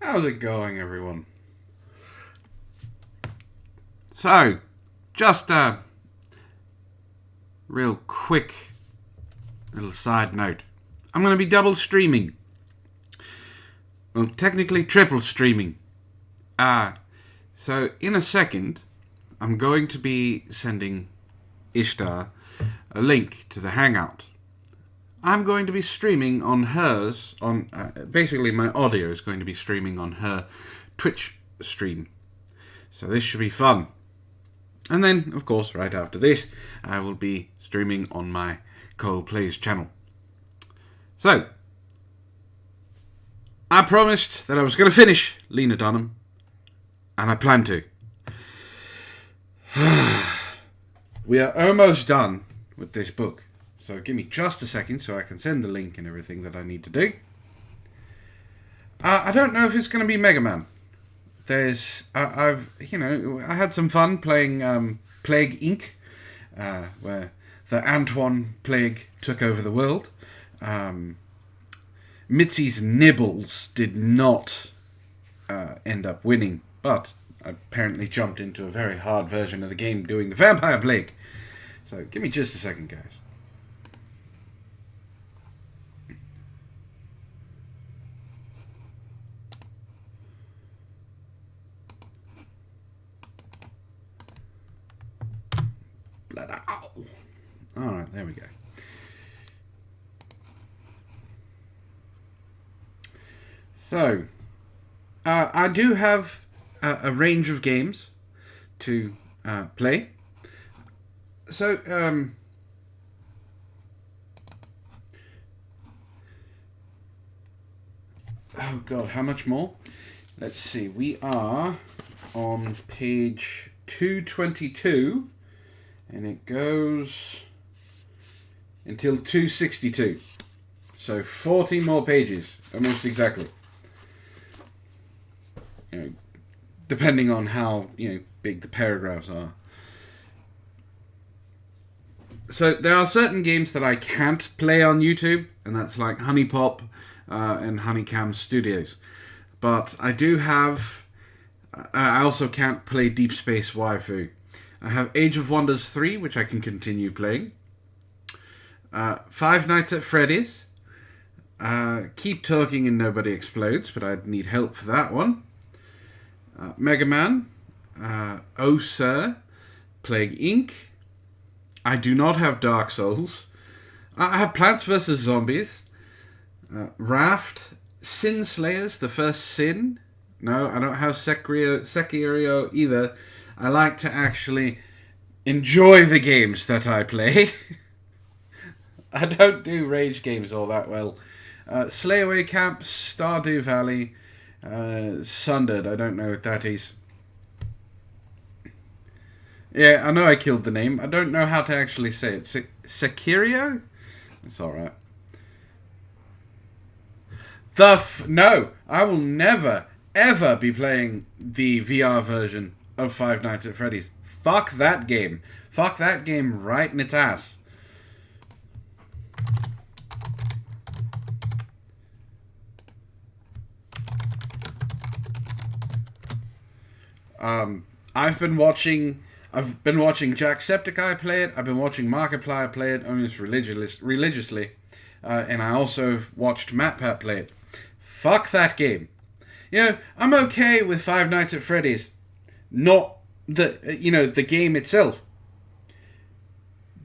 How's it going, everyone? So, just a real quick little side note. I'm going to be double streaming. Well, technically triple streaming. So in a second, I'm going to be sending Ishtar a link to the Hangout. I'm going to be streaming on hers, basically my audio is going to be streaming on her Twitch stream. So this should be fun. And then, of course, right after this, I will be streaming on my Cole Plays channel. So, I promised that I was going to finish Lena Duhnam, and I plan to. We are almost done with this book. So give me just a second so I can send the link and everything that I need to do. I don't know if it's going to be Mega Man. I had some fun playing Plague Inc., where the Antwon plague took over the world. Mitzi's Nibbles did not end up winning, but I apparently jumped into a very hard version of the game doing the Vampire Plague. So give me just a second, guys. Alright, there we go. So, I do have a range of games to play. So, oh god, how much more? Let's see, we are on page 222, and it goes until 262. So 40 more pages, almost exactly. Depending on how big the paragraphs are. So there are certain games that I can't play on YouTube, and that's like Honey Pop and Honeycam Studios. But I do have. I also can't play Deep Space Waifu. I have Age of Wonders 3, which I can continue playing. Five Nights at Freddy's. Keep Talking and Nobody Explodes, but I'd need help for that one. Mega Man. Oh Sir. Plague Inc. I do not have Dark Souls. I have Plants vs. Zombies. Raft. Sin Slayers, The First Sin. No, I don't have Sekiro either. I like to actually enjoy the games that I play. I don't do rage games all that well. Slayaway Camp, Stardew Valley, Sundered. I don't know what that is. Yeah, I know I killed the name. I don't know how to actually say it. Sekiro? That's alright. No, I will never, ever be playing the VR version of Five Nights at Freddy's. Fuck that game. Fuck that game right in its ass. I've been watching Jacksepticeye play it. I've been watching Markiplier play it almost religiously. And I also watched MatPat play it. Fuck that game. I'm okay with Five Nights at Freddy's. Not the game itself.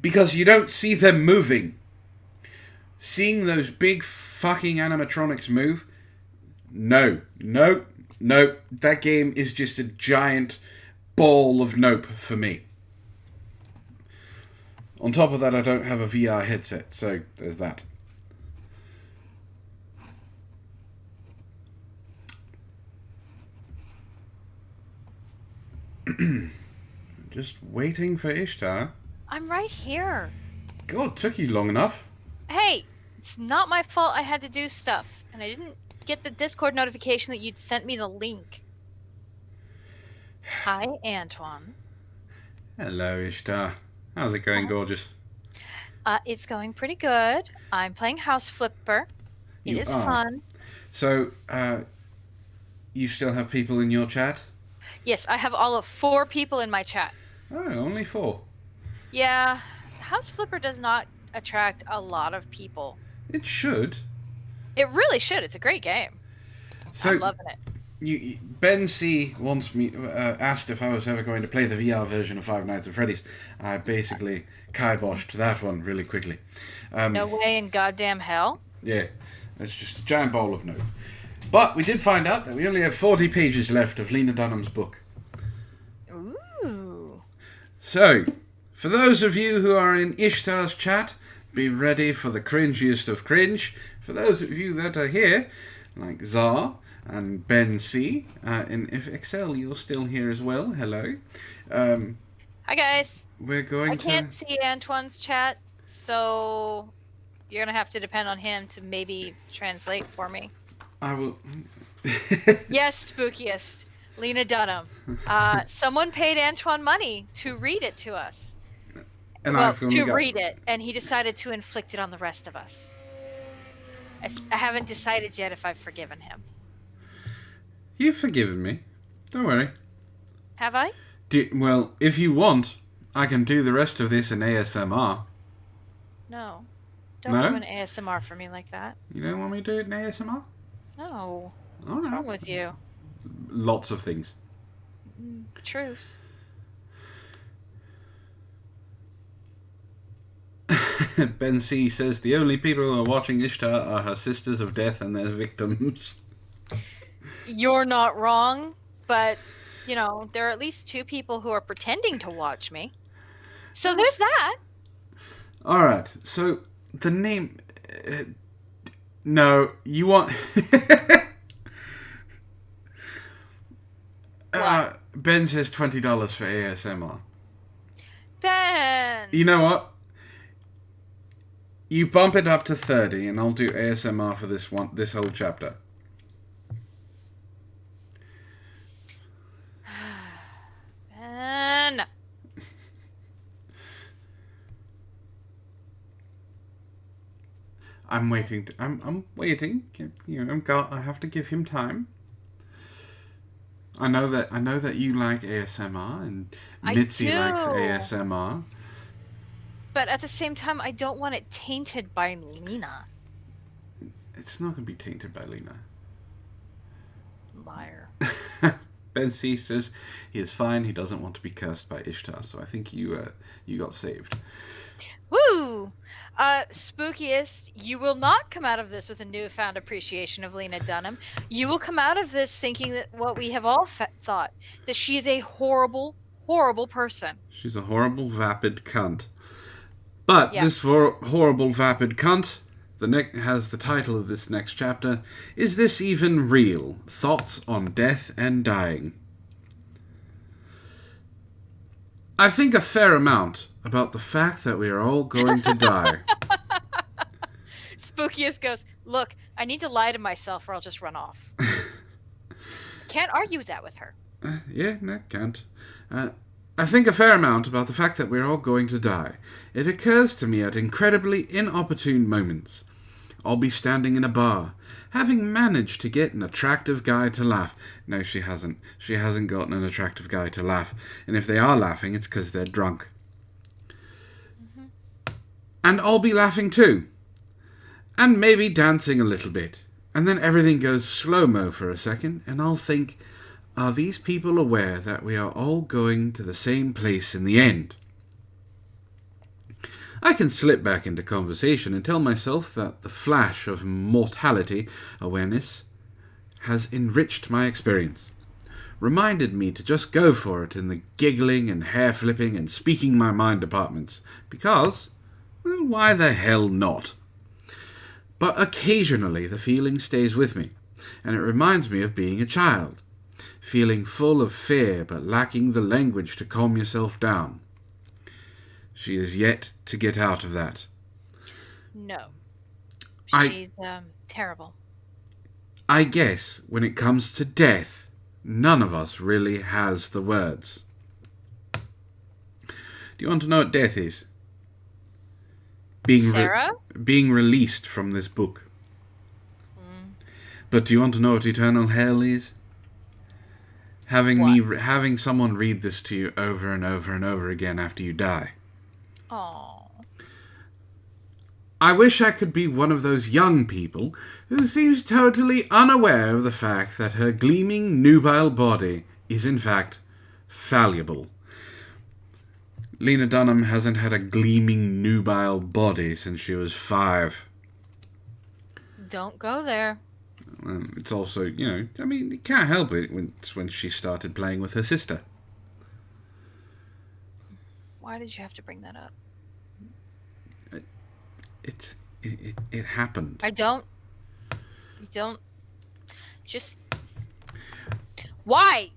Because you don't see them moving. Seeing those big fucking animatronics move? No. That game is just a giant ball of nope for me. On top of that, I don't have a VR headset, so there's that. Just waiting for Ishtar. I'm right here. God, took you long enough. Hey, it's not my fault I had to do stuff, and I didn't get the Discord notification that you'd sent me the link. Hi, Antwon. Hello, Ishtar. How's it going, gorgeous? It's going pretty good. I'm playing House Flipper. It is fun. So, you still have people in your chat? Yes, I have all of 4 people in my chat. Oh, only 4. Yeah, House Flipper does not attract a lot of people. It should. It really should. It's a great game. So, I'm loving it. Ben C wants me asked if I was ever going to play the VR version of Five Nights at Freddy's. I basically kiboshed that one really quickly. No way in goddamn hell. Yeah, that's just a giant bowl of no. But we did find out that we only have 40 pages left of Lena Dunham's book. Ooh. So, for those of you who are in Ishtar's chat, be ready for the cringiest of cringe. For those of you that are here, like Zar and Ben C, and if Excel, you're still here as well. Hello. Hi guys. I can't see Antwon's chat, so you're gonna have to depend on him to maybe translate for me. I will. Yes, spookiest. Lena Dunham. Someone paid Antwon money to read it to us. And Well, I've only to got... read it, and he decided to inflict it on the rest of us. I haven't decided yet if I've forgiven him. You've forgiven me. Don't worry. Have I? Well, if you want, I can do the rest of this in ASMR. No. Don't No? ruin ASMR for me like that. You don't want me to do it in ASMR? No. All What's right. wrong with you? Lots of things. Truth. Ben C says the only people who are watching Ishtar are her sisters of death and their victims. You're not wrong, but, you know, there are at least 2 people who are pretending to watch me. So there's that. Alright, so the name... no, you want... Ben says $20 for ASMR. Ben! You know what? You bump it up to 30 and I'll do ASMR for this whole chapter. Ben! I'm waiting. I'm waiting. You know, I have to give him time. I know that you like ASMR and Mitzi likes ASMR. But at the same time, I don't want it tainted by Lena. It's not going to be tainted by Lena. Liar. Ben C says he is fine. He doesn't want to be cursed by Ishtar. So I think you got saved. Woo! Spookiest, you will not come out of this with a newfound appreciation of Lena Dunham. You will come out of this thinking that what we have all thought, that she is a horrible, horrible person. She's a horrible, vapid cunt. But Yeah. this horrible, vapid cunt has the title of this next chapter, Is This Even Real? Thoughts on Death and Dying. I think a fair amount about the fact that we are all going to die. Spookiest goes, look, I need to lie to myself or I'll just run off. Can't argue that with her. Yeah, no, can't. I think a fair amount about the fact that we're all going to die. It occurs to me at incredibly inopportune moments. I'll be standing in a bar, having managed to get an attractive guy to laugh. No, she hasn't. She hasn't gotten an attractive guy to laugh. And if they are laughing, it's because they're drunk. Mm-hmm. And I'll be laughing too. And maybe dancing a little bit. And then everything goes slow-mo for a second, and I'll think, are these people aware that we are all going to the same place in the end? I can slip back into conversation and tell myself that the flash of mortality awareness has enriched my experience, reminded me to just go for it in the giggling and hair flipping and speaking my mind departments, because, well, why the hell not? But occasionally the feeling stays with me, and it reminds me of being a child, feeling full of fear but lacking the language to calm yourself down. She is yet to get out of that. No. She's terrible. I guess when it comes to death, none of us really has the words. Do you want to know what death is? Sarah? Being released from this book. But do you want to know what eternal hell is? Having someone read this to you over and over and over again after you die. Oh. I wish I could be one of those young people who seems totally unaware of the fact that her gleaming nubile body is in fact fallible. Lena Dunham hasn't had a gleaming nubile body since she was 5. Don't go there. It's also, you can't help it when she started playing with her sister. Why did you have to bring that up? It happened. You don't. Just. Why?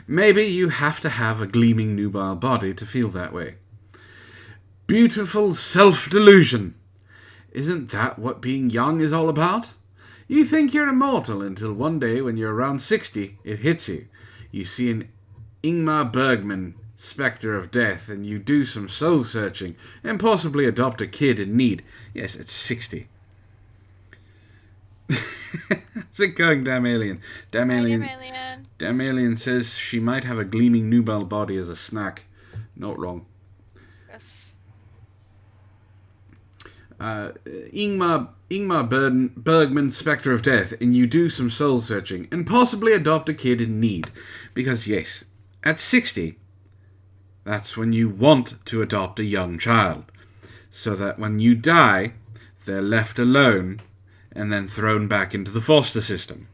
Maybe you have to have a gleaming nubile body to feel that way. Beautiful self-delusion. Isn't that what being young is all about? You think you're immortal until one day when you're around 60, it hits you. You see an Ingmar Bergman, spectre of death, and you do some soul searching and possibly adopt a kid in need. Yes, at 60. How's it going, Damn Alien? Damn Alien. Damn Alien says she might have a gleaming nubile body as a snack. Not wrong. Yes. Ingmar Bergman, spectre of death, and you do some soul searching and possibly adopt a kid in need. Because yes, at 60, that's when you want to adopt a young child. So that when you die, they're left alone and then thrown back into the foster system.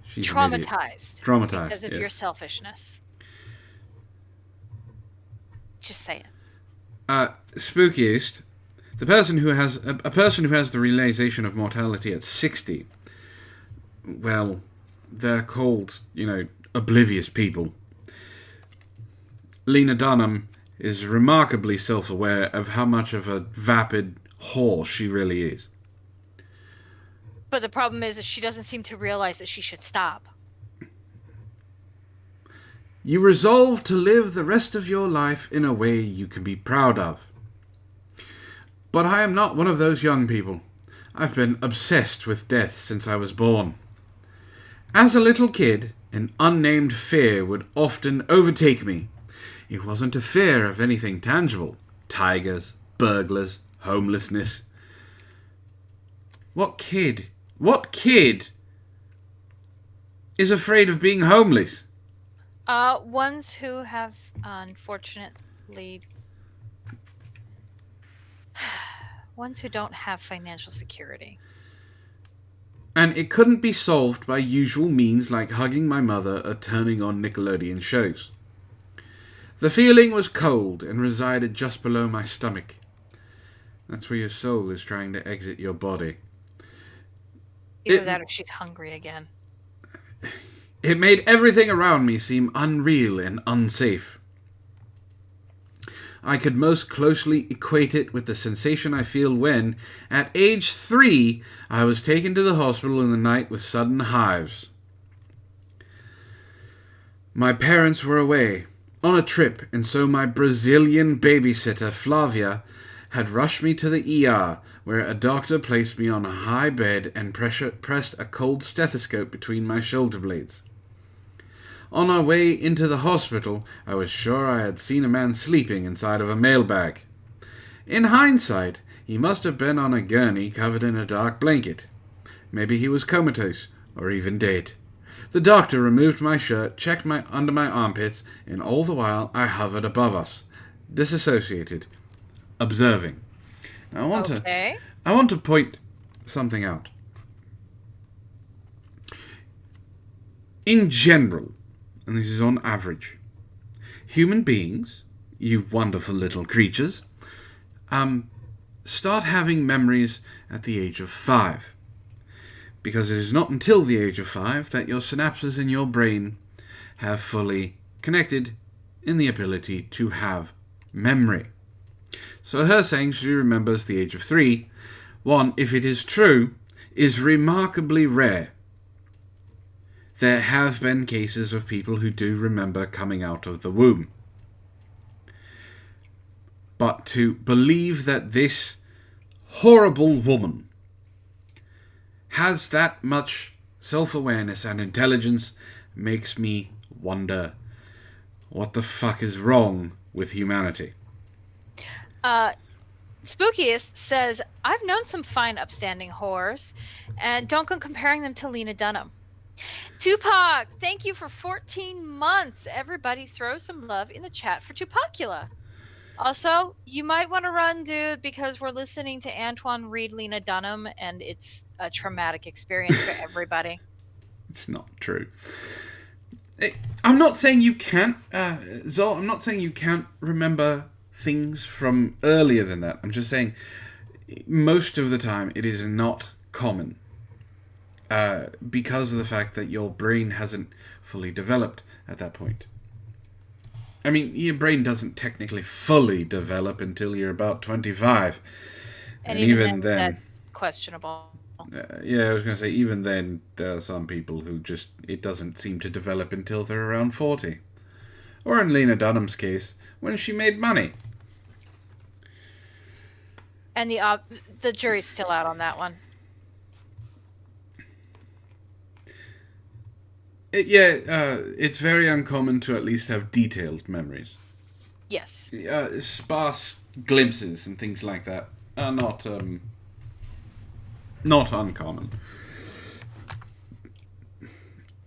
She's traumatized. Traumatized. Because of your selfishness. Just say it. Spookiest, the person who has a person who has the realization of mortality at 60. Well, they're called, oblivious people. Lena Duhnam is remarkably self-aware of how much of a vapid whore she really is. But the problem is that she doesn't seem to realize that she should stop. You resolve to live the rest of your life in a way you can be proud of. But I am not one of those young people. I've been obsessed with death since I was born. As a little kid, an unnamed fear would often overtake me. It wasn't a fear of anything tangible. Tigers, burglars, homelessness. What kid is afraid of being homeless? Ones who have, unfortunately... ones who don't have financial security. And it couldn't be solved by usual means like hugging my mother or turning on Nickelodeon shows. The feeling was cold and resided just below my stomach. That's where your soul is trying to exit your body. Either that or she's hungry again. It made everything around me seem unreal and unsafe. I could most closely equate it with the sensation I feel when, at age 3, I was taken to the hospital in the night with sudden hives. My parents were away, on a trip, and so my Brazilian babysitter, Flavia, had rushed me to the ER, where a doctor placed me on a high bed and pressed a cold stethoscope between my shoulder blades. On our way into the hospital, I was sure I had seen a man sleeping inside of a mailbag. In hindsight, he must have been on a gurney covered in a dark blanket. Maybe he was comatose, or even dead. The doctor removed my shirt, checked under my armpits, and all the while I hovered above us, disassociated, observing. Now I want to point something out. In general, and this is on average, human beings, you wonderful little creatures, start having memories at the age of 5. Because it is not until the age of 5 that your synapses in your brain have fully connected in the ability to have memory. So her saying she remembers the age of 3, one, if it is true, is remarkably rare. There have been cases of people who do remember coming out of the womb. But to believe that this horrible woman has that much self-awareness and intelligence makes me wonder what the fuck is wrong with humanity. Spookiest says, I've known some fine upstanding whores, and don't go comparing them to Lena Duhnam. Tupac, thank you for 14 months. Everybody throw some love in the chat for Tupacula. Also, you might want to run, dude, because we're listening to Antwon read Lena Duhnam, and it's a traumatic experience for everybody. It's not true. I'm not saying you can't, Zol, I'm not saying you can't remember things from earlier than that. I'm just saying most of the time it is not common. Because of the fact that your brain hasn't fully developed at that point. I mean, your brain doesn't technically fully develop until you're about 25. And even then... That's questionable. while. Yeah, I was going to say, even then, there are some people who just, it doesn't seem to develop until they're around 40. Or in Lena Dunham's case, when she made money. And the jury's still out on that one. It's very uncommon to at least have detailed memories. Yes. Sparse glimpses and things like that are not uncommon.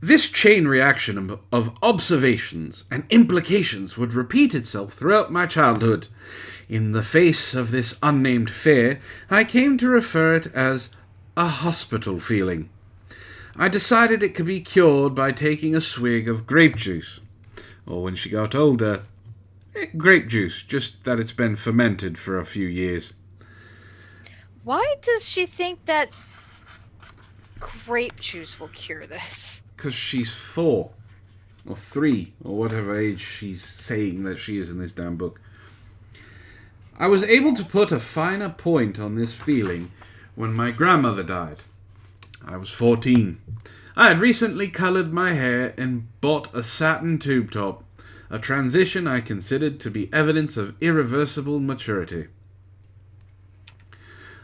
This chain reaction of observations and implications would repeat itself throughout my childhood. In the face of this unnamed fear, I came to refer it as a hospital feeling. I decided it could be cured by taking a swig of grape juice. Or when she got older, grape juice, just that it's been fermented for a few years. Why does she think that grape juice will cure this? Because she's 4. Or 3. Or whatever age she's saying that she is in this damn book. I was able to put a finer point on this feeling when my grandmother died. I was 14. I had recently coloured my hair and bought a satin tube top, a transition I considered to be evidence of irreversible maturity.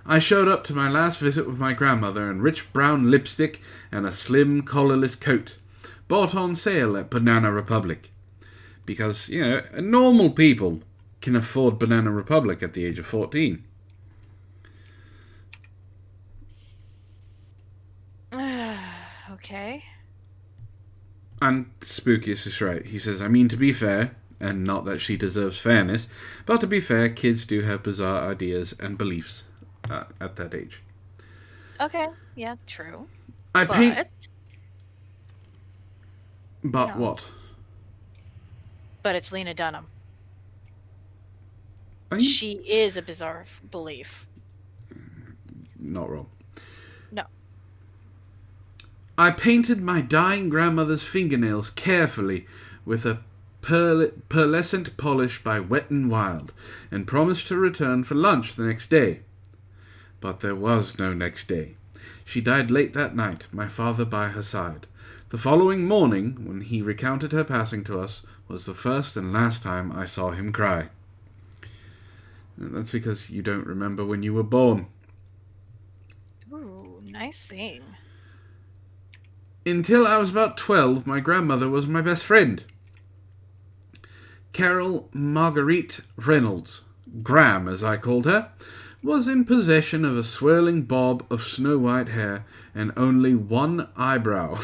I showed up to my last visit with my grandmother in rich brown lipstick and a slim collarless coat, bought on sale at Banana Republic. Because, normal people can afford Banana Republic at the age of 14. Okay. And Spookiest is right. He says, I mean to be fair, and not that she deserves fairness, but to be fair, kids do have bizarre ideas and beliefs at that age. Okay, yeah, true. But no. What? But it's Lena Dunham. She is a bizarre belief. Not wrong. No. I painted my dying grandmother's fingernails carefully with a pearlescent polish by Wet n Wild, and promised to return for lunch the next day. But there was no next day. She died late that night, my father by her side. The following morning, when he recounted her passing to us, was the first and last time I saw him cry. That's because you don't remember when you were born. Ooh, nice thing. Until I was about 12, my grandmother was my best friend. Carol Marguerite Reynolds, Gram as I called her, was in possession of a swirling bob of snow-white hair and only one eyebrow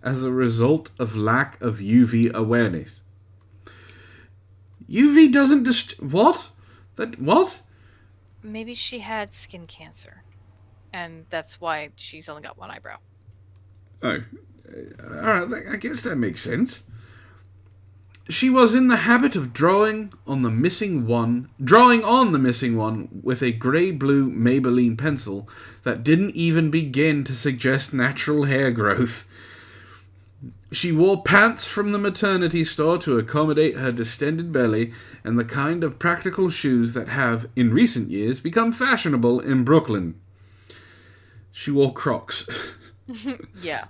as a result of lack of UV awareness. UV doesn't what? What? Maybe she had skin cancer, and that's why she's only got one eyebrow. Oh, alright, I guess that makes sense. She was in the habit of drawing on the missing one with a grey-blue Maybelline pencil that didn't even begin to suggest natural hair growth. She wore pants from the maternity store to accommodate her distended belly and the kind of practical shoes that have, in recent years, become fashionable in Brooklyn. She wore Crocs. Yeah.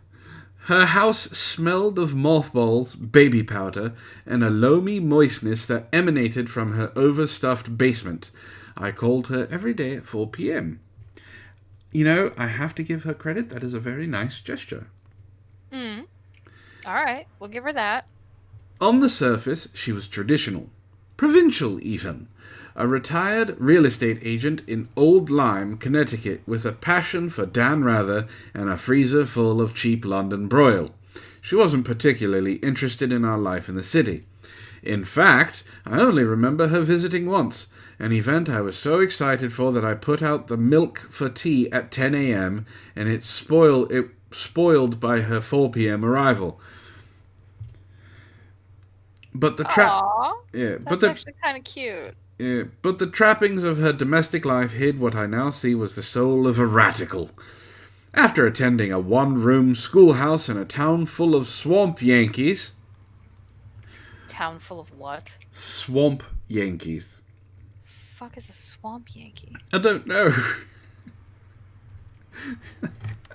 Her house smelled of mothballs, baby powder, and a loamy moistness that emanated from her overstuffed basement. I called her every day at 4 p.m. I have to give her credit. That is a very nice gesture. All right, we'll give her that. On the surface, she was traditional. Provincial, even. A retired real estate agent in Old Lyme, Connecticut, with a passion for Dan Rather and a freezer full of cheap London broil. She wasn't particularly interested in our life in the city. In fact, I only remember her visiting once, an event I was so excited for that I put out the milk for tea at 10 a.m. and it spoiled by her 4 p.m. arrival. But the that's actually kind of cute. Yeah, but the trappings of her domestic life hid what I now see was the soul of a radical. After attending a one-room schoolhouse in a town full of swamp Yankees... Town full of what? Swamp Yankees. Fuck is a swamp Yankee? I don't know.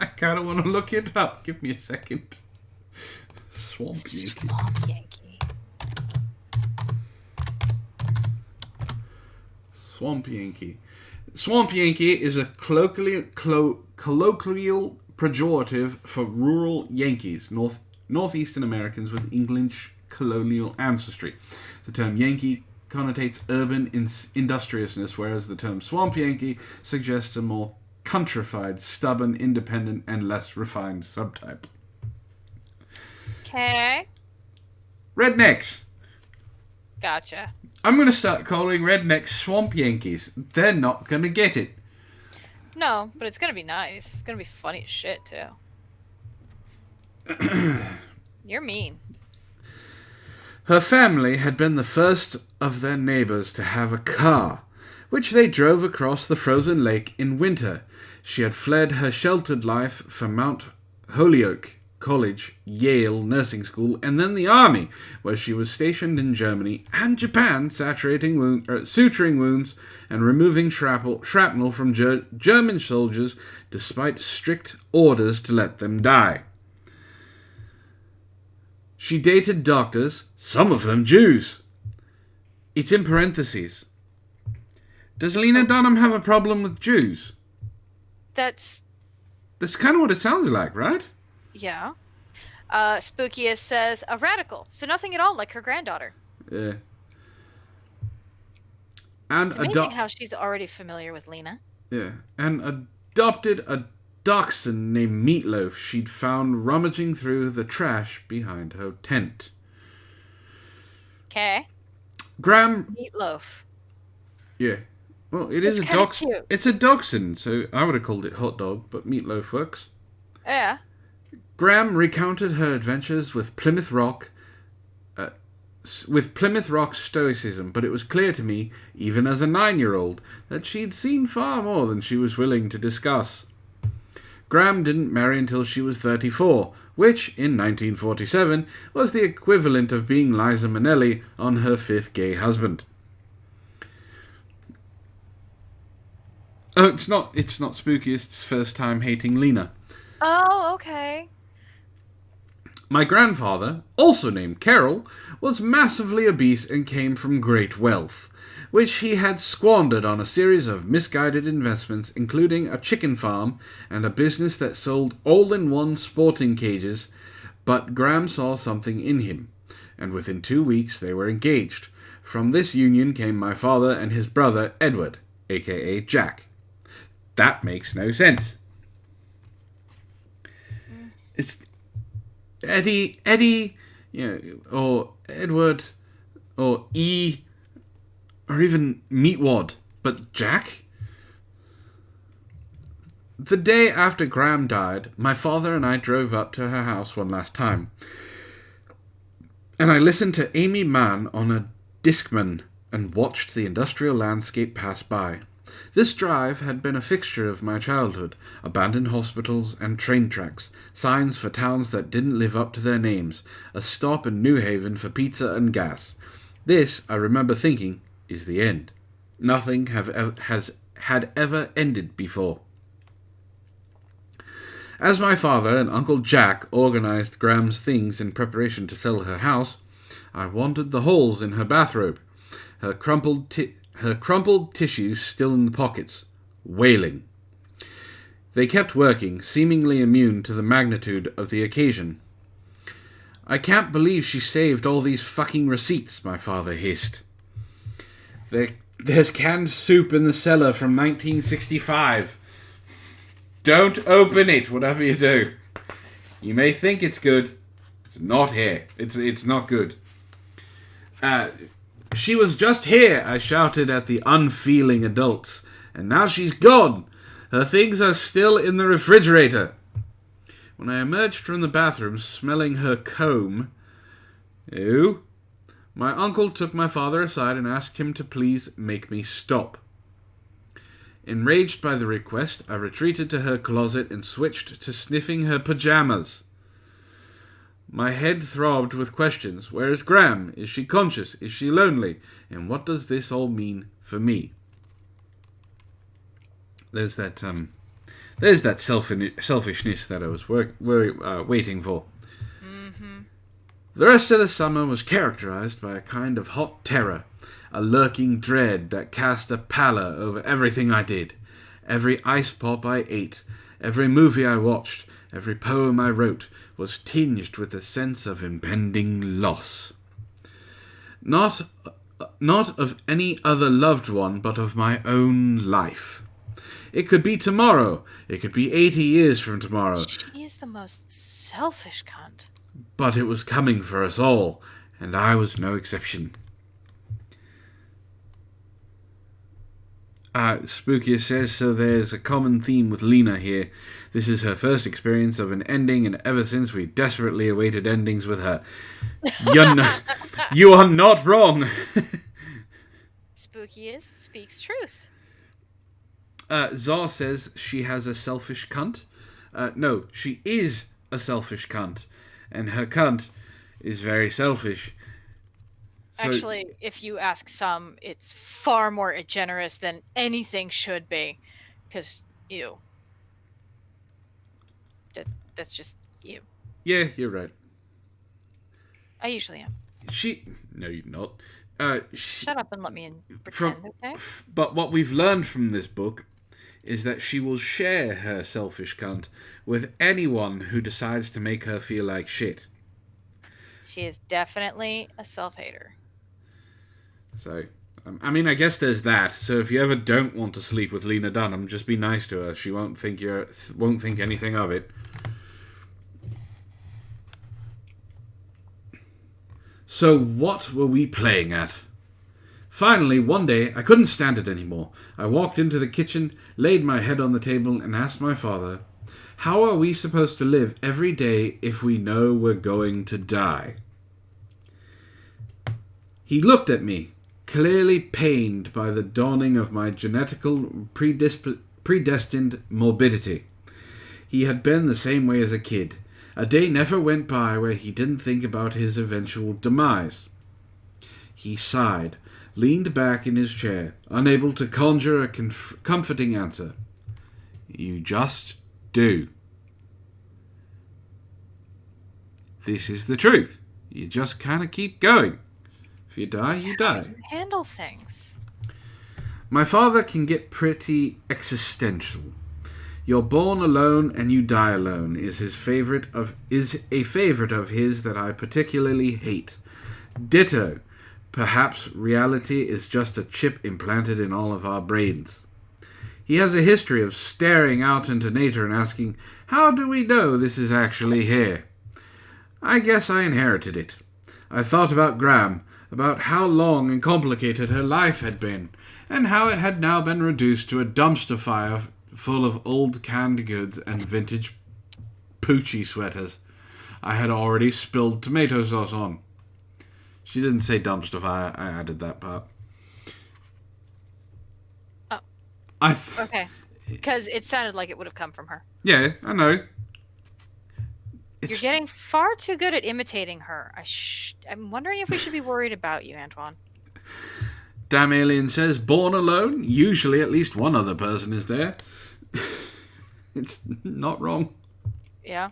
I kind of want to look it up. Give me a second. Swamp Yankee. Swamp Yankee. Swamp Yankee. Swamp Yankee is a colloquial pejorative for rural Yankees, northeastern Americans with English colonial ancestry. The term Yankee connotates urban industriousness, whereas the term Swamp Yankee suggests a more countrified, stubborn, independent, and less refined subtype. Okay. Rednecks. Gotcha. I'm going to start calling rednecks Swamp Yankees. They're not going to get it. No, but it's gonna be nice. It's gonna be funny as shit, too. You're mean. Her family had been the first of their neighbors to have a car, which they drove across the frozen lake in winter. She had fled her sheltered life for Mount Holyoke College, Yale Nursing School, and then the army, where she was stationed in Germany and Japan, suturing wounds and removing shrapnel from German soldiers, despite strict orders to let them die. She dated doctors, some of them Jews. It's in parentheses. Does Lena Duhnam have a problem with Jews? That's kind of what it sounds like, right? Yeah. Spookiest says, a radical, so nothing at all like her granddaughter. Yeah. And it's amazing how she's already familiar with Lena. Yeah. And adopted a dachshund named Meatloaf she'd found rummaging through the trash behind her tent. Okay. Graham... Meatloaf. Yeah. Well, it's a dachshund. It's a dachshund, so I would have called it hot dog, but Meatloaf works. Yeah. Graham recounted her adventures with Plymouth Rock stoicism, but it was clear to me, even as a 9-year-old, that she'd seen far more than she was willing to discuss. Graham didn't marry until she was 34, which, in 1947, was the equivalent of being Liza Minnelli on her 5th gay husband. Oh, it's not Spookiest's first time hating Lena. Oh, okay. My grandfather, also named Carol, was massively obese and came from great wealth, which he had squandered on a series of misguided investments, including a chicken farm and a business that sold all-in-one sporting cages. But Graham saw something in him, and within 2 weeks they were engaged. From this union came my father and his brother Edward, aka Jack. That makes no sense. It's Eddie, or Edward, or E, or even Meatwad, but Jack? The day after Graham died, my father and I drove up to her house one last time, and I listened to Amy Mann on a Discman and watched the industrial landscape pass by. This drive had been a fixture of my childhood, abandoned hospitals and train tracks, signs for towns that didn't live up to their names, a stop in New Haven for pizza and gas. This, I remember thinking, is the end. Nothing had ever ended before. As my father and Uncle Jack organized Graham's things in preparation to sell her house, I wanted the holes in her bathrobe, her crumpled tissues still in the pockets, wailing. They kept working, seemingly immune to the magnitude of the occasion. I can't believe she saved all these fucking receipts, my father hissed. There's canned soup in the cellar from 1965. Don't open it, whatever you do. You may think it's good. It's not here. It's not good. She was just here, I shouted at the unfeeling adults. And now she's gone. Her things are still in the refrigerator. When I emerged from the bathroom smelling her comb, my uncle took my father aside and asked him to please make me stop. Enraged by the request, I retreated to her closet and switched to sniffing her pajamas. My head throbbed with questions. Where is Graham? Is she conscious? Is she lonely? And what does this all mean for me? There's that There's that selfishness that I was waiting for. Mm-hmm. The rest of the summer was characterized by a kind of hot terror, a lurking dread that cast a pallor over everything I did. Every ice pop I ate, every movie I watched, every poem I wrote was tinged with a sense of impending loss. Not of any other loved one, but of my own life. It could be tomorrow. It could be 80 years from tomorrow. She is the most selfish cunt. But it was coming for us all, and I was no exception. Spookier says, so there's a common theme with Lena here. This is her first experience of an ending, and ever since we desperately awaited endings with her. You are not wrong. Spookiest speaks truth. Zar says she has a selfish cunt. No, she is a selfish cunt. And her cunt is very selfish. So, actually, if you ask some, it's far more generous than anything should be. Because, ew. That's just you. Yeah, you're right. I usually am. No, you're not. Shut up and let me pretend, okay? But what we've learned from this book is that she will share her selfish cunt with anyone who decides to make her feel like shit. She is definitely a self-hater. So, I mean, I guess there's that. So if you ever don't want to sleep with Lena Duhnam, just be nice to her. She won't think anything of it. So what were we playing at? Finally, one day, I couldn't stand it anymore. I walked into the kitchen, laid my head on the table, and asked my father, how are we supposed to live every day if we know we're going to die? He looked at me, clearly pained by the dawning of my genetical predestined morbidity. He had been the same way as a kid. A day never went by where he didn't think about his eventual demise. He sighed, leaned back in his chair, unable to conjure a comforting answer. You just do. This is the truth. You just kind of keep going. If you die, you die. How you handle things. My father can get pretty existential. You're born alone and you die alone is a favorite of his that I particularly hate. Ditto. Perhaps reality is just a chip implanted in all of our brains. He has a history of staring out into nature and asking, how do we know this is actually here? I guess I inherited it. I thought about Graham, about how long and complicated her life had been, and how it had now been reduced to a dumpster fire full of old canned goods and vintage Poochie sweaters I had already spilled tomato sauce on. She didn't say dumpster fire, I added that part. Oh. Okay. Because it sounded like it would have come from her. Yeah, I know. You're getting far too good at imitating her. I'm wondering if we should be worried about you, Antwon. Damn Alien says, born alone? Usually at least one other person is there. It's not wrong. Yeah.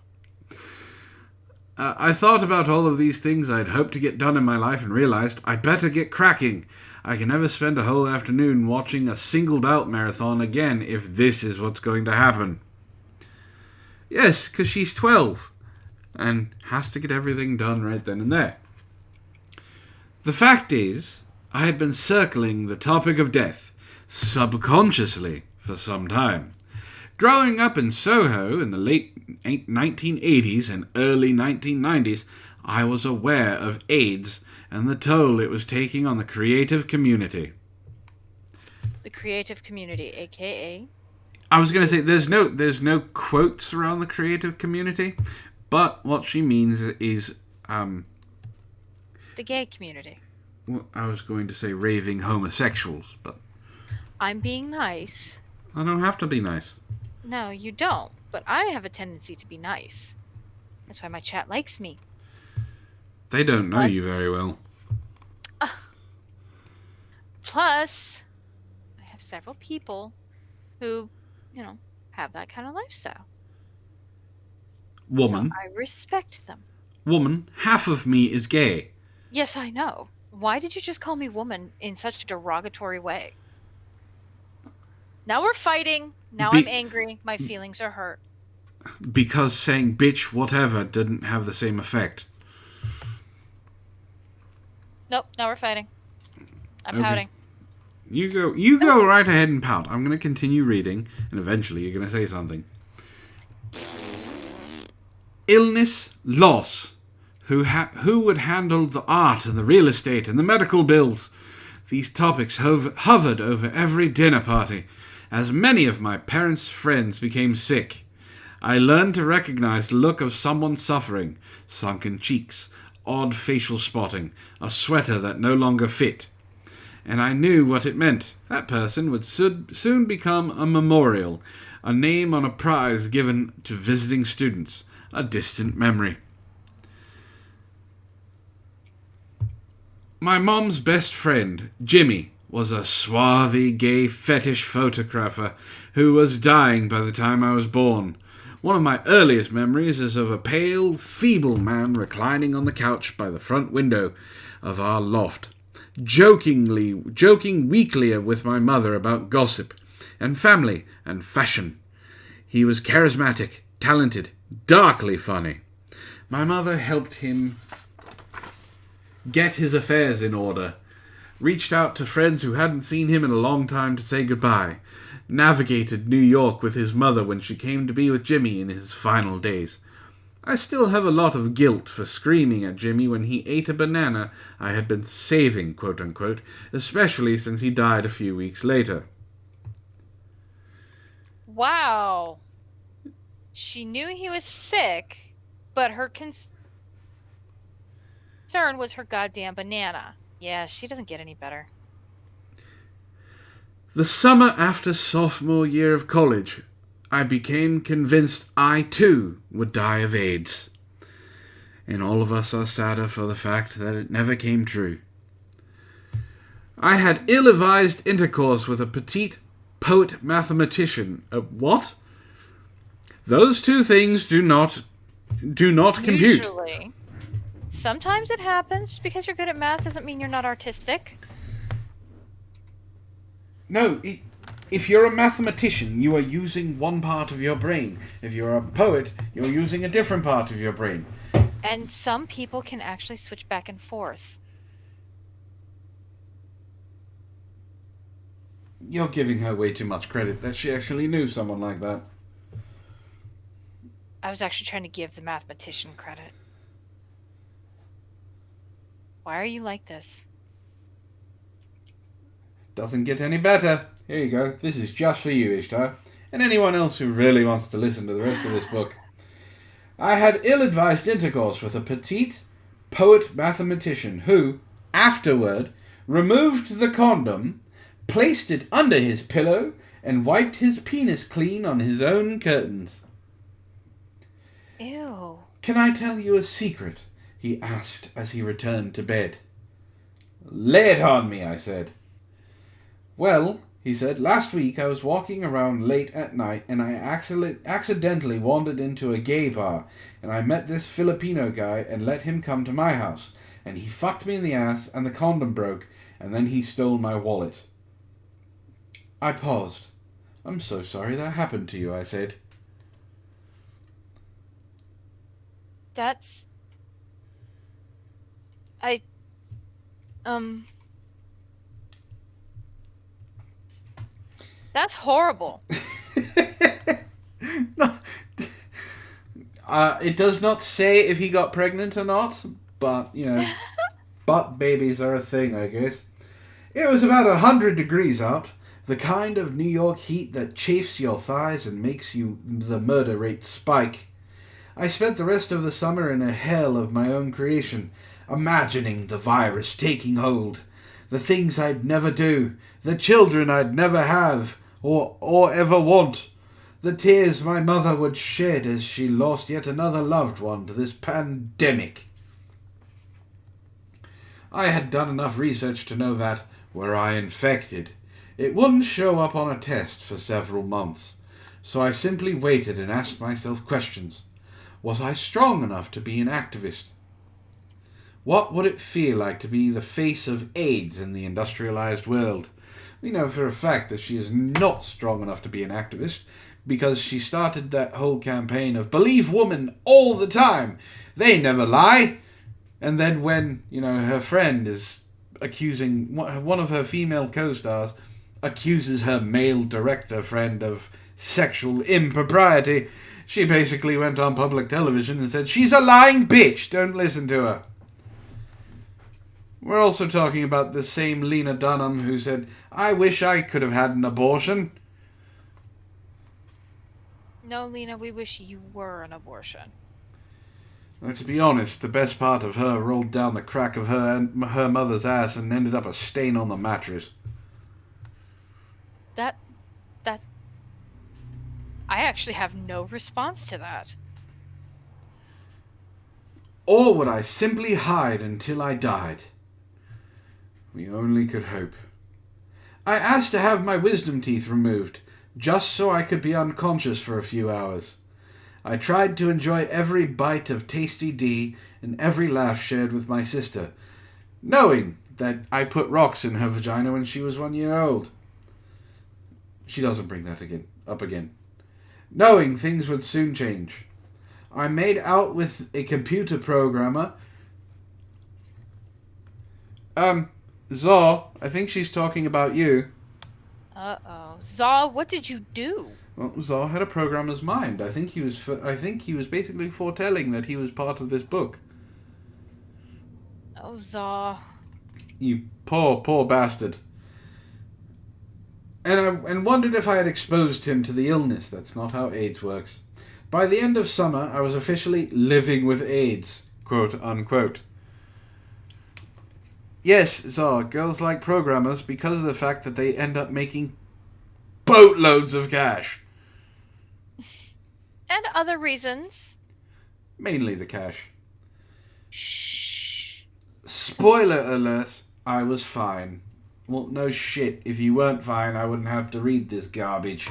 I thought about all of these things I'd hoped to get done in my life and realized I'd better get cracking. I can never spend a whole afternoon watching a singled out marathon again if this is what's going to happen. Yes, because she's 12 and has to get everything done right then and there. The fact is, I had been circling the topic of death subconsciously for some time. Growing up in Soho in the late 1980s and early 1990s, I was aware of AIDS and the toll it was taking on the creative community. The creative community, aka? I was going to say, there's no quotes around the creative community, but what she means is... the gay community. Well, I was going to say raving homosexuals, but... I'm being nice. I don't have to be nice. No, you don't. But I have a tendency to be nice. That's why my chat likes me. They don't know you very well. Plus, I have several people who, have that kind of lifestyle. So Woman, I respect them. half of me is gay. Yes, I know. Why did you just call me woman in such a derogatory way? Now we're fighting. Now I'm Be- angry. My feelings are hurt. because saying bitch whatever didn't have the same effect. Nope, now we're fighting. I'm Okay. pouting. You go right ahead and pout. I'm going to continue reading, and eventually you're going to say something. Illness, loss. Who would handle the art and the real estate and the medical bills? These topics hovered over every dinner party, as many of my parents' friends became sick. I learned to recognize the look of someone suffering, sunken cheeks, odd facial spotting, a sweater that no longer fit. And I knew what it meant. That person would soon become a memorial, a name on a prize given to visiting students, a distant memory. My mom's best friend, Jimmy, was a swarthy, gay fetish photographer who was dying by the time I was born. One of my earliest memories is of a pale, feeble man reclining on the couch by the front window of our loft, joking weekly with my mother about gossip and family and fashion. He was charismatic, talented, darkly funny. My mother helped him get his affairs in order, reached out to friends who hadn't seen him in a long time to say goodbye, navigated New York with his mother when she came to be with Jimmy in his final days. I still have a lot of guilt for screaming at Jimmy when he ate a banana I had been saving, quote-unquote, especially since he died a few weeks later. Wow. She knew he was sick, but her concern was her goddamn banana. Yeah, she doesn't get any better. The summer after sophomore year of college, I became convinced I too would die of AIDS. And all of us are sadder for the fact that it never came true. I had ill-advised intercourse with a petite poet-mathematician. What? Those two things do not compute. Usually. Sometimes it happens. Just because you're good at math doesn't mean you're not artistic. No, if you're a mathematician, you are using one part of your brain. If you're a poet, you're using a different part of your brain. And some people can actually switch back and forth. You're giving her way too much credit that she actually knew someone like that. I was actually trying to give the mathematician credit. Why are you like this? Doesn't get any better. Here you go. This is just for you, Ishtar. And anyone else who really wants to listen to the rest of this book. I had ill-advised intercourse with a petite poet-mathematician who, afterward, removed the condom, placed it under his pillow, and wiped his penis clean on his own curtains. Ew. Can I tell you a secret? He asked as he returned to bed. Lay it on me, I said. Well, he said, last week I was walking around late at night and I accidentally wandered into a gay bar and I met this Filipino guy and let him come to my house and he fucked me in the ass and the condom broke and then he stole my wallet. I paused. I'm so sorry that happened to you, I said. That's... That's horrible. No. It does not say if he got pregnant or not, but, you know, butt babies are a thing, I guess. It was about 100 degrees out, the kind of New York heat that chafes your thighs and makes the murder rate spike. I spent the rest of the summer in a hell of my own creation, imagining the virus taking hold, the things I'd never do, the children I'd never have, or ever want, the tears my mother would shed as she lost yet another loved one to this pandemic. I had done enough research to know that, were I infected, it wouldn't show up on a test for several months. So I simply waited and asked myself questions. Was I strong enough to be an activist? What would it feel like to be the face of AIDS in the industrialized world? We know for a fact that she is not strong enough to be an activist because she started that whole campaign of believe women all the time. They never lie. And then when, her friend is accusing, one of her female co-stars accuses her male director friend of sexual impropriety, she basically went on public television and said, she's a lying bitch, don't listen to her. We're also talking about the same Lena Duhnam who said, I wish I could have had an abortion. No, Lena, we wish you were an abortion. Let's be honest, the best part of her rolled down the crack of her mother's ass and ended up a stain on the mattress. That... I actually have no response to that. Or would I simply hide until I died? We only could hope. I asked to have my wisdom teeth removed, just so I could be unconscious for a few hours. I tried to enjoy every bite of tasty D and every laugh shared with my sister, knowing that I put rocks in her vagina when she was 1 year old. She doesn't bring that up again. Knowing things would soon change. I made out with a computer programmer. Zor, I think she's talking about you. Uh-oh. Zaw, what did you do? Well, Zor had a programmer's mind. I think he was basically foretelling that he was part of this book. Oh, Zaw. You poor bastard. And wondered if I had exposed him to the illness. That's not how AIDS works. By the end of summer, I was officially living with AIDS, quote unquote. Yes, Zor, girls like programmers because of the fact that they end up making boatloads of cash. And other reasons. Mainly the cash. Shh. Spoiler alert, I was fine. Well, no shit. If you weren't fine, I wouldn't have to read this garbage.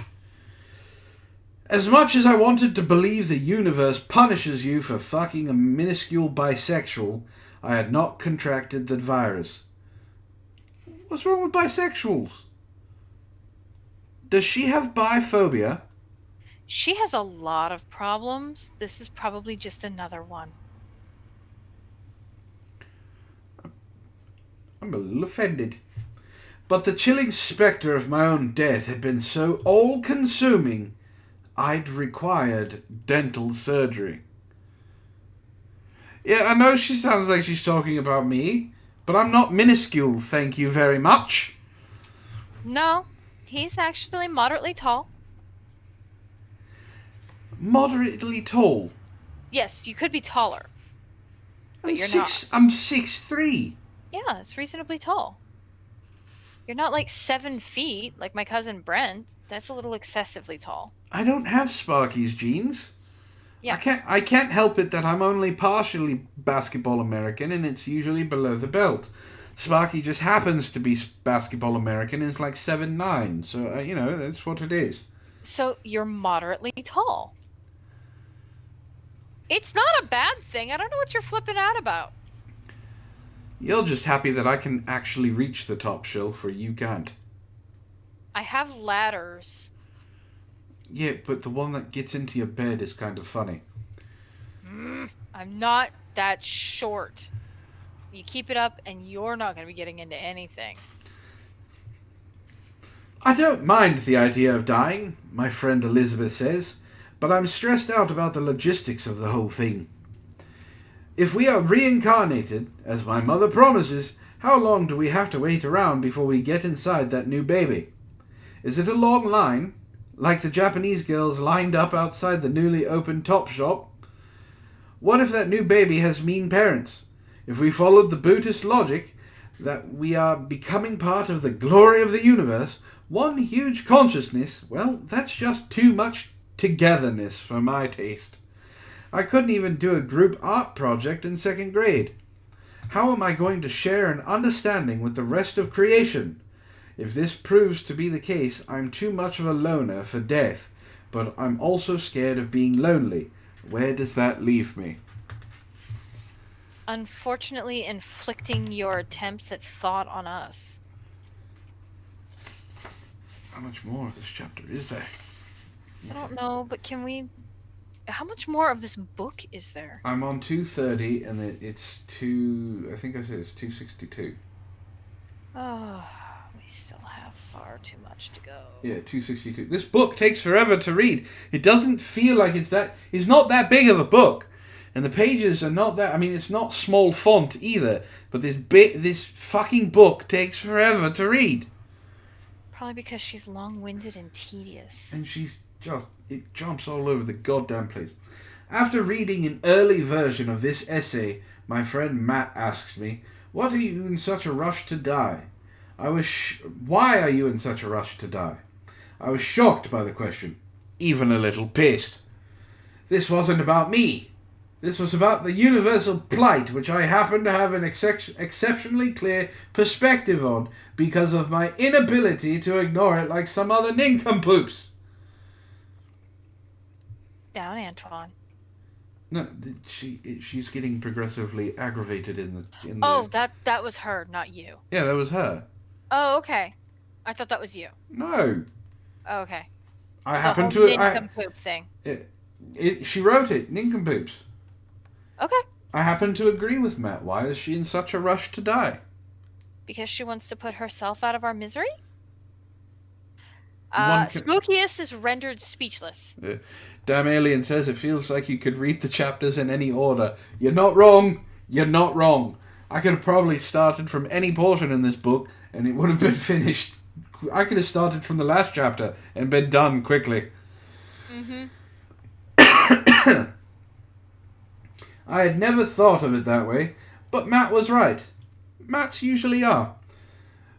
As much as I wanted to believe the universe punishes you for fucking a minuscule bisexual, I had not contracted the virus. What's wrong with bisexuals? Does she have biphobia? She has a lot of problems. This is probably just another one. I'm a little offended. But the chilling spectre of my own death had been so all-consuming, I'd required dental surgery. Yeah, I know she sounds like she's talking about me, but I'm not minuscule, thank you very much. No, he's actually moderately tall. Moderately tall. Yes, you could be taller. But you're not. I'm 6'3". Yeah, it's reasonably tall. You're not like 7 feet, like my cousin Brent. That's a little excessively tall. I don't have Sparky's genes. Yeah. I can't help it that I'm only partially basketball American, and it's usually below the belt. Sparky just happens to be basketball American, and it's like 7'9", so that's what it is. So you're moderately tall. It's not a bad thing. I don't know what you're flipping out about. You're just happy that I can actually reach the top shelf, or you can't. I have ladders. Yeah, but the one that gets into your bed is kind of funny. I'm not that short. You keep it up and you're not going to be getting into anything. I don't mind the idea of dying, my friend Elizabeth says, but I'm stressed out about the logistics of the whole thing. If we are reincarnated, as my mother promises, how long do we have to wait around before we get inside that new baby? Is it a long line, like the Japanese girls lined up outside the newly opened Topshop? What if that new baby has mean parents? If we followed the Buddhist logic that we are becoming part of the glory of the universe, one huge consciousness, well, that's just too much togetherness for my taste. I couldn't even do a group art project in 2nd grade. How am I going to share an understanding with the rest of creation? If this proves to be the case, I'm too much of a loner for death. but I'm also scared of being lonely. Where does that leave me? Unfortunately, inflicting your attempts at thought on us. How much more of this chapter is there? I don't know, but can we... How much more of this book is there? I'm on 230, and it's 2... I think I said it's 262. Oh, we still have far too much to go. Yeah, 262. This book takes forever to read. It doesn't feel like it's not that big of a book. And the pages are not that... I mean, it's not small font either. But this fucking book takes forever to read. Probably because she's long-winded and tedious. And it jumps all over the goddamn place. After reading an early version of this essay, my friend Matt asks me, "What are you in such a rush to die?" Why are you in such a rush to die? I was shocked by the question, even a little pissed. This wasn't about me. This was about the universal plight which I happen to have an exceptionally clear perspective on because of my inability to ignore it like some other nincompoops. Down, Antwon. No, she's getting progressively aggravated in the... Oh, that was her, not you. Yeah, that was her. Oh, okay. I thought that was you. No. Oh, okay. I The happen whole to... nincompoop thing. She wrote it, nincompoops. Okay. I happen to agree with Matt. Why is she in such a rush to die? Because she wants to put herself out of our misery? One Spookiest is rendered speechless. Damn Alien says it feels like you could read the chapters in any order. You're not wrong. You're not wrong. I could have probably started from any portion in this book and it would have been finished. I could have started from the last chapter and been done quickly. Mm-hmm. I had never thought of it that way, but Matt was right. Matts usually are.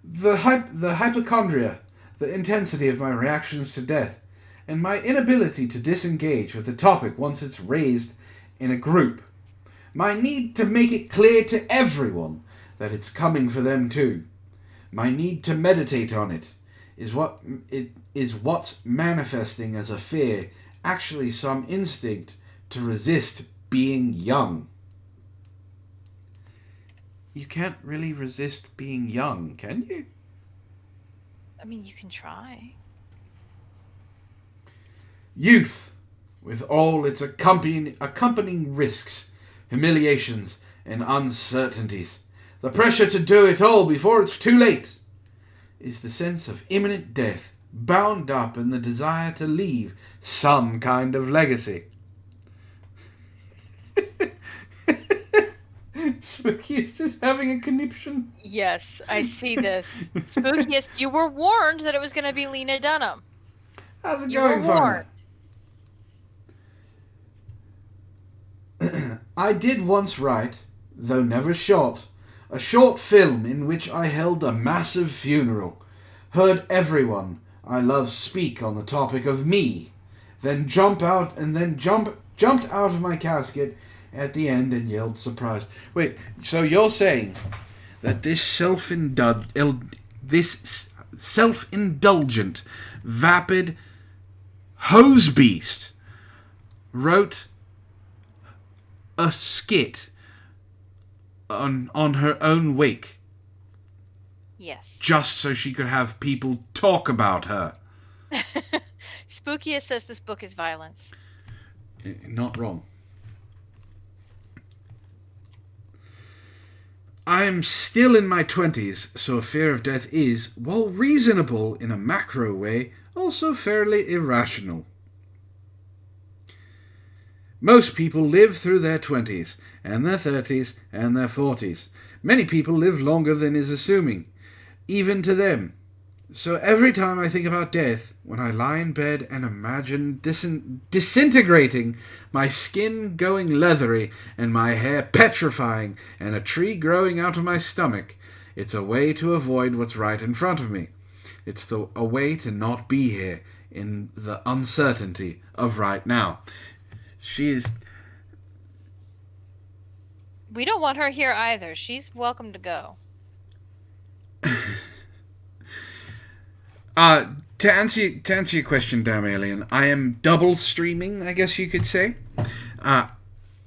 The hypochondria, the intensity of my reactions to death, and my inability to disengage with the topic once it's raised in a group. My need to make it clear to everyone that it's coming for them too. My need to meditate on it is what's manifesting as a fear, actually some instinct to resist being young. You can't really resist being young, can you? I mean, you can try. Youth, with all its accompanying risks, humiliations, and uncertainties. The pressure to do it all before it's too late is the sense of imminent death bound up in the desire to leave some kind of legacy. Spooky is just having a conniption. Yes, I see this. Spookiest, you were warned that it was going to be Lena Duhnam. How's it You going, were Farmer? warned. I did once write, though never shot, a short film in which I held a massive funeral, heard everyone I love speak on the topic of me, then jumped out of my casket at the end and yelled surprise. Wait, so you're saying that this self-indulgent, vapid hose beast wrote a skit on her own wake? Yes. Just so she could have people talk about her. Spookiest says this book is violence. Not wrong. I am still in my 20s, so fear of death is, while reasonable in a macro way, also fairly irrational. Most people live through their 20s, and their 30s, and their 40s. Many people live longer than is assuming, even to them. So every time I think about death, when I lie in bed and imagine disintegrating, my skin going leathery, and my hair petrifying, and a tree growing out of my stomach, it's a way to avoid what's right in front of me. It's a way to not be here in the uncertainty of right now. She is... We don't want her here either. She's welcome to go. To answer your question, damn alien, I am double streaming, I guess you could say.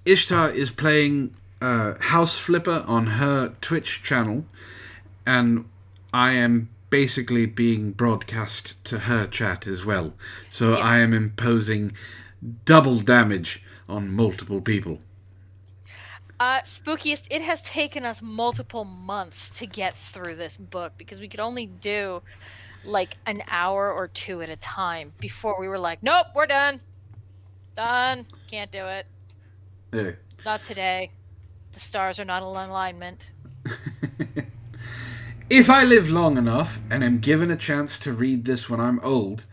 Ishtar is playing House Flipper on her Twitch channel, and I am basically being broadcast to her chat as well. So Yeah. I am imposing double damage on multiple people. Spookiest, it has taken us multiple months to get through this book because we could only do like an hour or two at a time before we were like, nope, we're done. Done. Can't do it. Yeah. Not today. The stars are not in alignment. If I live long enough and am given a chance to read this when I'm old,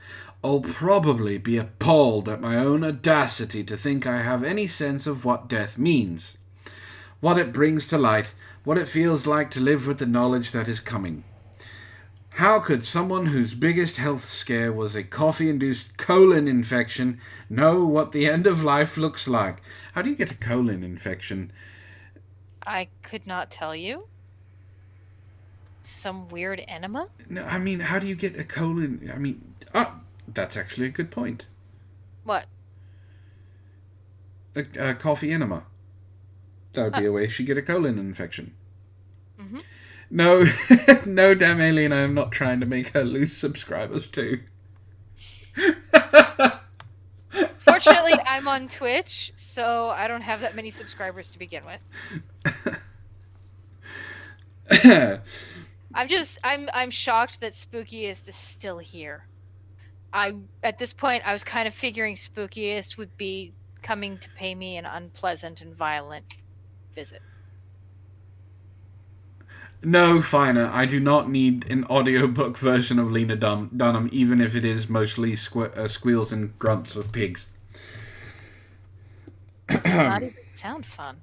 I'll probably be appalled at my own audacity to think I have any sense of what death means, what it brings to light, what it feels like to live with the knowledge that is coming. How could someone whose biggest health scare was a coffee-induced colon infection know what the end of life looks like? How do you get a colon infection? I could not tell you. Some weird enema? No, I mean, how do you get a colon? I mean, that's actually a good point. What? A coffee enema. That would be a way she'd get a colon infection. Mm-hmm. No, no, damn alien, I am not trying to make her lose subscribers too. Fortunately, I'm on Twitch, so I don't have that many subscribers to begin with. I'm shocked that Spookiest is still here. At this point, I was kind of figuring Spookiest would be coming to pay me an unpleasant and violent visit. No, Finer, I do not need an audiobook version of Lena Dunham, even if it is mostly squeals and grunts of pigs. Does not even sound fun.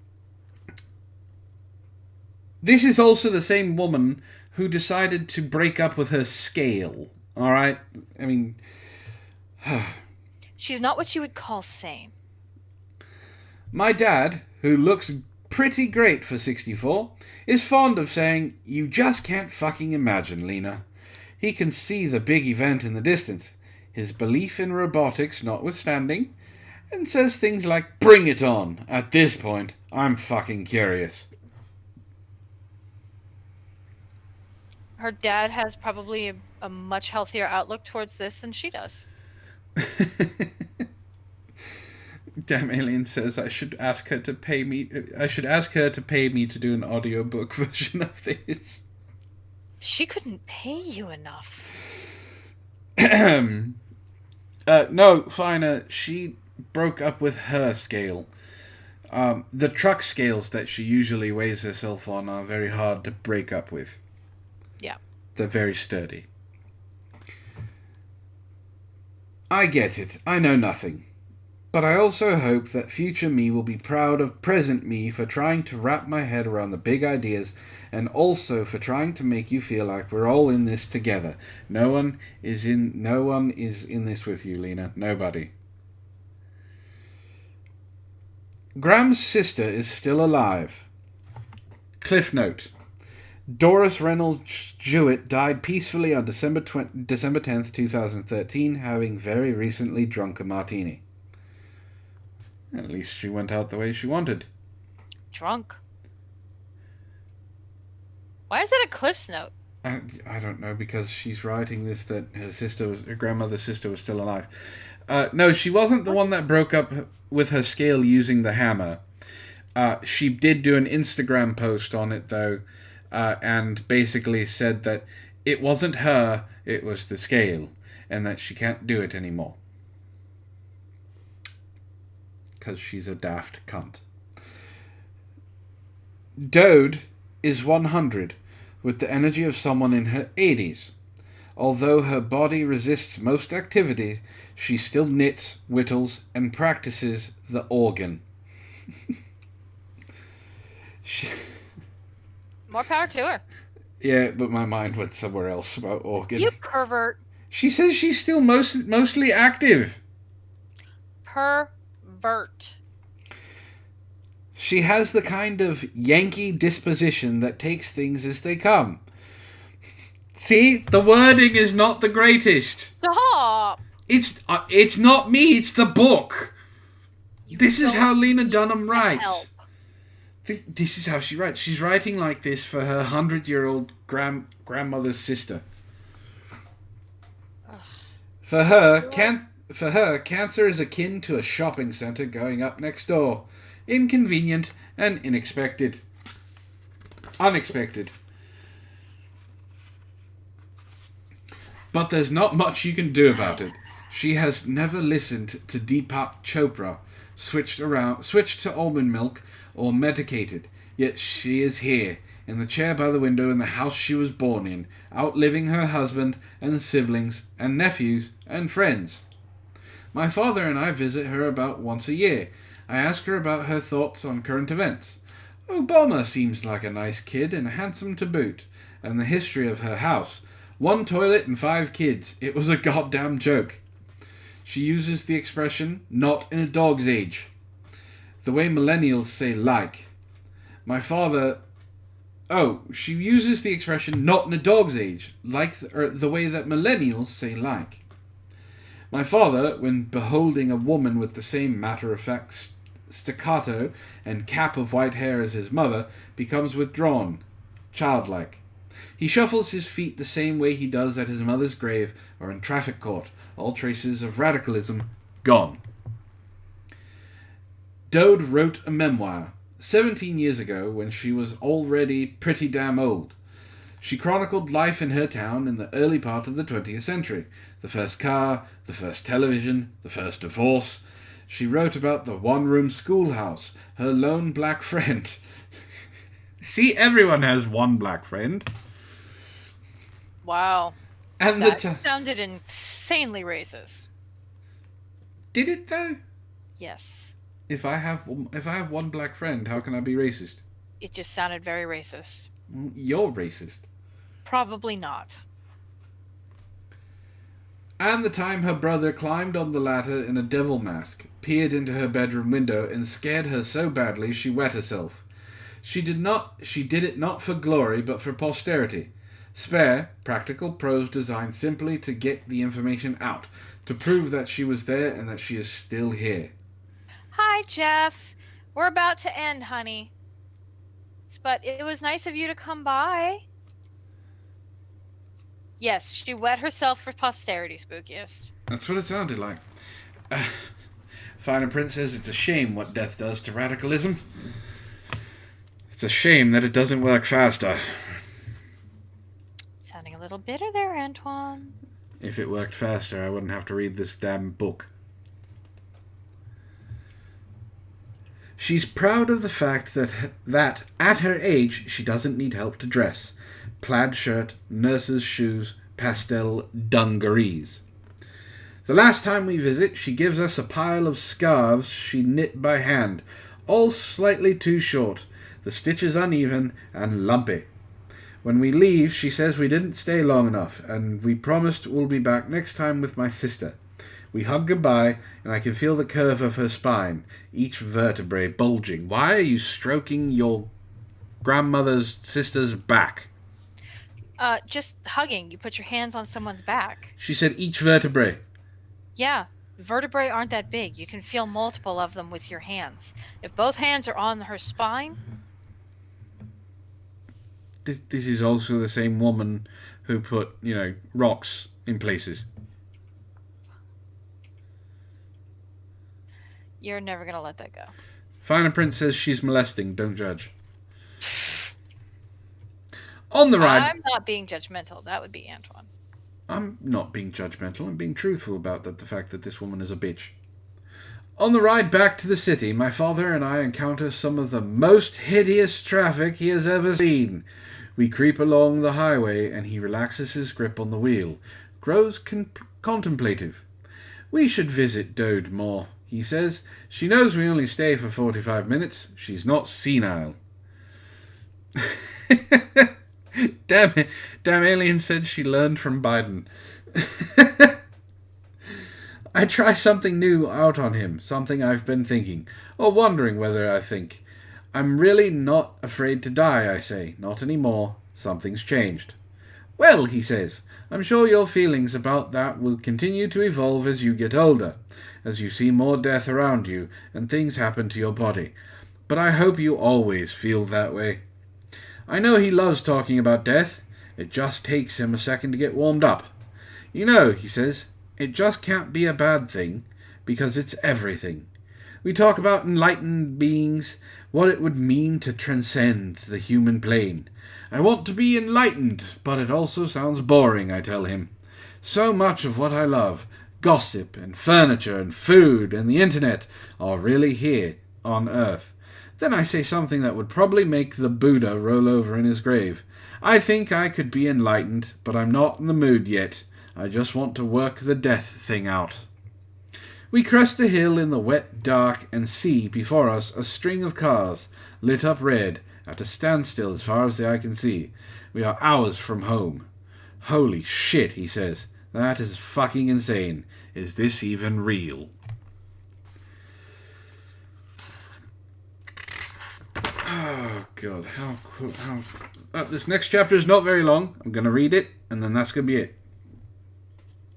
This is also the same woman who decided to break up with her scale. Alright? I mean... She's not what you would call sane. My dad, who looks pretty great for 64, is fond of saying, "You just can't fucking imagine, Lena." He can see the big event in the distance, his belief in robotics notwithstanding, and says things like, "Bring it on. At this point, I'm fucking curious." Her dad has probably a much healthier outlook towards this than she does. Damn Alien says I should ask her to pay me. I should ask her to pay me to do an audiobook version of this. She couldn't pay you enough. No, fine. She broke up with her scale. The truck scales that she usually weighs herself on are very hard to break up with. Yeah. They're very sturdy. I get it. I know nothing. But I also hope that future me will be proud of present me for trying to wrap my head around the big ideas, and also for trying to make you feel like we're all in this together. No one is in this with you, Lena. Nobody. Graham's sister is still alive. Cliff note. Doris Reynolds Jewett died peacefully on December 10th, 2013, having very recently drunk a martini. At least she went out the way she wanted. Drunk. Why is that a Cliff's note? I don't know, because she's writing this that her grandmother's sister was still alive. No, she wasn't the one that broke up with her scale using the hammer. She did do an Instagram post on it, though, and basically said that it wasn't her, it was the scale, and that she can't do it anymore. Because she's a daft cunt. Dode is 100, with the energy of someone in her 80s. Although her body resists most activity, she still knits, whittles, and practices the organ. More power to her. Yeah, but my mind went somewhere else about organ. You pervert. She says she's still mostly active. Pervert. She has the kind of Yankee disposition that takes things as they come. See, the wording is not the greatest. Stop! It's not me, it's the book. This is how Lena Duhnam writes. Help. This is how she writes. She's writing like this for her 100-year-old grandmother's sister. For her, cancer is akin to a shopping centre going up next door. Inconvenient and unexpected. But there's not much you can do about it. She has never listened to Deepak Chopra, switched to almond milk, or medicated. Yet she is here, in the chair by the window in the house she was born in, outliving her husband and siblings and nephews and friends. My father and I visit her about once a year. I ask her about her thoughts on current events. Obama seems like a nice kid and handsome to boot, and the history of her house. 1 toilet and 5 kids. It was a goddamn joke. She uses the expression, not in a dog's age. The way millennials say like. My father... Oh, she uses the expression, not in a dog's age, like the way that millennials say like. My father, when beholding a woman with the same matter-of-fact staccato and cap of white hair as his mother, becomes withdrawn, childlike. He shuffles his feet the same way he does at his mother's grave or in traffic court, all traces of radicalism gone. Dode wrote a memoir 17 years ago when she was already pretty damn old. She chronicled life in her town in the early part of the 20th century. The first car, the first television, the first divorce. She wrote about the one-room schoolhouse, her lone black friend. See, everyone has one black friend. Wow. And that sounded insanely racist. Did it though? Yes. If I have one black friend, how can I be racist? It just sounded very racist. You're racist. Probably not. And the time her brother climbed on the ladder in a devil mask, peered into her bedroom window, and scared her so badly she wet herself. She did it not for glory, but for posterity. Spare, practical prose designed simply to get the information out, to prove that she was there and that she is still here. Hi, Jeff. We're about to end, honey. But it was nice of you to come by. Yes, she wet herself for posterity, Spookiest. That's what it sounded like. Fine Print says it's a shame what death does to radicalism. It's a shame that it doesn't work faster. Sounding a little bitter there, Antwon. If it worked faster, I wouldn't have to read this damn book. She's proud of the fact that at her age she doesn't need help to dress. Plaid shirt, nurse's shoes, pastel dungarees. The last time we visit, she gives us a pile of scarves she knit by hand, all slightly too short, the stitches uneven and lumpy. When we leave, she says we didn't stay long enough, and we promised we'll be back next time with my sister. We hug goodbye, and I can feel the curve of her spine, each vertebrae bulging. Why are you stroking your grandmother's sister's back? Just hugging. You put your hands on someone's back. She said each vertebrae. Yeah, vertebrae aren't that big. You can feel multiple of them with your hands. If both hands are on her spine... This is also the same woman who put, rocks in places. You're never going to let that go. Finer Print says she's molesting. Don't judge. On the ride... I'm not being judgmental. That would be Antwon. I'm not being judgmental. I'm being truthful about the fact that this woman is a bitch. On the ride back to the city, my father and I encounter some of the most hideous traffic he has ever seen. We creep along the highway and he relaxes his grip on the wheel, grows contemplative. We should visit Dode more, he says. She knows we only stay for 45 minutes. She's not senile. Damn it. Damn Alien said she learned from Biden. I try something new out on him, something I've been thinking, or wondering whether I think. I'm really not afraid to die, I say. Not anymore. Something's changed. Well, he says, I'm sure your feelings about that will continue to evolve as you get older, as you see more death around you and things happen to your body. But I hope you always feel that way. I know he loves talking about death. It just takes him a second to get warmed up. You know, he says, it just can't be a bad thing, because it's everything. We talk about enlightened beings, what it would mean to transcend the human plane. I want to be enlightened, but it also sounds boring, I tell him. So much of what I love, gossip and furniture and food and the internet, are really here on Earth. Then I say something that would probably make the Buddha roll over in his grave. I think I could be enlightened, but I'm not in the mood yet. I just want to work the death thing out. We crest the hill in the wet dark and see before us a string of cars, lit up red, at a standstill as far as the eye can see. We are hours from home. Holy shit, he says. That is fucking insane. Is this even real? Oh, God. This next chapter is not very long. I'm going to read it, and then that's going to be it.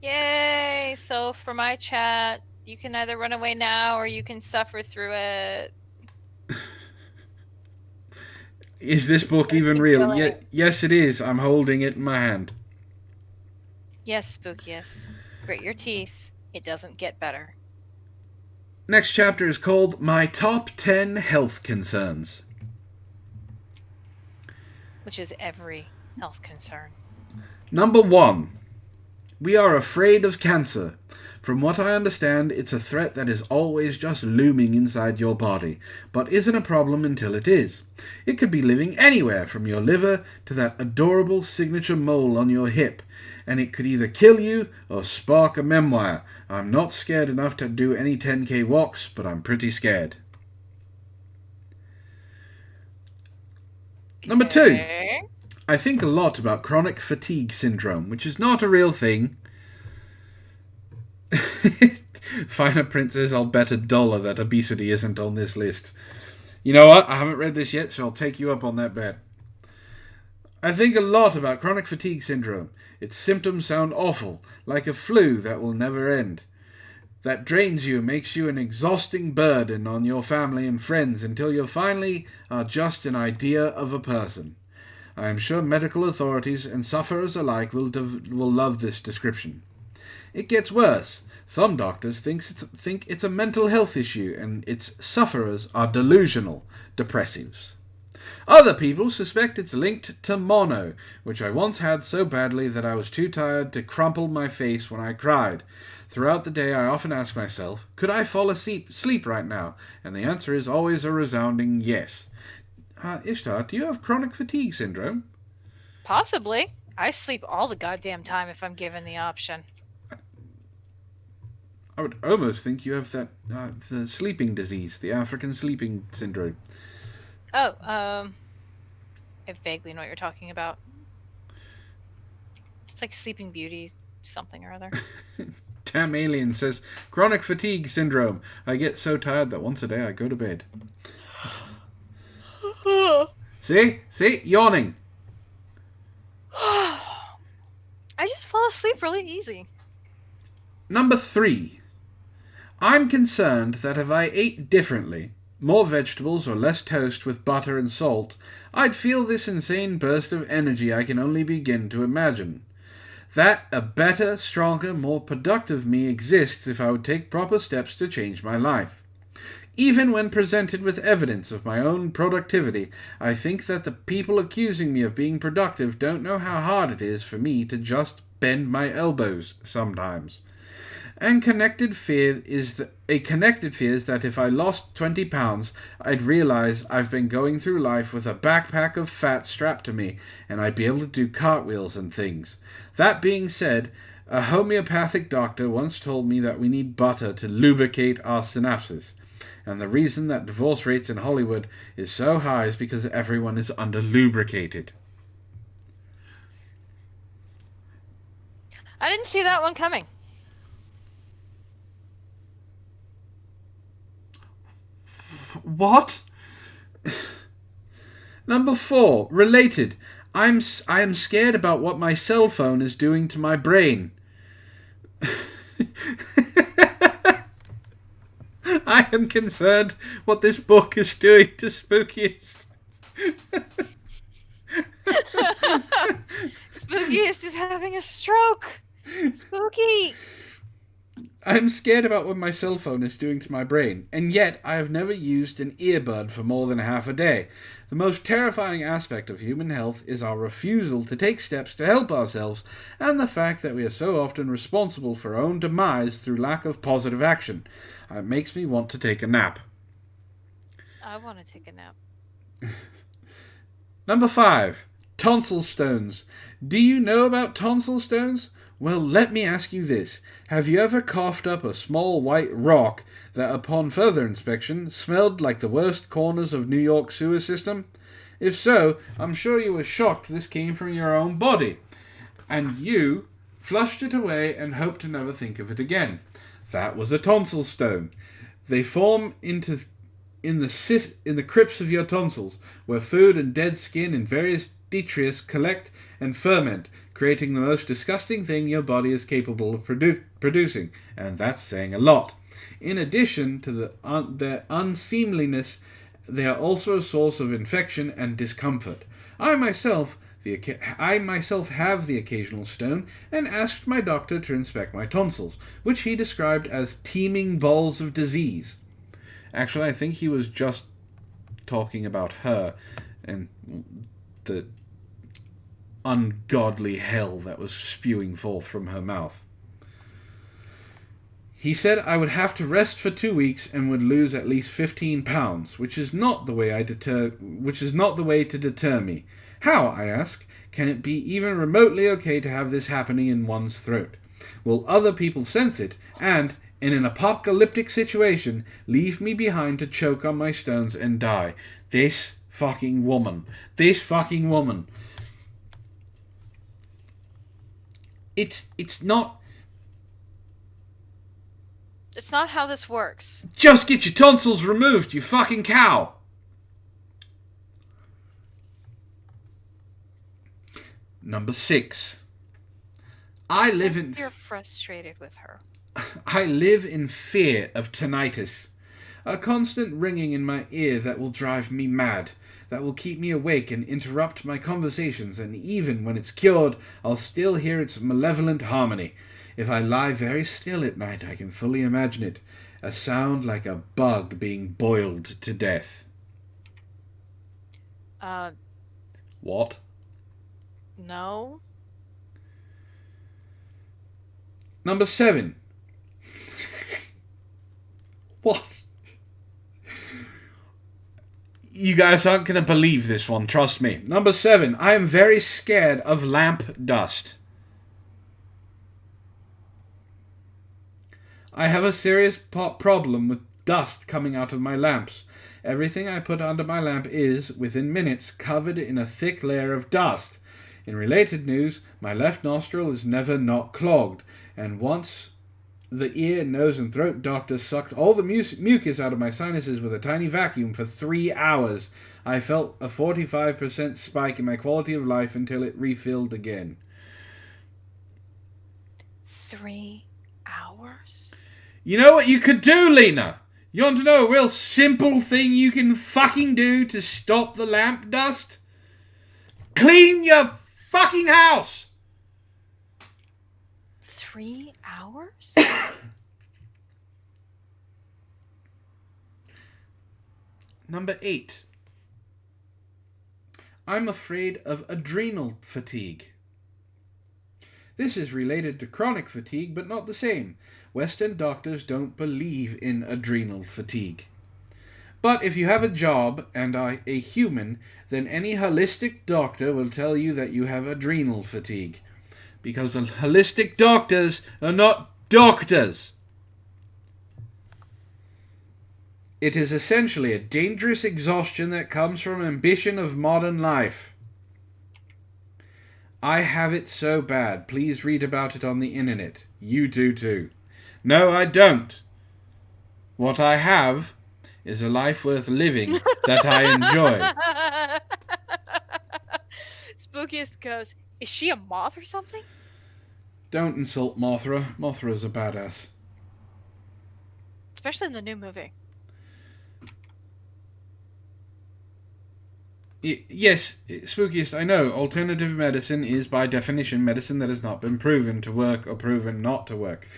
Yay! So for my chat, you can either run away now or you can suffer through it. Is this book even real? Yes, it is. I'm holding it in my hand. Yes, spookiest. Grit your teeth. It doesn't get better. Next chapter is called My Top 10 Health Concerns. Which is every health concern. Number 1. We are afraid of cancer. From what I understand, it's a threat that is always just looming inside your body, but isn't a problem until it is. It could be living anywhere, from your liver to that adorable signature mole on your hip, and it could either kill you or spark a memoir. I'm not scared enough to do any 10K walks, but I'm pretty scared. Okay. Number 2. I think a lot about chronic fatigue syndrome, which is not a real thing. Finer print says, I'll bet $1 that obesity isn't on this list. You know what? I haven't read this yet, so I'll take you up on that bet. I think a lot about chronic fatigue syndrome. Its symptoms sound awful, like a flu that will never end. That drains you, makes you an exhausting burden on your family and friends until you finally are just an idea of a person. I am sure medical authorities and sufferers alike will love this description. It gets worse. Some doctors think it's a mental health issue, and its sufferers are delusional, depressives. Other people suspect it's linked to mono, which I once had so badly that I was too tired to crumple my face when I cried. Throughout the day I often ask myself, could I fall asleep right now? And the answer is always a resounding yes. Ishtar, do you have chronic fatigue syndrome? Possibly. I sleep all the goddamn time if I'm given the option. I would almost think you have that the sleeping disease, the African sleeping syndrome. Oh, I vaguely know what you're talking about. It's like Sleeping Beauty, something or other. Damn Alien says, chronic fatigue syndrome. I get so tired that once a day I go to bed. See? Yawning. I just fall asleep really easy. Number 3. I'm concerned that if I ate differently, more vegetables or less toast with butter and salt, I'd feel this insane burst of energy I can only begin to imagine. That a better, stronger, more productive me exists if I would take proper steps to change my life. Even when presented with evidence of my own productivity, I think that the people accusing me of being productive don't know how hard it is for me to just bend my elbows sometimes. A connected fear is that if I lost 20 pounds, I'd realize I've been going through life with a backpack of fat strapped to me, and I'd be able to do cartwheels and things. That being said, a homeopathic doctor once told me that we need butter to lubricate our synapses. And the reason that divorce rates in Hollywood is so high is because everyone is under-lubricated. I didn't see that one coming. What? Number 4, related. I am scared about what my cell phone is doing to my brain. I am concerned what this book is doing to Spookiest. Spookiest is having a stroke. Spooky. I'm scared about what my cell phone is doing to my brain, and yet I have never used an earbud for more than half a day. The most terrifying aspect of human health is our refusal to take steps to help ourselves, and the fact that we are so often responsible for our own demise through lack of positive action. It makes me want to take a nap. I want to take a nap. Number 5. Tonsil stones. Do you know about tonsil stones? Well, let me ask you this. Have you ever coughed up a small white rock that, upon further inspection, smelled like the worst corners of New York's sewer system? If so, I'm sure you were shocked this came from your own body, and you flushed it away and hoped to never think of it again. That was a tonsil stone. They form in the crypts of your tonsils, where food and dead skin and various detritus collect and ferment, creating the most disgusting thing your body is capable of producing, and that's saying a lot. In addition to their unseemliness, they are also a source of infection and discomfort. I myself have the occasional stone, and asked my doctor to inspect my tonsils, which he described as teeming balls of disease. Actually, I think he was just talking about her and the ungodly hell that was spewing forth from her mouth. He said I would have to rest for 2 weeks and would lose at least 15 pounds, which is not the way to deter me. How, I ask, can it be even remotely okay to have this happening in one's throat? Will other people sense it and, in an apocalyptic situation, leave me behind to choke on my stones and die? This fucking woman. It's not... It's not how this works. Just get your tonsils removed, you fucking cow! Number 6. You're frustrated with her. I live in fear of tinnitus. A constant ringing in my ear that will drive me mad, that will keep me awake and interrupt my conversations, and even when it's cured, I'll still hear its malevolent harmony. If I lie very still at night, I can fully imagine it. A sound like a bug being boiled to death. What? No. Number 7. What? You guys aren't going to believe this one, trust me. Number 7. I am very scared of lamp dust. I have a serious problem with dust coming out of my lamps. Everything I put under my lamp is, within minutes, covered in a thick layer of dust. In related news, my left nostril is never not clogged, and once the ear, nose, and throat doctor sucked all the mucus out of my sinuses with a tiny vacuum for 3 hours. I felt a 45% spike in my quality of life until it refilled again. 3 hours? You know what you could do, Lena? You want to know a real simple thing you can fucking do to stop the lamp dust? Clean your fucking house! 3 hours? Number 8. I'm afraid of adrenal fatigue. This is related to chronic fatigue, but not the same. Western doctors don't believe in adrenal fatigue. But if you have a job and are a human, then any holistic doctor will tell you that you have adrenal fatigue. Because the holistic doctors are not doctors. It is essentially a dangerous exhaustion that comes from ambition of modern life. I have it so bad. Please read about it on the internet. You do too. No, I don't. What I have is a life worth living that I enjoy. Spookiest goes, is she a moth or something? Don't insult Mothra. Mothra's a badass. Especially in the new movie. Yes, spookiest, I know. Alternative medicine is, by definition, medicine that has not been proven to work or proven not to work.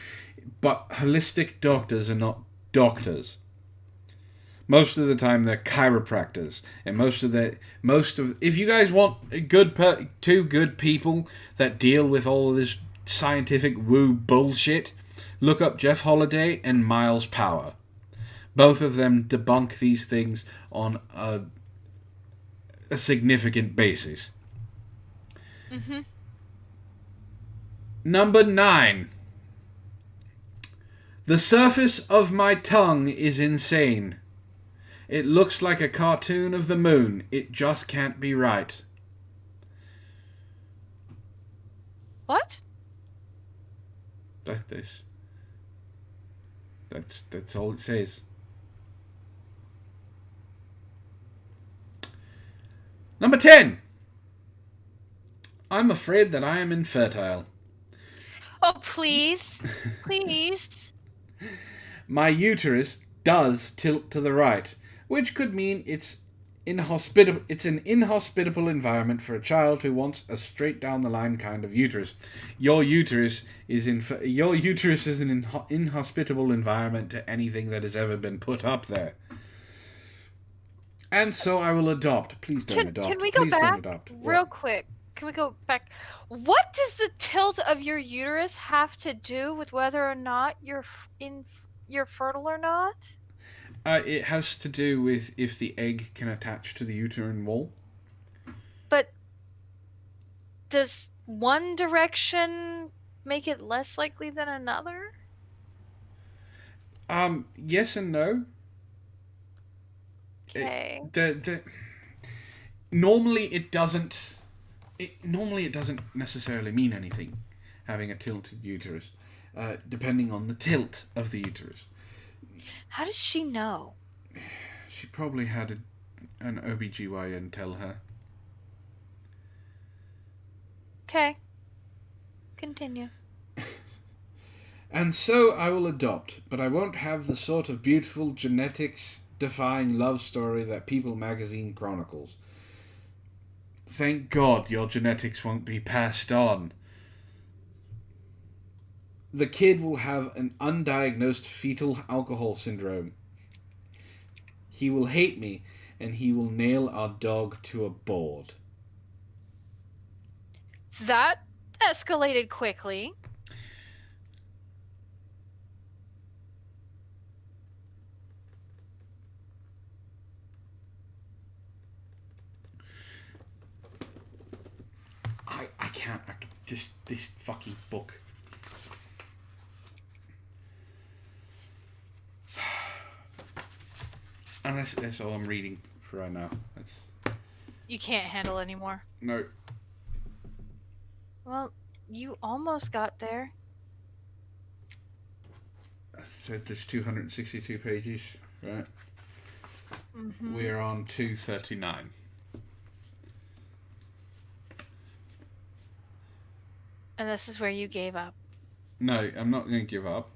But holistic doctors are not doctors. Most of the time, they're chiropractors, and if you guys want two good people that deal with all of this scientific woo bullshit, look up Jeff Holiday and Miles Power. Both of them debunk these things on a significant basis. Mm-hmm. Number 9. The surface of my tongue is insane. It looks like a cartoon of the moon. It just can't be right. What? That's all it says. Number 10. I'm afraid that I am infertile. Oh, please. Please. My uterus does tilt to the right, which could mean it's an inhospitable environment for a child who wants a straight down the line kind of uterus. Your uterus is an inhospitable environment to anything that has ever been put up there. And so I will adopt. Please don't adopt. Can we go Please back don't adopt. real What? quick? Can we go back? What does the tilt of your uterus have to do with whether or not you're fertile or not? It has to do with if the egg can attach to the uterine wall. But does one direction make it less likely than another? Yes and no. Okay. Normally it doesn't necessarily mean anything, having a tilted uterus, depending on the tilt of the uterus. How does she know? She probably had an OBGYN tell her. Okay. Continue. And so I will adopt, but I won't have the sort of beautiful genetics-defying love story that People magazine chronicles. Thank God your genetics won't be passed on. The kid will have an undiagnosed fetal alcohol syndrome. He will hate me, and he will nail our dog to a board. That escalated quickly. I can't. This fucking book. And that's all I'm reading for right now. You can't handle anymore. No. Well, you almost got there. I said there's 262 pages, right? Mm-hmm. We're on 239. And this is where you gave up. No, I'm not going to give up.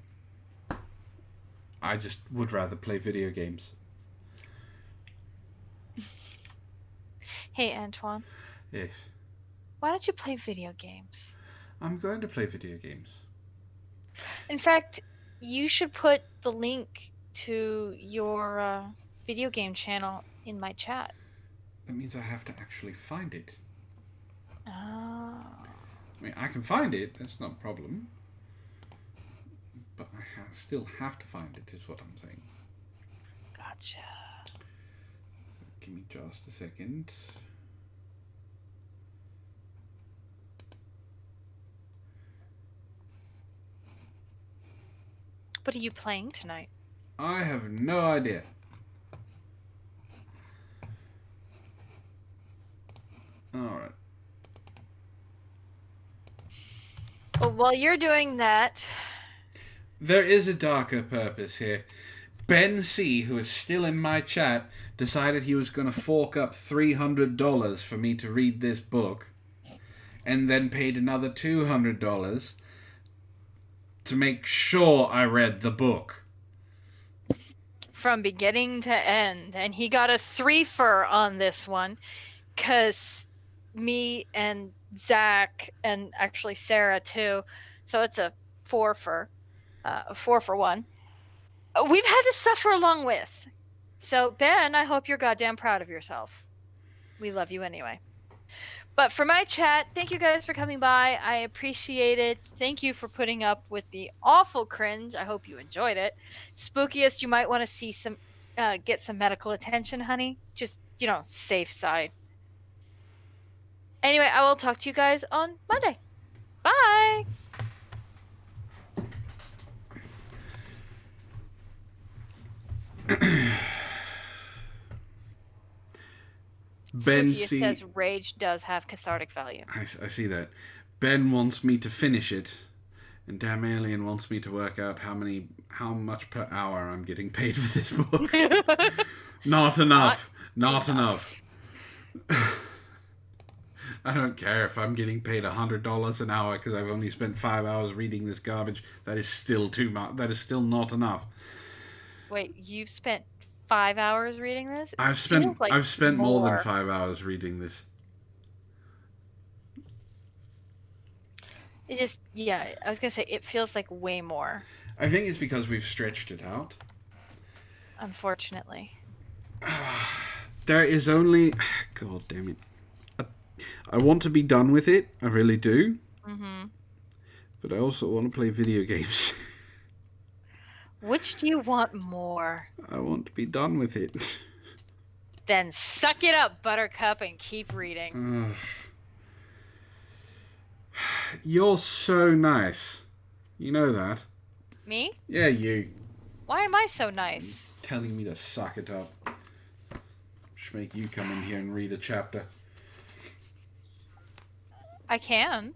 I just would rather play video games. Hey, Antwon. Yes. Why don't you play video games? I'm going to play video games. In fact, you should put the link to your video game channel in my chat. That means I have to actually find it. Oh. I mean, I can find it. That's not a problem. But I still have to find it, is what I'm saying. Gotcha. So give me just a second. What are you playing tonight? I have no idea. Alright. Well, while you're doing that... There is a darker purpose here. Ben C., who is still in my chat, decided he was going to fork up $300 for me to read this book. and then paid another $200 to make sure I read the book. From beginning to end. And he got a 3-fer on this one, because me and Zach, and actually Sarah too, so it's a 4-fer, a 4-for-1. We've had to suffer along with. So Ben, I hope you're goddamn proud of yourself. We love you anyway. But for my chat, thank you guys for coming by. I appreciate it. Thank you for putting up with the awful cringe. I hope you enjoyed it. Spookiest, you might want to see some, get some medical attention, honey. Just, safe side. Anyway, I will talk to you guys on Monday. Bye. Ben says rage does have cathartic value. I see that. Ben wants me to finish it, and Damn Alien wants me to work out how much per hour I'm getting paid for this book. Not enough. Not enough. I don't care if I'm getting paid $100 an hour because I've only spent 5 hours reading this garbage. That is still too much. That is still not enough. Wait, you've spent 5 hours reading this? I've spent more than 5 hours reading this. It just, I was gonna say, it feels like way more. I think it's because we've stretched it out. Unfortunately. There is only... God damn it. I want to be done with it. I really do. Mm-hmm. But I also want to play video games. Which do you want more? I want to be done with it. Then suck it up, Buttercup, and keep reading. You're so nice. You know that. Me? Yeah, you. Why am I so nice? Telling me to suck it up. Should make you come in here and read a chapter. I can.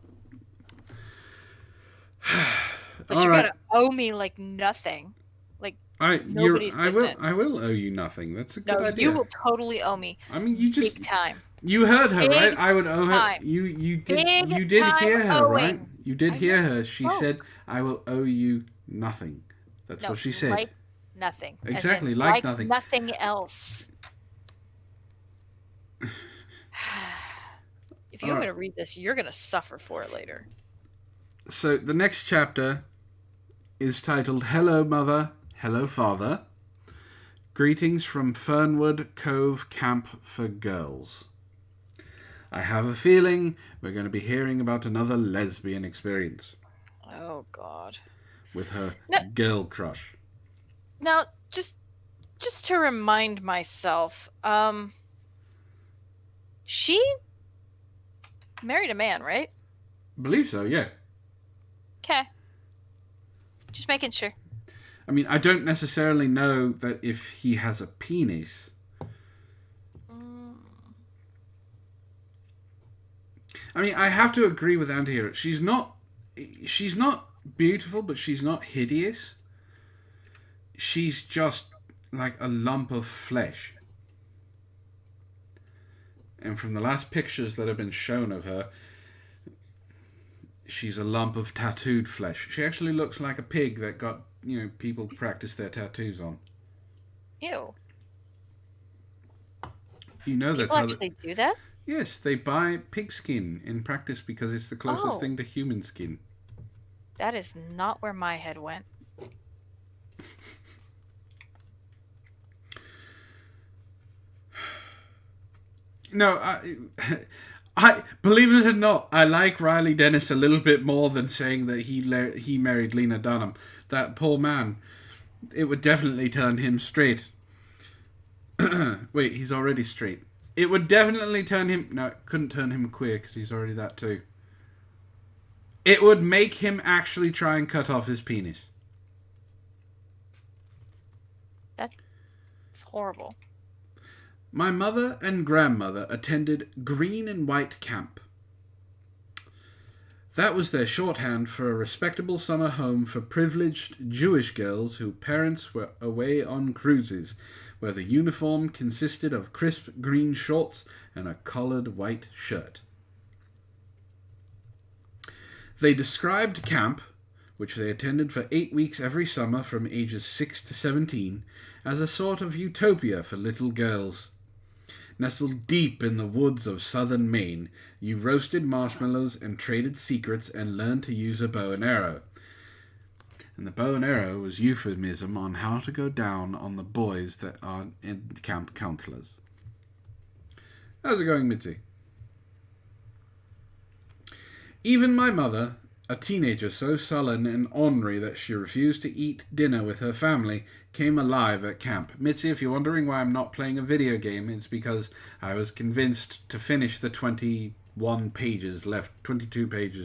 But All you right. gotta owe me like nothing. Like nobody's business. I will owe you nothing. That's a good idea. You will totally owe me. I mean, you just... Big time. You heard her, Big right? I would owe her. time. You did Big hear her, owing. right? You did hear her. She Oh. said, "I will owe you nothing." That's what she said. Like nothing. As Exactly, in, like nothing. Nothing else. If you want me to read this, you're gonna suffer for it later. So the next chapter is titled "Hello, Mother. Hello, Father. Greetings from Fernwood Cove Camp for Girls. I have a feeling we're going to be hearing about another lesbian experience." Oh God. With her girl crush. Now, just to remind myself, she married a man, right? Believe so, yeah. Okay. Just making sure. I mean, I don't necessarily know that if he has a penis. I mean, I have to agree with Andy here. She's not beautiful, but she's not hideous. She's just like a lump of flesh. And from the last pictures that have been shown of her, she's a lump of tattooed flesh. She actually looks like a pig that got, people practice their tattoos on. Ew. You know that's People actually do that? Yes, they buy pig skin in practice because it's the closest thing to human skin. That is not where my head went. No, I believe it or not, I like Riley Dennis a little bit more than saying that he married Lena Duhnam. That poor man, it would definitely turn him straight. Wait, he's already straight. It would definitely turn him... No, it couldn't turn him queer because he's already that too. It would make him actually try and cut off his penis. That's horrible. My mother and grandmother attended Green and White Camp. That was their shorthand for a respectable summer home for privileged Jewish girls whose parents were away on cruises, where the uniform consisted of crisp green shorts and a collared white shirt. They described camp, which they attended for 8 weeks every summer from ages 6 to 17, as a sort of utopia for little girls. Nestled deep in the woods of southern Maine, you roasted marshmallows and traded secrets and learned to use a bow and arrow. And the bow and arrow was euphemism on how to go down on the boys that are in camp counselors. How's it going, Mitzi? Even my mother, a teenager so sullen and ornery that she refused to eat dinner with her family, came alive at camp. Mitzi, if you're wondering why I'm not playing a video game, it's because I was convinced to finish the 22 pages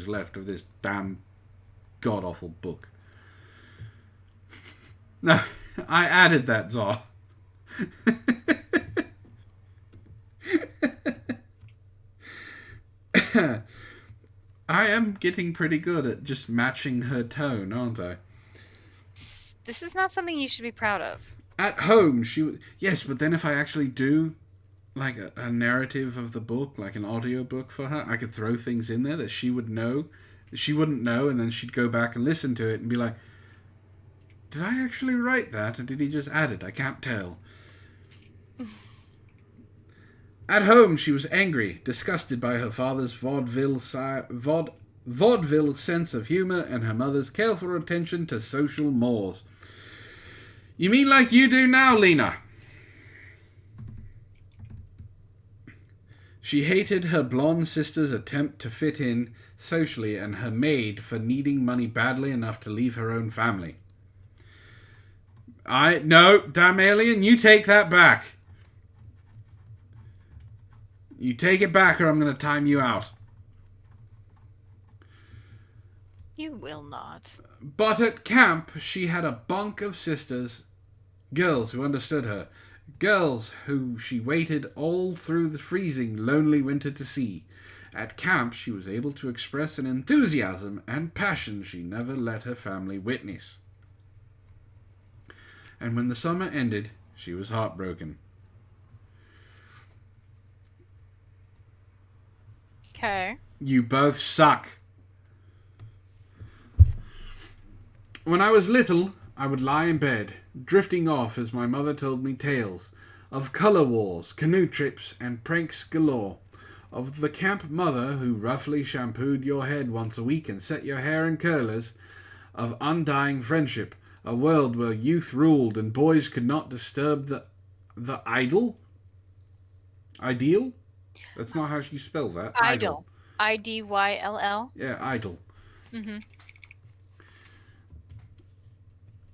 left of this damn god-awful book. No, I added that, Zor. I am getting pretty good at just matching her tone, aren't I? This is not something you should be proud of. At home, yes, but then if I actually do like a narrative of the book, like an audio book for her, I could throw things in there that she wouldn't know, and then she'd go back and listen to it and be like, did I actually write that, or did he just add it? I can't tell. At home, she was angry, disgusted by her father's vaudeville sense of humour and her mother's careful attention to social mores. You mean like you do now, Lena? She hated her blonde sister's attempt to fit in socially and her maid for needing money badly enough to leave her own family. No, damn alien, you take that back. You take it back or I'm going to time you out. You will not. But at camp, she had a bunk of sisters, girls who understood her, girls who she waited all through the freezing, lonely winter to see. At camp, she was able to express an enthusiasm and passion she never let her family witness. And when the summer ended, she was heartbroken. Okay. You both suck. When I was little, I would lie in bed, drifting off as my mother told me tales of colour wars, canoe trips, and pranks galore. Of the camp mother who roughly shampooed your head once a week and set your hair in curlers. Of undying friendship, a world where youth ruled and boys could not disturb the ideal? Ideal? That's not how you spell that. Idle. I-D-Y-L-L. Yeah, idle. Mm-hmm.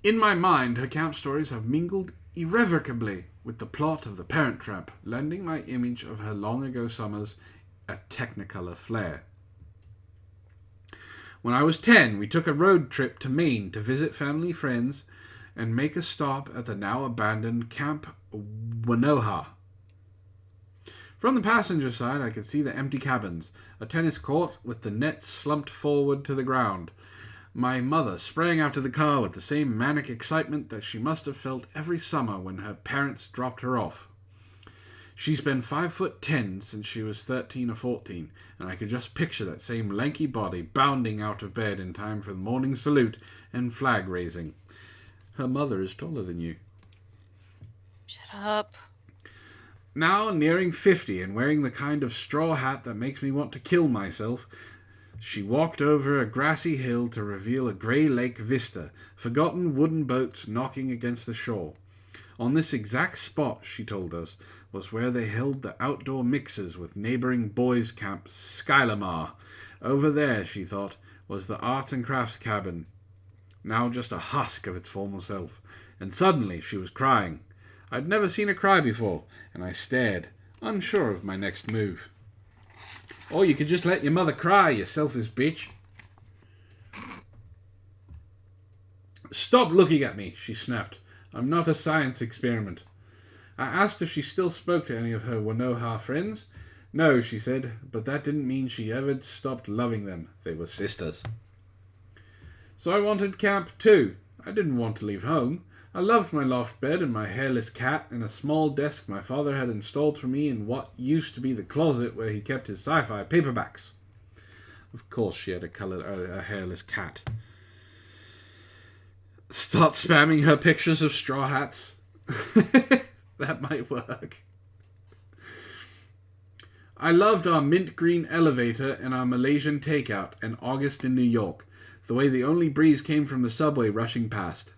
In my mind, her camp stories have mingled irrevocably with the plot of The Parent Trap, lending my image of her long-ago summers a technicolor flair. When I was 10, we took a road trip to Maine to visit family friends and make a stop at the now-abandoned Camp Winoha. From the passenger side, I could see the empty cabins, a tennis court with the nets slumped forward to the ground. My mother sprang after the car with the same manic excitement that she must have felt every summer when her parents dropped her off. She's been 5'10" since she was 13 or 14, and I could just picture that same lanky body bounding out of bed in time for the morning salute and flag raising. Her mother is taller than you. Shut up. Now nearing 50 and wearing the kind of straw hat that makes me want to kill myself, she walked over a grassy hill to reveal a grey lake vista, forgotten wooden boats knocking against the shore. On this exact spot, she told us, was where they held the outdoor mixers with neighbouring boys' camp Skylamar. Over there, she thought, was the arts and crafts cabin, now just a husk of its former self. And suddenly she was crying. I'd never seen her cry before, and I stared, unsure of my next move. Or you could just let your mother cry, you selfish bitch. Stop looking at me, she snapped. I'm not a science experiment. I asked if she still spoke to any of her Winoha friends. No, she said, but that didn't mean she ever stopped loving them. They were sisters. So I wanted camp too. I didn't want to leave home. I loved my loft bed and my hairless cat and a small desk my father had installed for me in what used to be the closet where he kept his sci-fi paperbacks. Of course she had a hairless cat. Start spamming her pictures of straw hats. That might work. I loved our mint green elevator and our Malaysian takeout and August in New York. The way the only breeze came from the subway rushing past.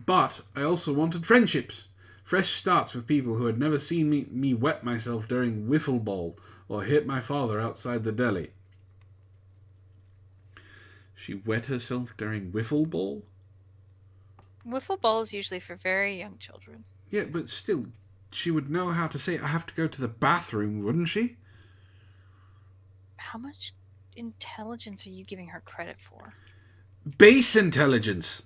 But I also wanted friendships. Fresh starts with people who had never seen me wet myself during wiffle ball or hit my father outside the deli. She wet herself during wiffle ball? Wiffle ball is usually for very young children. Yeah, but still, she would know how to say, I have to go to the bathroom, wouldn't she? How much intelligence are you giving her credit for? Base intelligence!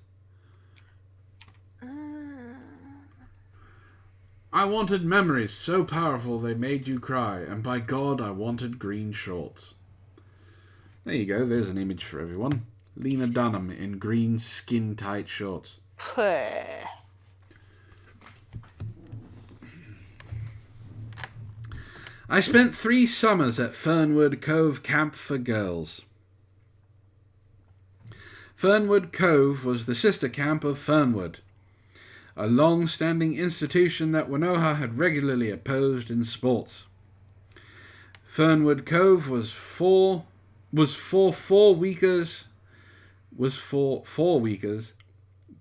I wanted memories so powerful they made you cry, and by God, I wanted green shorts. There you go, there's an image for everyone. Lena Duhnam in green skin-tight shorts. I spent 3 summers at Fernwood Cove Camp for Girls. Fernwood Cove was the sister camp of Fernwood, a long-standing institution that Winoha had regularly opposed in sports. Fernwood Cove was for 4 weekers,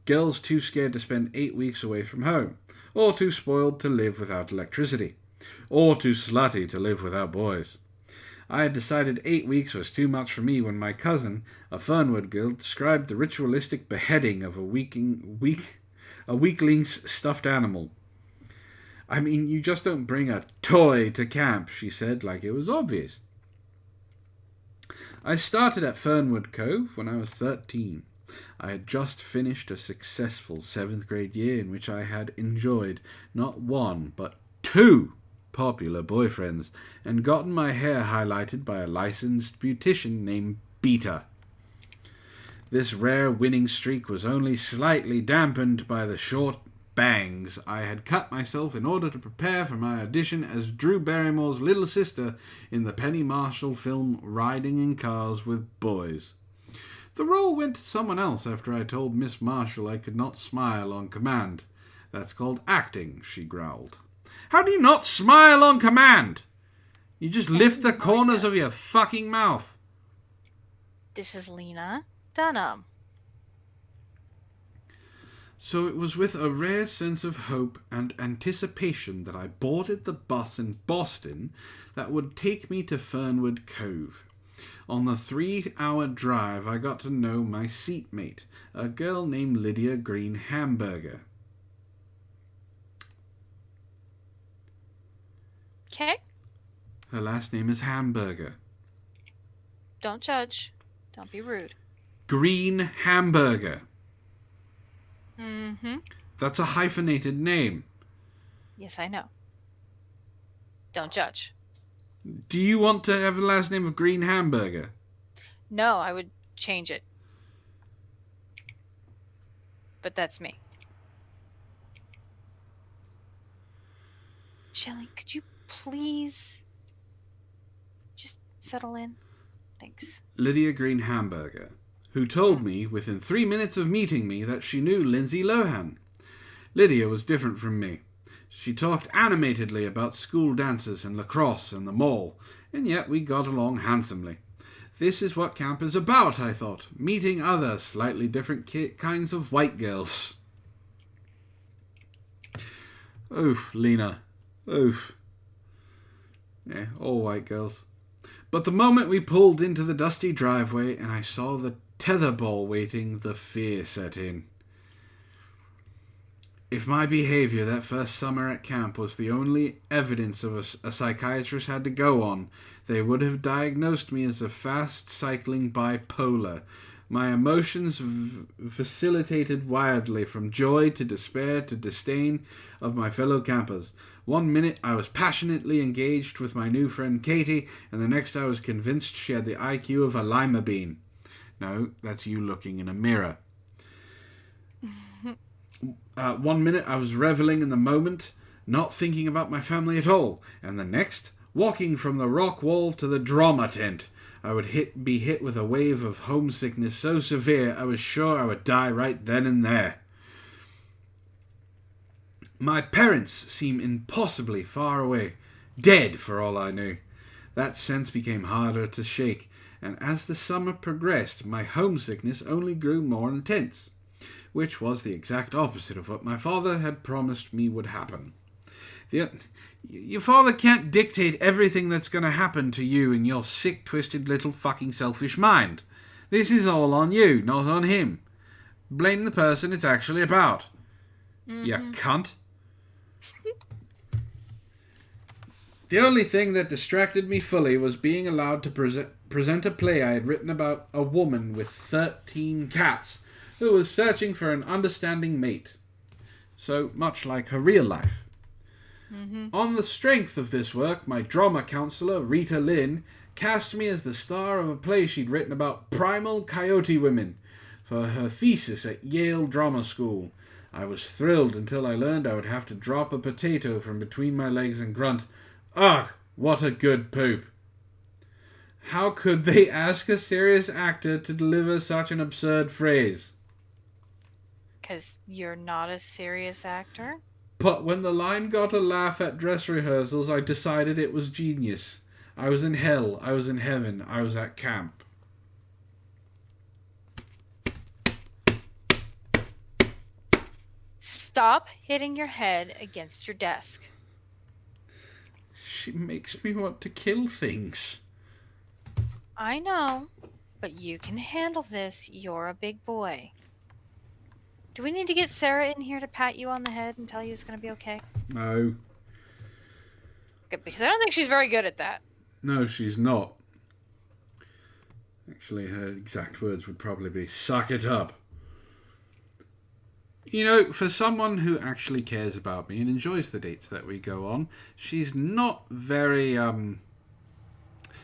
girls too scared to spend 8 weeks away from home, or too spoiled to live without electricity, or too slutty to live without boys. I had decided 8 weeks was too much for me when my cousin, a Fernwood girl, described the ritualistic beheading of a weakling's stuffed animal. I mean, you just don't bring a toy to camp, she said, like it was obvious. I started at Fernwood Cove when I was 13. I had just finished a successful 7th grade year in which I had enjoyed not 1, but 2 popular boyfriends, and gotten my hair highlighted by a licensed beautician named Beta. This rare winning streak was only slightly dampened by the short bangs I had cut myself in order to prepare for my audition as Drew Barrymore's little sister in the Penny Marshall film Riding in Cars with Boys. The role went to someone else after I told Miss Marshall I could not smile on command. That's called acting, she growled. How do you not smile on command? You just lift the corners of your fucking mouth. This is Lena Duhnam. So it was with a rare sense of hope and anticipation that I boarded the bus in Boston that would take me to Fernwood Cove. On the 3-hour drive, I got to know my seatmate, a girl named Lydia Green Hamburger. Okay. Her last name is Hamburger. Don't judge. Don't be rude. Green Hamburger. Mm-hmm. That's a hyphenated name. Yes, I know. Don't judge. Do you want to have the last name of Green Hamburger? No, I would change it. But that's me. Shelley, could you please just settle in? Thanks. Lydia Green Hamburger, who told me within 3 minutes of meeting me that she knew Lindsay Lohan. Lydia was different from me. She talked animatedly about school dances and lacrosse and the mall, and yet we got along handsomely. This is what camp is about, I thought, meeting other, slightly different kinds of white girls. Oof, Lena. Oof. Yeah, all white girls. But the moment we pulled into the dusty driveway and I saw the tetherball waiting, the fear set in. If my behaviour that first summer at camp was the only evidence of a psychiatrist had to go on, they would have diagnosed me as a fast-cycling bipolar. My emotions vacillated wildly from joy to despair to disdain of my fellow campers. 1 minute I was passionately engaged with my new friend Katie, and the next I was convinced she had the IQ of a lima bean. No, that's you looking in a mirror. 1 minute I was reveling in the moment, not thinking about my family at all, and the next, walking from the rock wall to the drama tent. I would be hit with a wave of homesickness so severe I was sure I would die right then and there. My parents seemed impossibly far away, dead for all I knew. That sense became harder to shake, and as the summer progressed, my homesickness only grew more intense, which was the exact opposite of what my father had promised me would happen. Your father can't dictate everything that's going to happen to you in your sick, twisted little fucking selfish mind. This is all on you, not on him. Blame the person it's actually about. Mm-hmm. You cunt. The only thing that distracted me fully was being allowed to present a play I had written about a woman with 13 cats who was searching for an understanding mate. So much like her real life. Mm-hmm. On the strength of this work, my drama counsellor, Rita Lynn, cast me as the star of a play she'd written about primal coyote women for her thesis at Yale Drama School. I was thrilled until I learned I would have to drop a potato from between my legs and grunt, "Ugh, what a good poop." How could they ask a serious actor to deliver such an absurd phrase? 'Cause you're not a serious actor? But when the line got a laugh at dress rehearsals, I decided it was genius. I was in hell, I was in heaven, I was at camp. Stop hitting your head against your desk. She makes me want to kill things. I know, but you can handle this. You're a big boy. Do we need to get Sarah in here to pat you on the head and tell you it's going to be okay? No. Good, because I don't think she's very good at that. No, she's not. Actually, her exact words would probably be, "Suck it up." You know, for someone who actually cares about me and enjoys the dates that we go on, she's not very,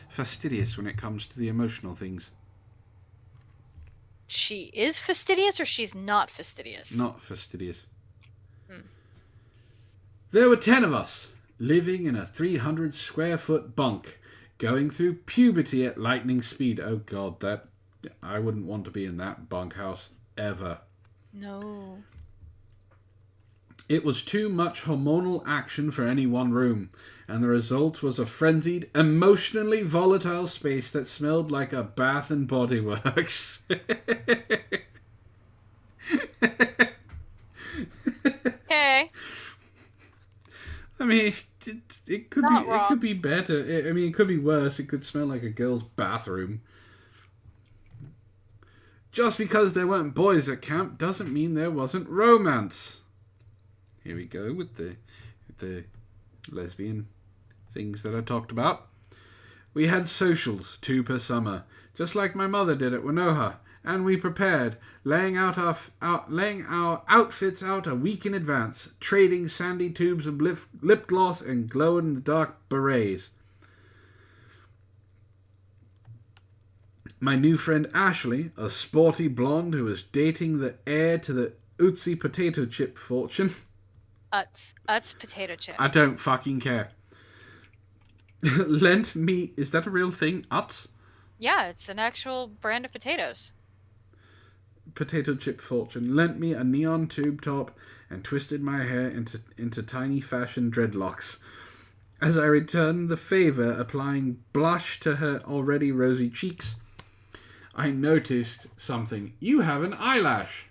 fastidious when it comes to the emotional things. She is fastidious or she's not fastidious? Not fastidious. There were 10 of us, living in a 300 square foot bunk, going through puberty at lightning speed. Oh god, I wouldn't want to be in that bunkhouse, ever. No. It was too much hormonal action for any one room, and the result was a frenzied, emotionally volatile space that smelled like a Bath and Body Works. Okay. I mean, it could be better. It could be worse. It could smell like a girl's bathroom. Just because there weren't boys at camp doesn't mean there wasn't romance. Here we go with the lesbian things that I talked about. We had socials, 2 per summer, just like my mother did at Winoha, and we prepared, laying our outfits out a week in advance, trading sandy tubes of lip gloss and glow-in-the-dark berets. My new friend Ashley, a sporty blonde who was dating the heir to the Utsi potato chip fortune. Utz potato chip. I don't fucking care. Lent me... Is that a real thing? Utz? Yeah, it's an actual brand of potatoes. Potato chip fortune lent me a neon tube top and twisted my hair into tiny fashion dreadlocks. As I returned the favour, applying blush to her already rosy cheeks, I noticed something. "You have an eyelash,"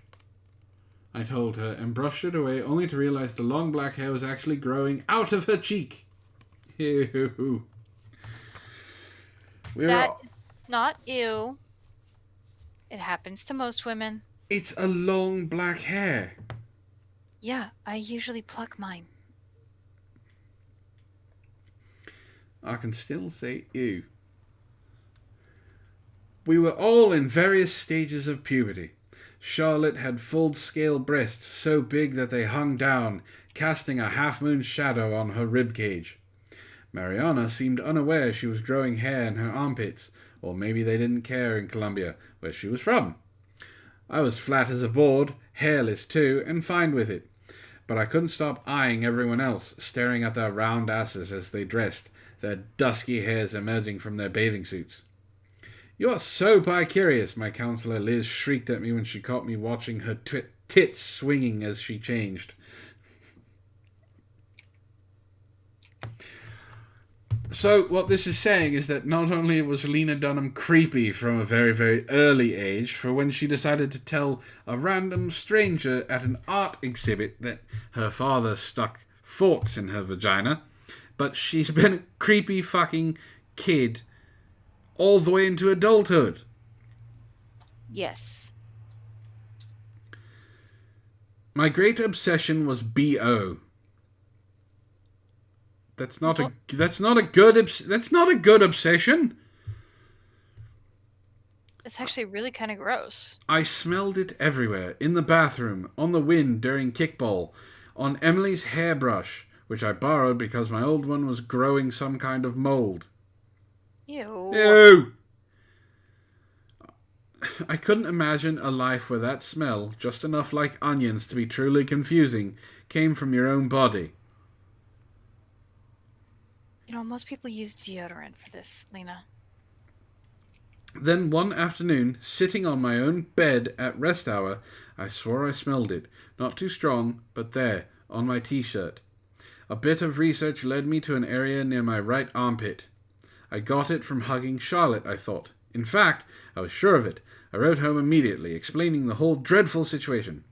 I told her, and brushed it away, only to realise the long black hair was actually growing out of her cheek. Ew. Not ew. It happens to most women. It's a long black hair. Yeah, I usually pluck mine. I can still say ew. We were all in various stages of puberty. Charlotte had full-scale breasts so big that they hung down, casting a half-moon shadow on her ribcage. Mariana seemed unaware she was growing hair in her armpits, or maybe they didn't care in Colombia, where she was from. I was flat as a board, hairless too, and fine with it. but I couldn't stop eyeing everyone else, staring at their round asses as they dressed, their dusky hairs emerging from their bathing suits. "You are so bi-curious," my counsellor Liz shrieked at me when she caught me watching her tits swinging as she changed. So what this is saying is that not only was Lena Duhnam creepy from a very, very early age, for when she decided to tell a random stranger at an art exhibit that her father stuck forks in her vagina, but she's been a creepy fucking kid all the way into adulthood. Yes. My great obsession was B.O. That's not a good obsession. It's actually really kind of gross. I smelled it everywhere, in the bathroom, on the wind during kickball, on Emily's hairbrush, which I borrowed because my old one was growing some kind of mold. Ew. Ew! I couldn't imagine a life where that smell, just enough like onions to be truly confusing, came from your own body. You know, most people use deodorant for this, Lena. Then one afternoon, sitting on my own bed at rest hour, I swore I smelled it. Not too strong, but there, on my t-shirt. A bit of research led me to an area near my right armpit. I got it from hugging Charlotte, I thought. In fact, I was sure of it. I wrote home immediately, explaining the whole dreadful situation.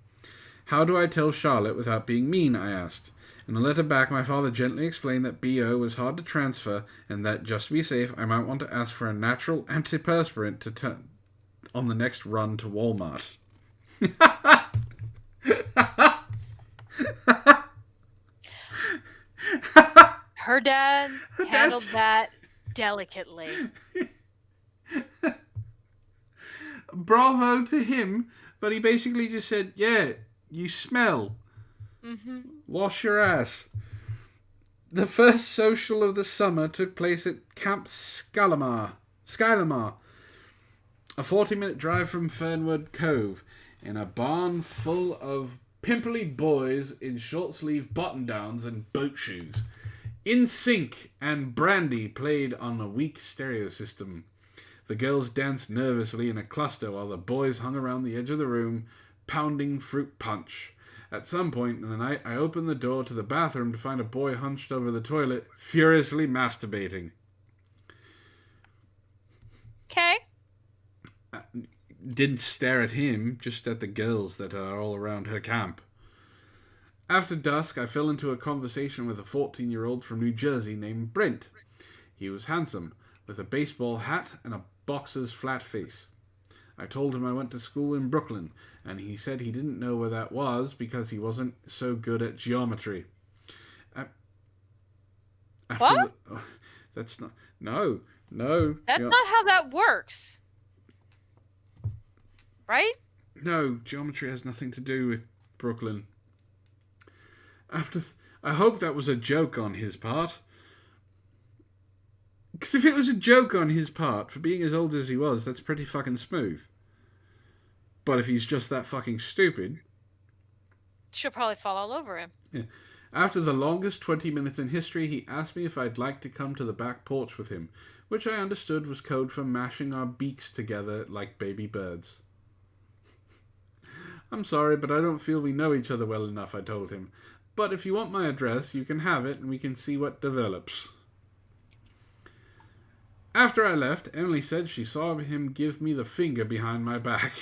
"How do I tell Charlotte without being mean?" I asked. In a letter back, my father gently explained that B.O. was hard to transfer and that, just to be safe, I might want to ask for a natural antiperspirant on the next run to Walmart. Her dad handled that delicately. Bravo to him, but he basically just said, "Yeah, you smell. Mm-hmm. Wash your ass." The first social of the summer took place at Camp Skylamar, a 40-minute drive from Fernwood Cove, in a barn full of pimply boys in short-sleeve button-downs and boat shoes. In Sync and Brandy played on a weak stereo system. The girls danced nervously in a cluster while the boys hung around the edge of the room, pounding fruit punch. At some point in the night, I opened the door to the bathroom to find a boy hunched over the toilet, furiously masturbating. Okay. Didn't stare at him, just at the girls that are all around her camp. After dusk, I fell into a conversation with a 14-year-old from New Jersey named Brent. He was handsome, with a baseball hat and a boxer's flat face. I told him I went to school in Brooklyn, and he said he didn't know where that was because he wasn't so good at geometry. What? That's not... No. That's not how that works. Right? No, geometry has nothing to do with Brooklyn. I hope that was a joke on his part. Because if it was a joke on his part, for being as old as he was, that's pretty fucking smooth. But if he's just that fucking stupid... She'll probably fall all over him. Yeah. After the longest 20 minutes in history, he asked me if I'd like to come to the back porch with him, which I understood was code for mashing our beaks together like baby birds. "I'm sorry, but I don't feel we know each other well enough," I told him. "But if you want my address, you can have it and we can see what develops." After I left, Emily said she saw him give me the finger behind my back.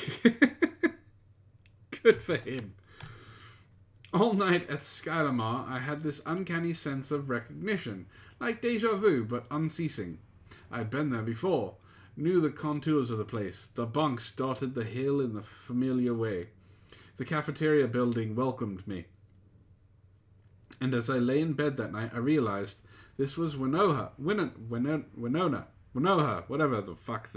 Good for him. All night at Skylamar, I had this uncanny sense of recognition, like deja vu, but unceasing. I'd been there before, knew the contours of the place. The bunks dotted the hill in the familiar way. The cafeteria building welcomed me. And as I lay in bed that night, I realized this was Winona, whatever the fuck.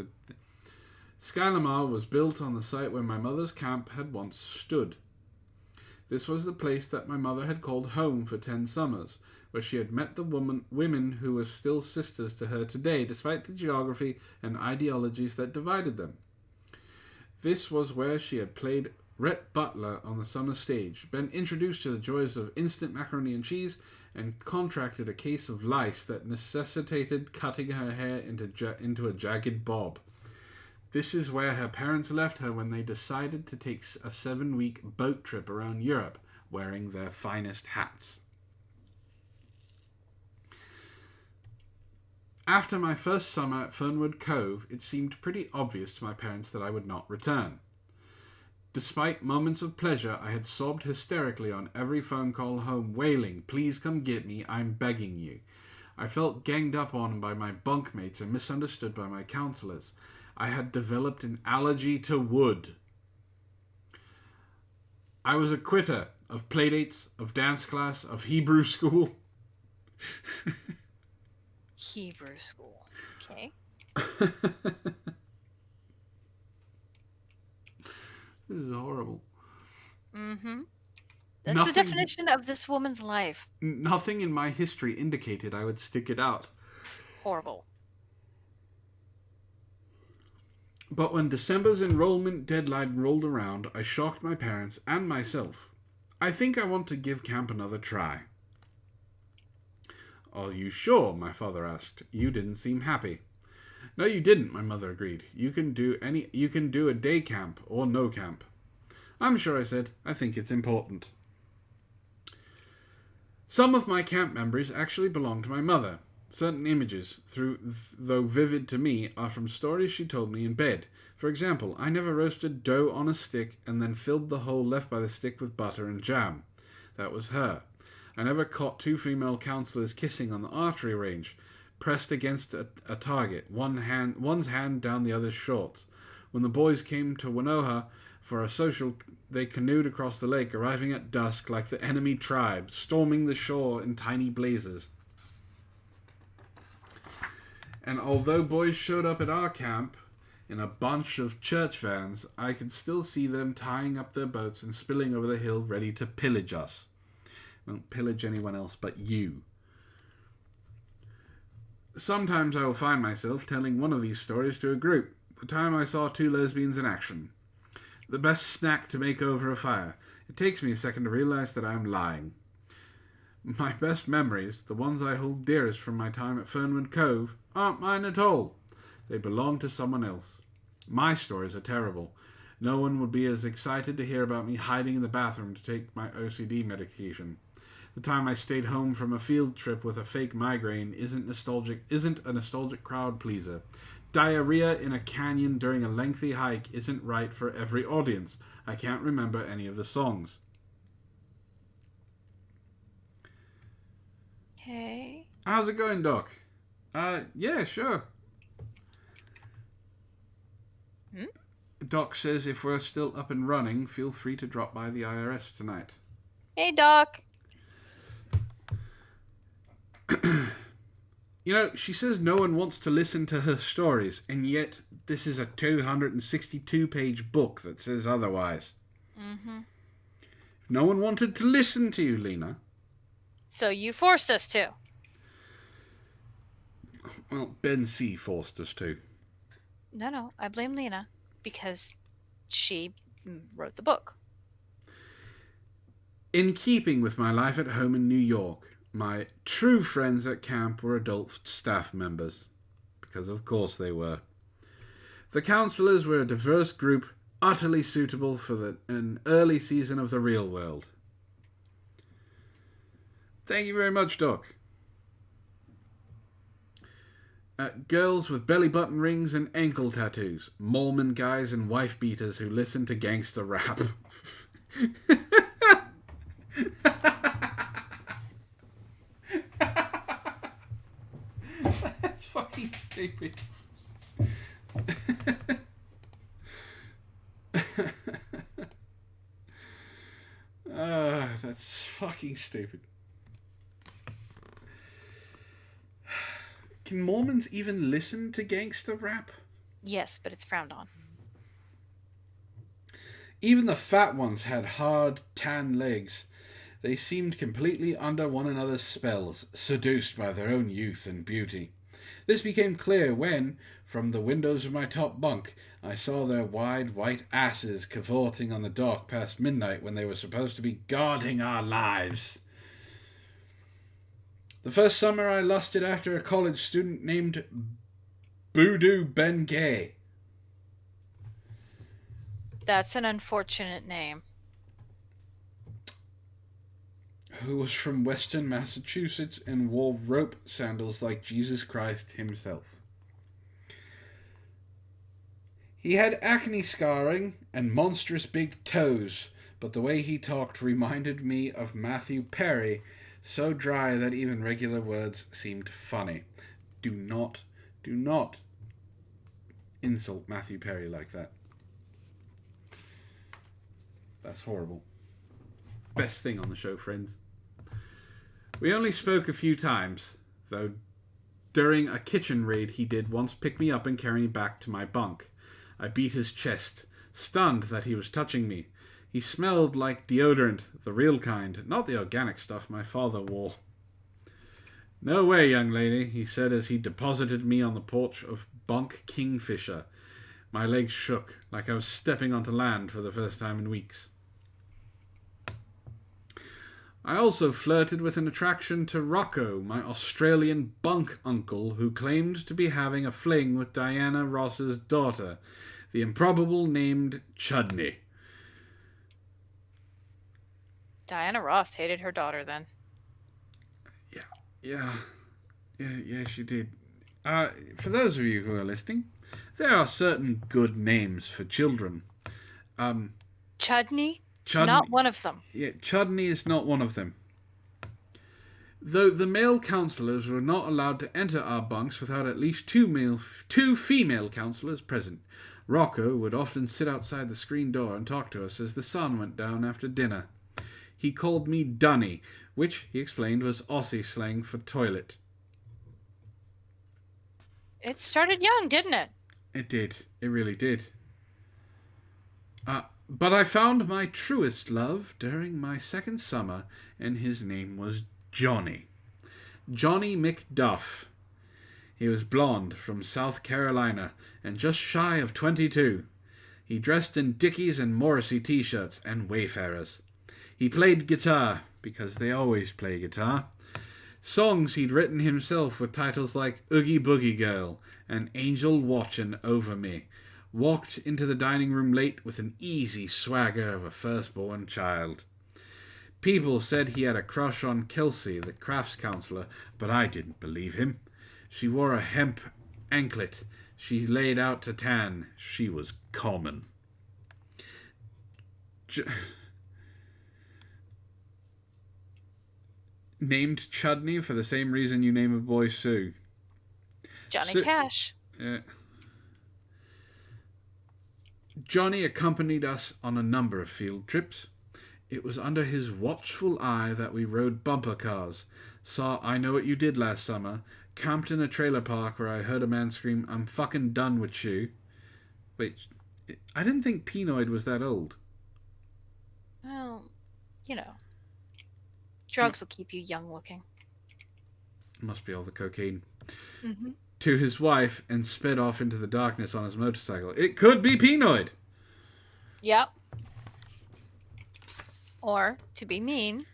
Skylamar was built on the site where my mother's camp had once stood. This was the place that my mother had called home for 10 summers, where she had met the women who were still sisters to her today, despite the geography and ideologies that divided them. This was where she had played Rhett Butler on the summer stage, been introduced to the joys of instant macaroni and cheese, and contracted a case of lice that necessitated cutting her hair into a jagged bob. This is where her parents left her when they decided to take a 7-week boat trip around Europe, wearing their finest hats. After my first summer at Fernwood Cove, it seemed pretty obvious to my parents that I would not return. Despite moments of pleasure, I had sobbed hysterically on every phone call home, wailing, "Please come get me, I'm begging you." I felt ganged up on by my bunkmates and misunderstood by my counselors. I had developed an allergy to wood. I was a quitter of playdates, of dance class, of Hebrew school. Hebrew school. Okay. This is horrible. Mm-hmm. That's the definition of this woman's life. Nothing in my history indicated I would stick it out. Horrible. But when December's enrollment deadline rolled around, I shocked my parents and myself. I think I want to give camp another try. Are you sure? My father asked. You didn't seem happy. No, you didn't, my mother agreed. You can do a day camp or no camp. I'm sure, I said. I think it's important. Some of my camp memories actually belong to my mother. Certain images, though vivid to me, are from stories she told me in bed. For example, I never roasted dough on a stick and then filled the hole left by the stick with butter and jam. That was her. I never caught two female counselors kissing on the archery range, pressed against a target, one's hand down the other's shorts. When the boys came to Winoha for a social, they canoed across the lake, arriving at dusk like the enemy tribe, storming the shore in tiny blazes. And although boys showed up at our camp in a bunch of church vans, I could still see them tying up their boats and spilling over the hill ready to pillage us. Won't pillage anyone else but you. Sometimes I will find myself telling one of these stories to a group. The time I saw two lesbians in action. The best snack to make over a fire. It takes me a second to realize that I am lying. My best memories, the ones I hold dearest from my time at Fernwood Cove, aren't mine at all. They belong to someone else. My stories are terrible. No one would be as excited to hear about me hiding in the bathroom to take my OCD medication. The time I stayed home from a field trip with a fake migraine isn't a nostalgic crowd pleaser. Diarrhea in a canyon during a lengthy hike isn't right for every audience. I can't remember any of the songs. Okay. How's it going, Doc? Yeah, sure. Doc says if we're still up and running, feel free to drop by the IRS tonight. Hey, Doc. You know, she says no one wants to listen to her stories, and yet this is a 262-page book that says otherwise. Mm-hmm. No one wanted to listen to you, Lena. So you forced us to. Well, Ben C. forced us to. No, I blame Lena because she wrote the book. In keeping with my life at home in New York, my true friends at camp were adult staff members. Because of course they were. The counselors were a diverse group, utterly suitable for an early season of the real world. Thank you very much, Doc. Girls with belly button rings and ankle tattoos. Mormon guys and wife beaters who listen to gangster rap. That's fucking stupid. That's fucking stupid. Can Mormons even listen to gangster rap? Yes, but it's frowned on. Even the fat ones had hard, tan legs. They seemed completely under one another's spells, seduced by their own youth and beauty. This became clear when, From the windows of my top bunk, I saw their wide white asses cavorting on the dock past midnight when they were supposed to be guarding our lives. The first summer I lusted after a college student named Boodoo Ben Gay. That's an unfortunate name. Who was from Western Massachusetts and wore rope sandals like Jesus Christ himself. He had acne scarring and monstrous big toes, but the way he talked reminded me of Matthew Perry, so dry that even regular words seemed funny. Do not insult Matthew Perry like that. That's horrible. Best thing on the show, friends. We only spoke a few times, though during a kitchen raid he did once pick me up and carry me back to my bunk. I beat his chest, stunned that he was touching me. He smelled like deodorant, the real kind, not the organic stuff my father wore. "No way, young lady," he said as he deposited me on the porch of Bunk Kingfisher. My legs shook, like I was stepping onto land for the first time in weeks. I also flirted with an attraction to Rocco, my Australian bunk uncle, who claimed to be having a fling with Diana Ross's daughter, the improbable named Chudney. Diana Ross hated her daughter then. Yeah, she did. For those of you who are listening, there are certain good names for children. Chudney? Not one of them. Yeah, Chudney is not one of them. Though the male counsellors were not allowed to enter our bunks without at least two female counsellors present. Rocco would often sit outside the screen door and talk to us as the sun went down after dinner. He called me Dunny, which, he explained, was Aussie slang for toilet. It started young, didn't it? It did. It really did. But I found my truest love during my second summer, and his name was Johnny. Johnny McDuff. He was blonde, from South Carolina, and just shy of 22. He dressed in Dickies and Morrissey t-shirts and Wayfarers. He played guitar, because they always play guitar. Songs he'd written himself with titles like Oogie Boogie Girl and Angel Watchin' Over Me. Walked into the dining room late with an easy swagger of a firstborn child. People said he had a crush on Kelsey, the crafts counsellor, but I didn't believe him. She wore a hemp anklet. She laid out to tan. She was common. Named Chudney for the same reason you name a boy Sue. Johnny Cash. Johnny accompanied us on a number of field trips. It was under his watchful eye that we rode bumper cars, saw I Know What You Did Last Summer, camped in a trailer park where I heard a man scream, "I'm fucking done with you." Wait, I didn't think Pinoid was that old. Well, drugs will keep you young looking. Must be all the cocaine. Mm-hmm. To his wife and sped off into the darkness on his motorcycle. It could be Pinoid. Yep. Or, to be mean,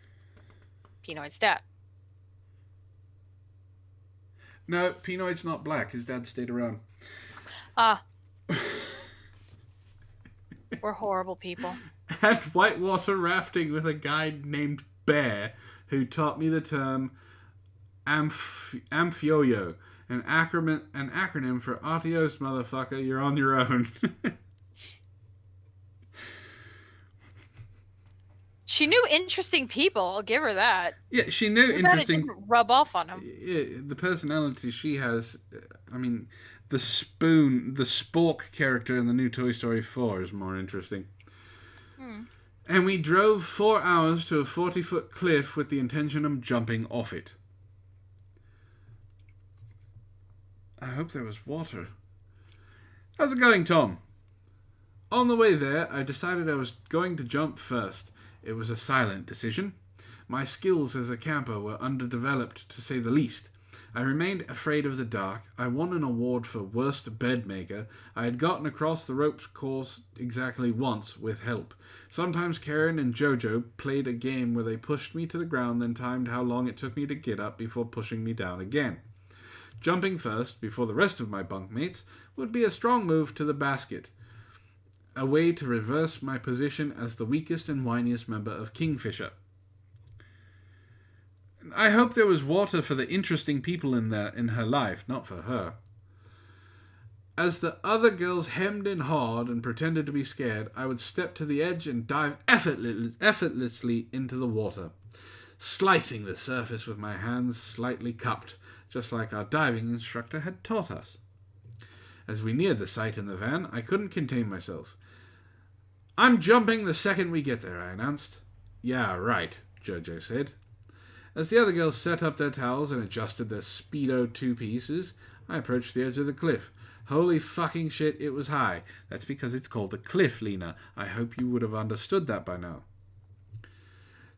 Pinoid's dad. No, Pinoid's not black. His dad stayed around. We're horrible people. Had whitewater rafting with a guy named Bear who taught me the term amphioyo, an acronym for adios, motherfucker, you're on your own. She knew interesting people, I'll give her that. Yeah, she knew interesting. It didn't rub off on him. Yeah, the personality she has, I mean, the Spork character in the new Toy Story 4 is more interesting. And we drove 4 hours to a 40-foot cliff with the intention of jumping off it. I hope there was water. How's it going, Tom? On the way there, I decided I was going to jump first. It was a silent decision. My skills as a camper were underdeveloped, to say the least. I remained afraid of the dark. I won an award for worst bedmaker. I had gotten across the rope course exactly once with help. Sometimes Karen and Jojo played a game where they pushed me to the ground, then timed how long it took me to get up before pushing me down again. Jumping first, before the rest of my bunkmates, would be a strong move to the basket, a way to reverse my position as the weakest and whiniest member of Kingfisher. I hope there was water for the interesting people in her life, not for her. As the other girls hemmed and hawed and pretended to be scared, I would step to the edge and dive effortlessly into the water, slicing the surface with my hands slightly cupped, just like our diving instructor had taught us. As we neared the site in the van, I couldn't contain myself. "I'm jumping the second we get there," I announced. "Yeah, right," Jojo said. As the other girls set up their towels and adjusted their Speedo two-pieces, I approached the edge of the cliff. Holy fucking shit, it was high. That's because it's called a cliff, Lena. I hope you would have understood that by now.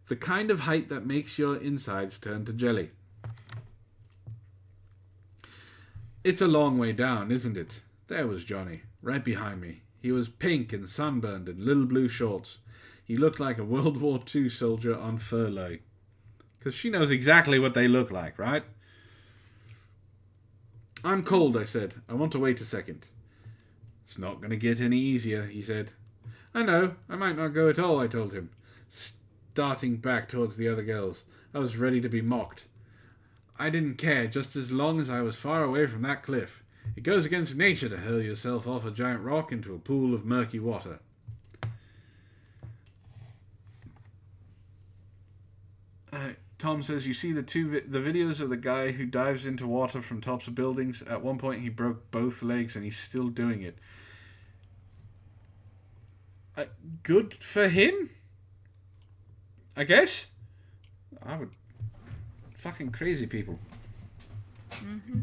The kind of height that makes your insides turn to jelly. It's a long way down, isn't it? There was Johnny, right behind me. He was pink and sunburned in little blue shorts. He looked like a World War II soldier on furlough. Because she knows exactly what they look like, right? "I'm cold," I said. "I want to wait a second." "It's not going to get any easier," he said. "I know. I might not go at all," I told him, starting back towards the other girls. I was ready to be mocked. I didn't care, just as long as I was far away from that cliff. It goes against nature to hurl yourself off a giant rock into a pool of murky water. Tom says, "You see the videos of the guy who dives into water from tops of buildings? At one point he broke both legs and he's still doing it." Good for him, I guess. I would... Fucking crazy people. Mm-hmm.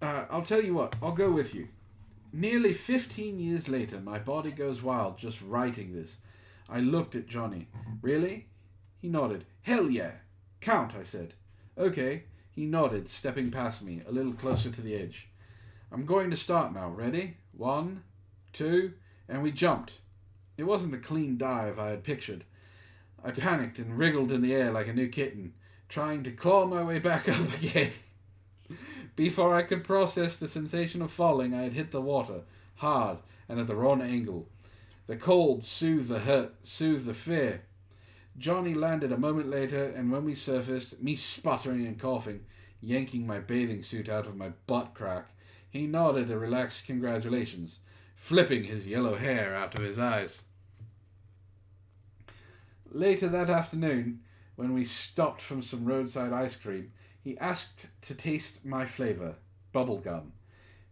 I'll tell you what, I'll go with you. Nearly 15 years later, my body goes wild just writing this. I looked at Johnny. "Really?" He nodded. "Hell yeah. Count," I said. "Okay." He nodded, stepping past me, a little closer to the edge. "I'm going to start now. Ready? 1, 2, and we jumped. It wasn't the clean dive I had pictured. I panicked and wriggled in the air like a new kitten, trying to claw my way back up again. Before I could process the sensation of falling, I had hit the water, hard and at the wrong angle. The cold soothed the hurt, soothed the fear. Johnny landed a moment later, and when we surfaced, me sputtering and coughing, yanking my bathing suit out of my butt crack, he nodded a relaxed congratulations, flipping his yellow hair out of his eyes. Later that afternoon, when we stopped from some roadside ice cream, he asked to taste my flavour, bubblegum.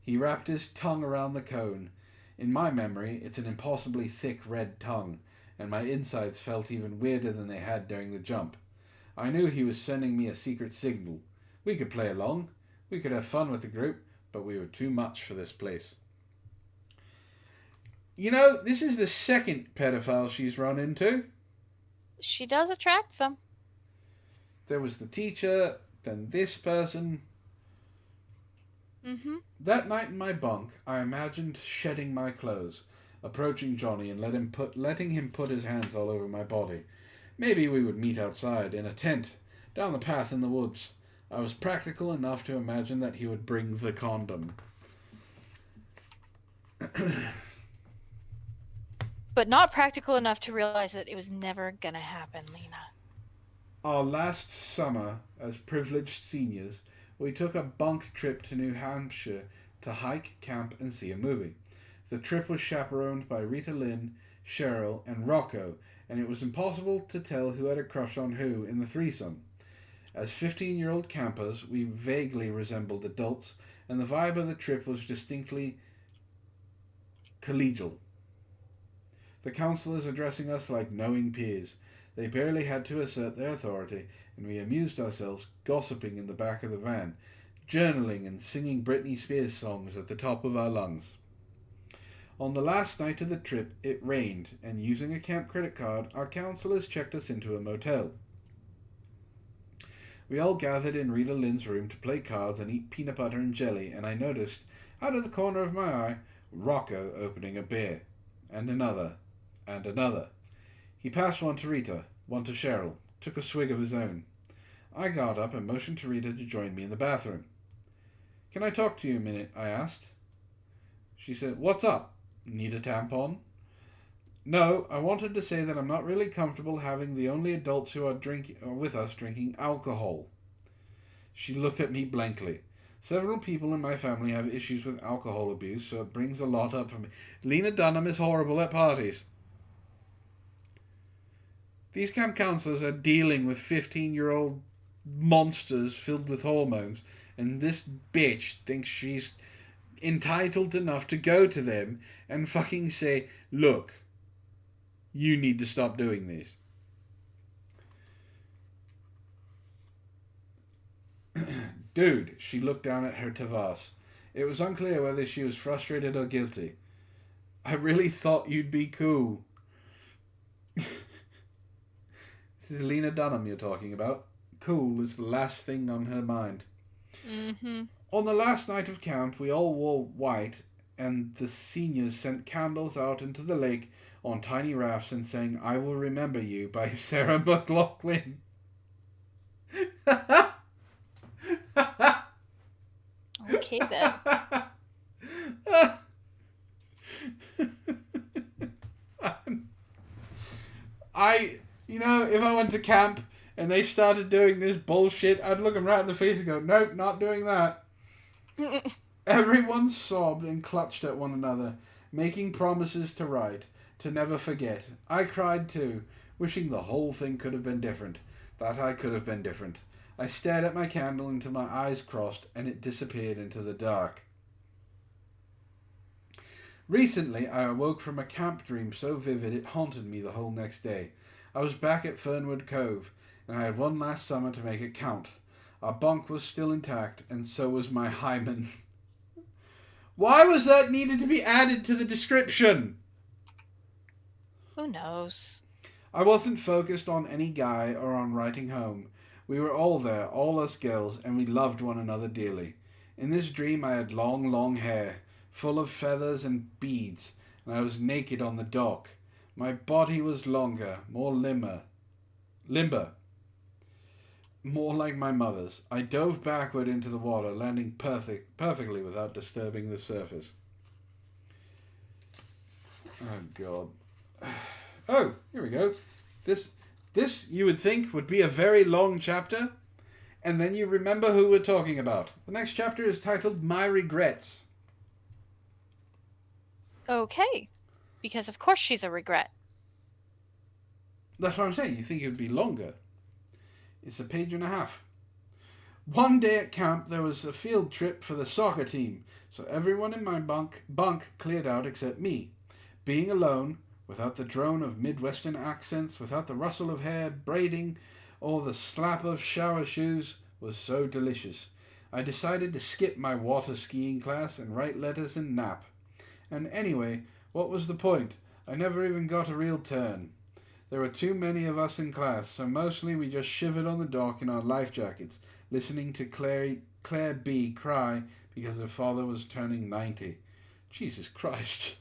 He wrapped his tongue around the cone. In my memory, it's an impossibly thick red tongue, and my insides felt even weirder than they had during the jump. I knew he was sending me a secret signal. We could play along, we could have fun with the group, but we were too much for this place. You know, this is the second pedophile she's run into. She does attract them. There was the teacher, then this person. Mm-hmm. That night in my bunk, I imagined shedding my clothes, approaching Johnny and letting him put his hands all over my body. Maybe we would meet outside, in a tent, down the path in the woods. I was practical enough to imagine that he would bring the condom. But not practical enough to realize that it was never gonna happen, Lena. Our last summer, as privileged seniors, we took a bunk trip to New Hampshire to hike, camp, and see a movie. The trip was chaperoned by Rita Lynn, Cheryl, and Rocco, and it was impossible to tell who had a crush on who in the threesome. As 15-year-old campers, we vaguely resembled adults, and the vibe of the trip was distinctly collegial. The counselors addressing us like knowing peers. They barely had to assert their authority, and we amused ourselves gossiping in the back of the van, journaling and singing Britney Spears songs at the top of our lungs. On the last night of the trip, it rained, and using a camp credit card, our counselors checked us into a motel. We all gathered in Rita Lynn's room to play cards and eat peanut butter and jelly, and I noticed, out of the corner of my eye, Rocco opening a beer. And another. And another. He passed one to Rita, one to Cheryl, took a swig of his own. I got up and motioned to Rita to join me in the bathroom. "Can I talk to you a minute?" I asked. She said, "What's up? Need a tampon?" "No, I wanted to say that I'm not really comfortable having the only adults who are with us drinking alcohol." She looked at me blankly. Several people in my family have issues with alcohol abuse, so it brings a lot up for me. Lena Duhnam is horrible at parties. These camp counselors are dealing with 15-year-old monsters filled with hormones, and this bitch thinks she's entitled enough to go to them and fucking say, "Look, you need to stop doing this." "Dude," she looked down at her Tavas. It was unclear whether she was frustrated or guilty. "I really thought you'd be cool." This is Lena Dunham you're talking about. Cool is the last thing on her mind. Mm-hmm. On the last night of camp, we all wore white, and the seniors sent candles out into the lake on tiny rafts and sang "I Will Remember You" by Sarah McLachlan. Okay, then. If I went to camp and they started doing this bullshit, I'd look them right in the face and go, "Nope, not doing that." Everyone sobbed and clutched at one another, making promises to write, to never forget. I cried too, wishing the whole thing could have been different, that I could have been different. I stared at my candle until my eyes crossed and it disappeared into the dark. Recently, I awoke from a camp dream so vivid it haunted me the whole next day. I was back at Fernwood Cove, and I had one last summer to make it count. Our bunk was still intact, and so was my hymen. Why was that needed to be added to the description? Who knows? I wasn't focused on any guy or on writing home. We were all there, all us girls, and we loved one another dearly. In this dream I had long, long hair, full of feathers and beads, and I was naked on the dock. My body was longer, more limber, more like my mother's. I dove backward into the water, landing perfectly without disturbing the surface. Oh, God. Oh, here we go. This you would think would be a very long chapter, and then you remember who we're talking about. The next chapter is titled My Regrets. Okay. Because of course she's a regret. That's what I'm saying. You think it would be longer. It's a page and a half. One day at camp there was a field trip for the soccer team, so everyone in my bunk cleared out except me. Being alone, without the drone of Midwestern accents, without the rustle of hair braiding, or the slap of shower shoes, was so delicious. I decided to skip my water skiing class and write letters and nap. And anyway, what was the point? I never even got a real turn. There were too many of us in class, so mostly we just shivered on the dock in our life jackets, listening to Claire B. cry because her father was turning 90. Jesus Christ.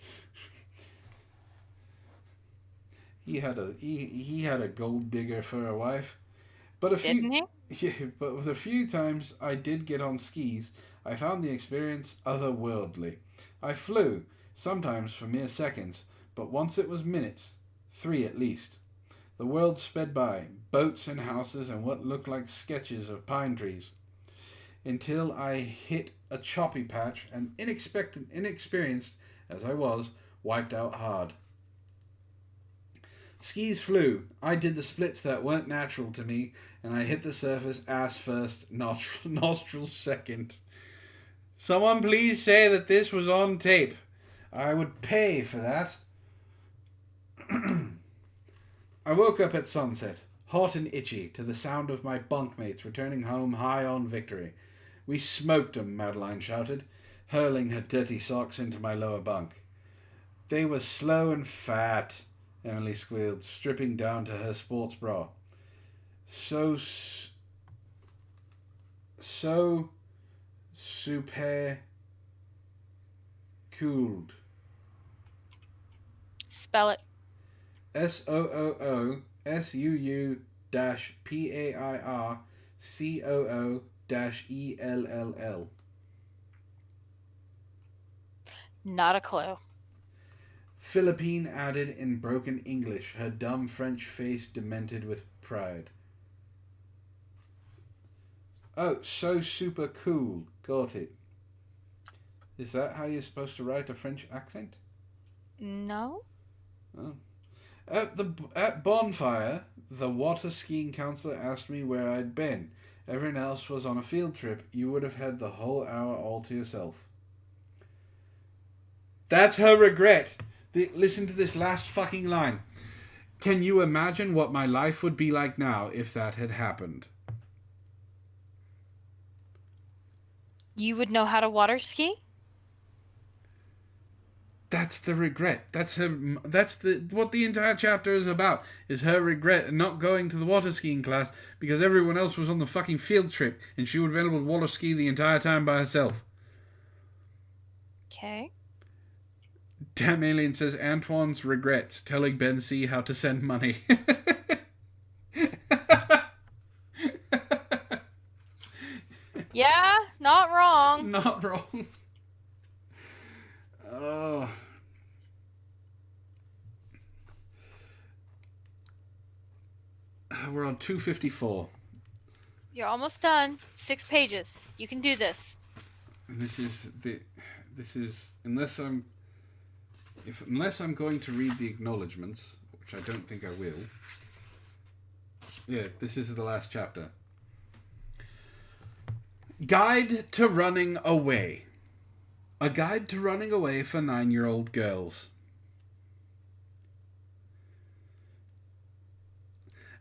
He had a gold digger for a wife. Didn't he? Yeah, but with a few times I did get on skis, I found the experience otherworldly. I flew, sometimes for mere seconds, but once it was minutes, 3 at least. The world sped by, boats and houses and what looked like sketches of pine trees, until I hit a choppy patch and inexperienced as I was, wiped out hard. Skis flew. I did the splits that weren't natural to me, and I hit the surface ass first, nostrils second. Someone please say that this was on tape. I would pay for that. I woke up at sunset, hot and itchy, to the sound of my bunkmates returning home high on victory. "We smoked 'em," Madeline shouted, hurling her dirty socks into my lower bunk. "They were slow and fat," Emily squealed, stripping down to her sports bra. so super cooled. Spell it. SOOOSUUPAIRCOO-ELLL. Not a clue. Philippine added in broken English, her dumb French face demented with pride. Oh, so super cool. Got it. Is that how you're supposed to write a French accent? No. Oh. At bonfire, the water skiing counselor asked me where I'd been. Everyone else was on a field trip. You would have had the whole hour all to yourself. That's her regret. Listen to this last fucking line. Can you imagine what my life would be like now if that had happened? You would know how to water ski? That's the regret. That's what the entire chapter is about. Is her regret at not going to the water skiing class because everyone else was on the fucking field trip and she would have been able to water ski the entire time by herself. Okay. Damn Alien says Antwon's regrets telling Ben C how to send money. Yeah, not wrong. Not wrong. Oh. We're on 254. You're almost done. 6 pages. You can do this. And this is unless I'm going to read the acknowledgements, which I don't think I will. Yeah, this is the last chapter. Guide to Running Away. A guide to running away for 9-year-old girls.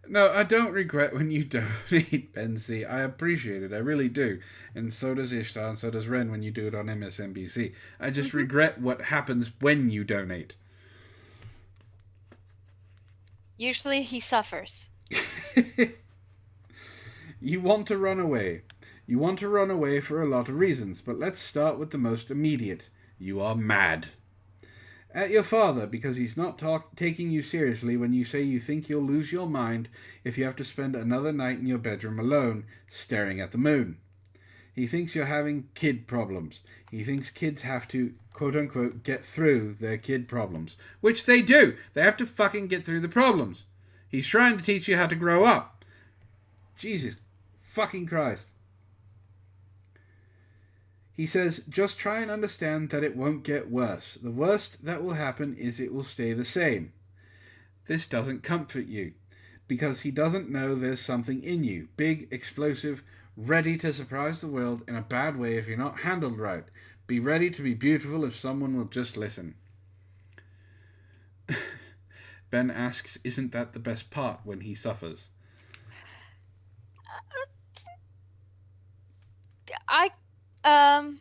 No, I don't regret when you donate, Ben C. I appreciate it. I really do. And so does Ishtar, and so does Wren when you do it on MSNBC. I just regret what happens when you donate. Usually he suffers. You want to run away. You want to run away for a lot of reasons, but let's start with the most immediate. You are mad. At your father because he's not taking you seriously when you say you think you'll lose your mind if you have to spend another night in your bedroom alone, staring at the moon. He thinks you're having kid problems. He thinks kids have to, quote-unquote, get through their kid problems. Which they do. They have to fucking get through the problems. He's trying to teach you how to grow up. Jesus fucking Christ. He says, just try and understand that it won't get worse. The worst that will happen is it will stay the same. This doesn't comfort you, because he doesn't know there's something in you, big, explosive, ready to surprise the world in a bad way if you're not handled right. Be ready to be beautiful if someone will just listen. Ben asks, isn't that the best part when he suffers? No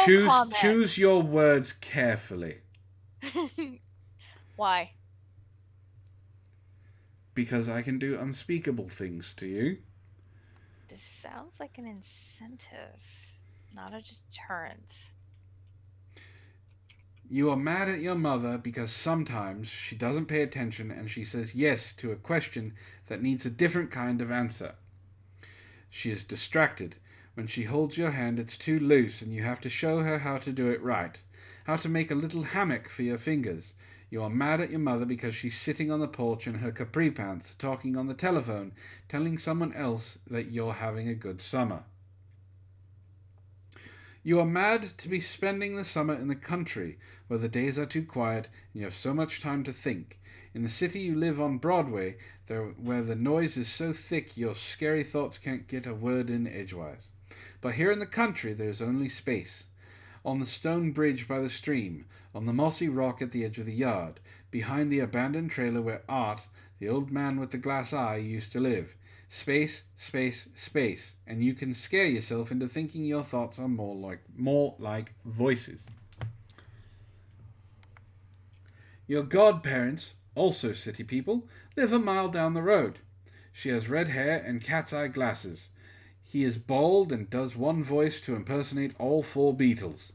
comment. Choose your words carefully. Why? Because I can do unspeakable things to you. This sounds like an incentive, not a deterrent. You are mad at your mother because sometimes she doesn't pay attention and she says yes to a question that needs a different kind of answer. She is distracted. When she holds your hand, it's too loose and you have to show her how to do it right. How to make a little hammock for your fingers. You are mad at your mother because she's sitting on the porch in her capri pants, talking on the telephone, telling someone else that you're having a good summer. You are mad to be spending the summer in the country, where the days are too quiet and you have so much time to think. In the city you live on Broadway, where the noise is so thick your scary thoughts can't get a word in edgewise. But here in the country there's only space. On the stone bridge by the stream, on the mossy rock at the edge of the yard, behind the abandoned trailer where Art, the old man with the glass eye, used to live. Space, space, space, and you can scare yourself into thinking your thoughts are more like voices. Your godparents, also city people, live a mile down the road. She has red hair and cat's eye glasses. He is bald and does one voice to impersonate all 4 Beatles.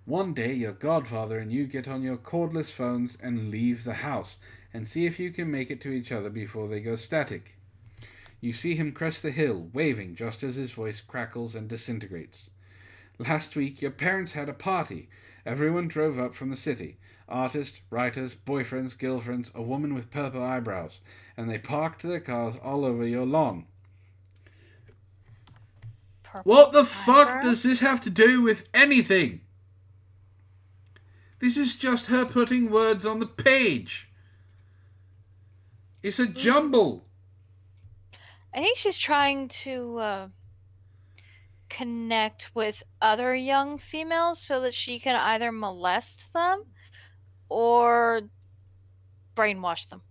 One day your godfather and you get on your cordless phones and leave the house, and see if you can make it to each other before they go static. You see him crest the hill, waving just as his voice crackles and disintegrates. Last week your parents had a party. Everyone drove up from the city. Artists, writers, boyfriends, girlfriends, a woman with purple eyebrows, and they parked their cars all over your lawn. What the fuck does this have to do with anything? This is just her putting words on the page. It's a jumble. I think she's trying to connect with other young females so that she can either molest them or brainwash them.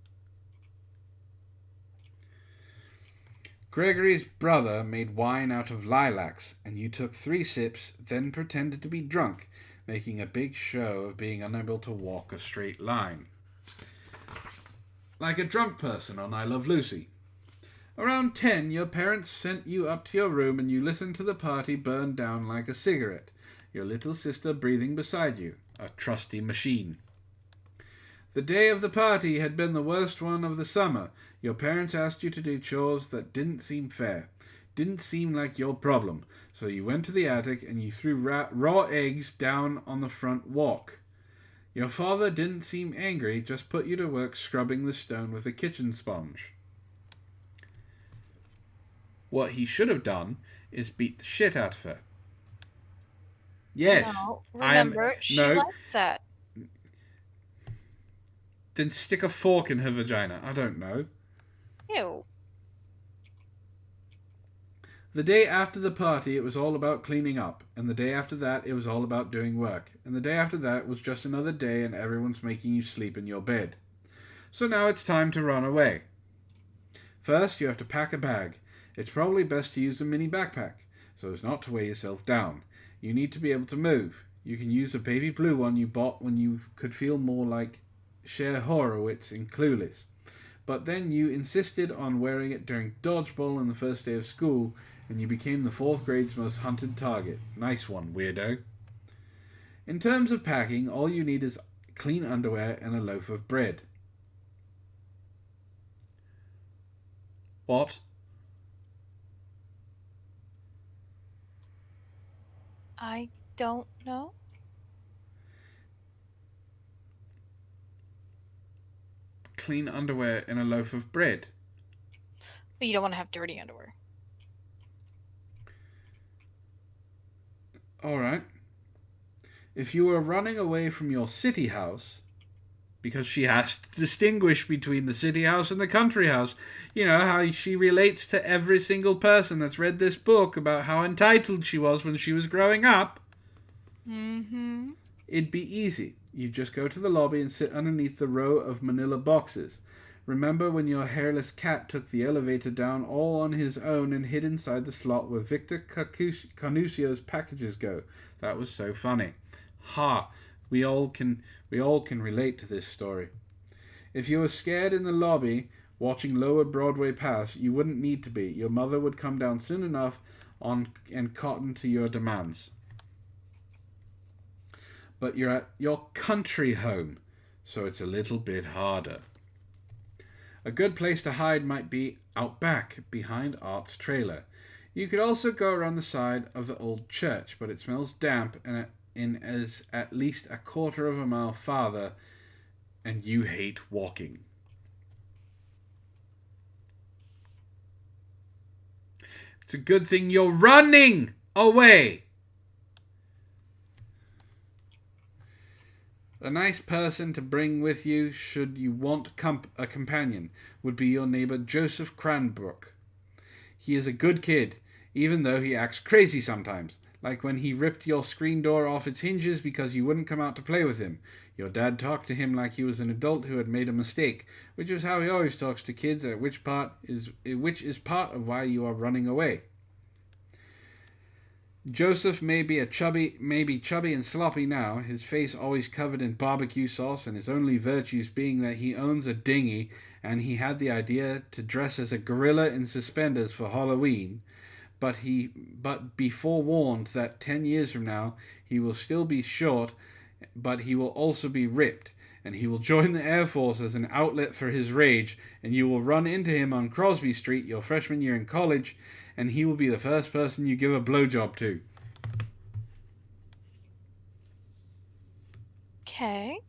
Gregory's brother made wine out of lilacs, and you took 3 sips, then pretended to be drunk, making a big show of being unable to walk a straight line. Like a drunk person on I Love Lucy. Around 10, your parents sent you up to your room and you listened to the party burn down like a cigarette, your little sister breathing beside you, a trusty machine. The day of the party had been the worst one of the summer. Your parents asked you to do chores that didn't seem fair, didn't seem like your problem, so you went to the attic and you threw raw eggs down on the front walk. Your father didn't seem angry, just put you to work scrubbing the stone with a kitchen sponge. What he should have done is beat the shit out of her. Yes. No, remember, she likes that. Then stick a fork in her vagina. I don't know. Ew. The day after the party, it was all about cleaning up. And the day after that, it was all about doing work. And the day after that was just another day and everyone's making you sleep in your bed. So now it's time to run away. First, you have to pack a bag. It's probably best to use a mini backpack, so as not to weigh yourself down. You need to be able to move. You can use a baby blue one you bought when you could feel more like Cher Horowitz in Clueless. But then you insisted on wearing it during dodgeball on the first day of school, and you became the 4th grade's most hunted target. Nice one, weirdo. In terms of packing, all you need is clean underwear and a loaf of bread. What? I don't know. Clean underwear and a loaf of bread. But you don't want to have dirty underwear. Alright. If you were running away from your city house, because she has to distinguish between the city house and the country house, you know, how she relates to every single person that's read this book about how entitled she was when she was growing up. Mm-hmm. It'd be easy. You just go to the lobby and sit underneath the row of manila boxes. Remember when your hairless cat took the elevator down all on his own and hid inside the slot where Victor Canuccio's packages go? That was so funny. Ha! We all can relate to this story. If you were scared in the lobby watching Lower Broadway pass, you wouldn't need to be. Your mother would come down soon enough and cotton to your demands. But you're at your country home, so it's a little bit harder. A good place to hide might be out back, behind Art's trailer. You could also go around the side of the old church, but it smells damp and is at least a 1/4 mile farther, and you hate walking. It's a good thing you're running away. A nice person to bring with you, should you want a companion, would be your neighbour Joseph Cranbrook. He is a good kid, even though he acts crazy sometimes, like when he ripped your screen door off its hinges because you wouldn't come out to play with him. Your dad talked to him like he was an adult who had made a mistake, which is how he always talks to kids, which is part of why you are running away. Joseph may be chubby and sloppy now, his face always covered in barbecue sauce, and his only virtues being that he owns a dinghy and he had the idea to dress as a gorilla in suspenders for Halloween. but be forewarned that 10 years from now he will still be short, but he will also be ripped, and he will join the Air Force as an outlet for his rage, and you will run into him on Crosby Street your freshman year in college, and he will be the first person you give a blowjob to. Okay.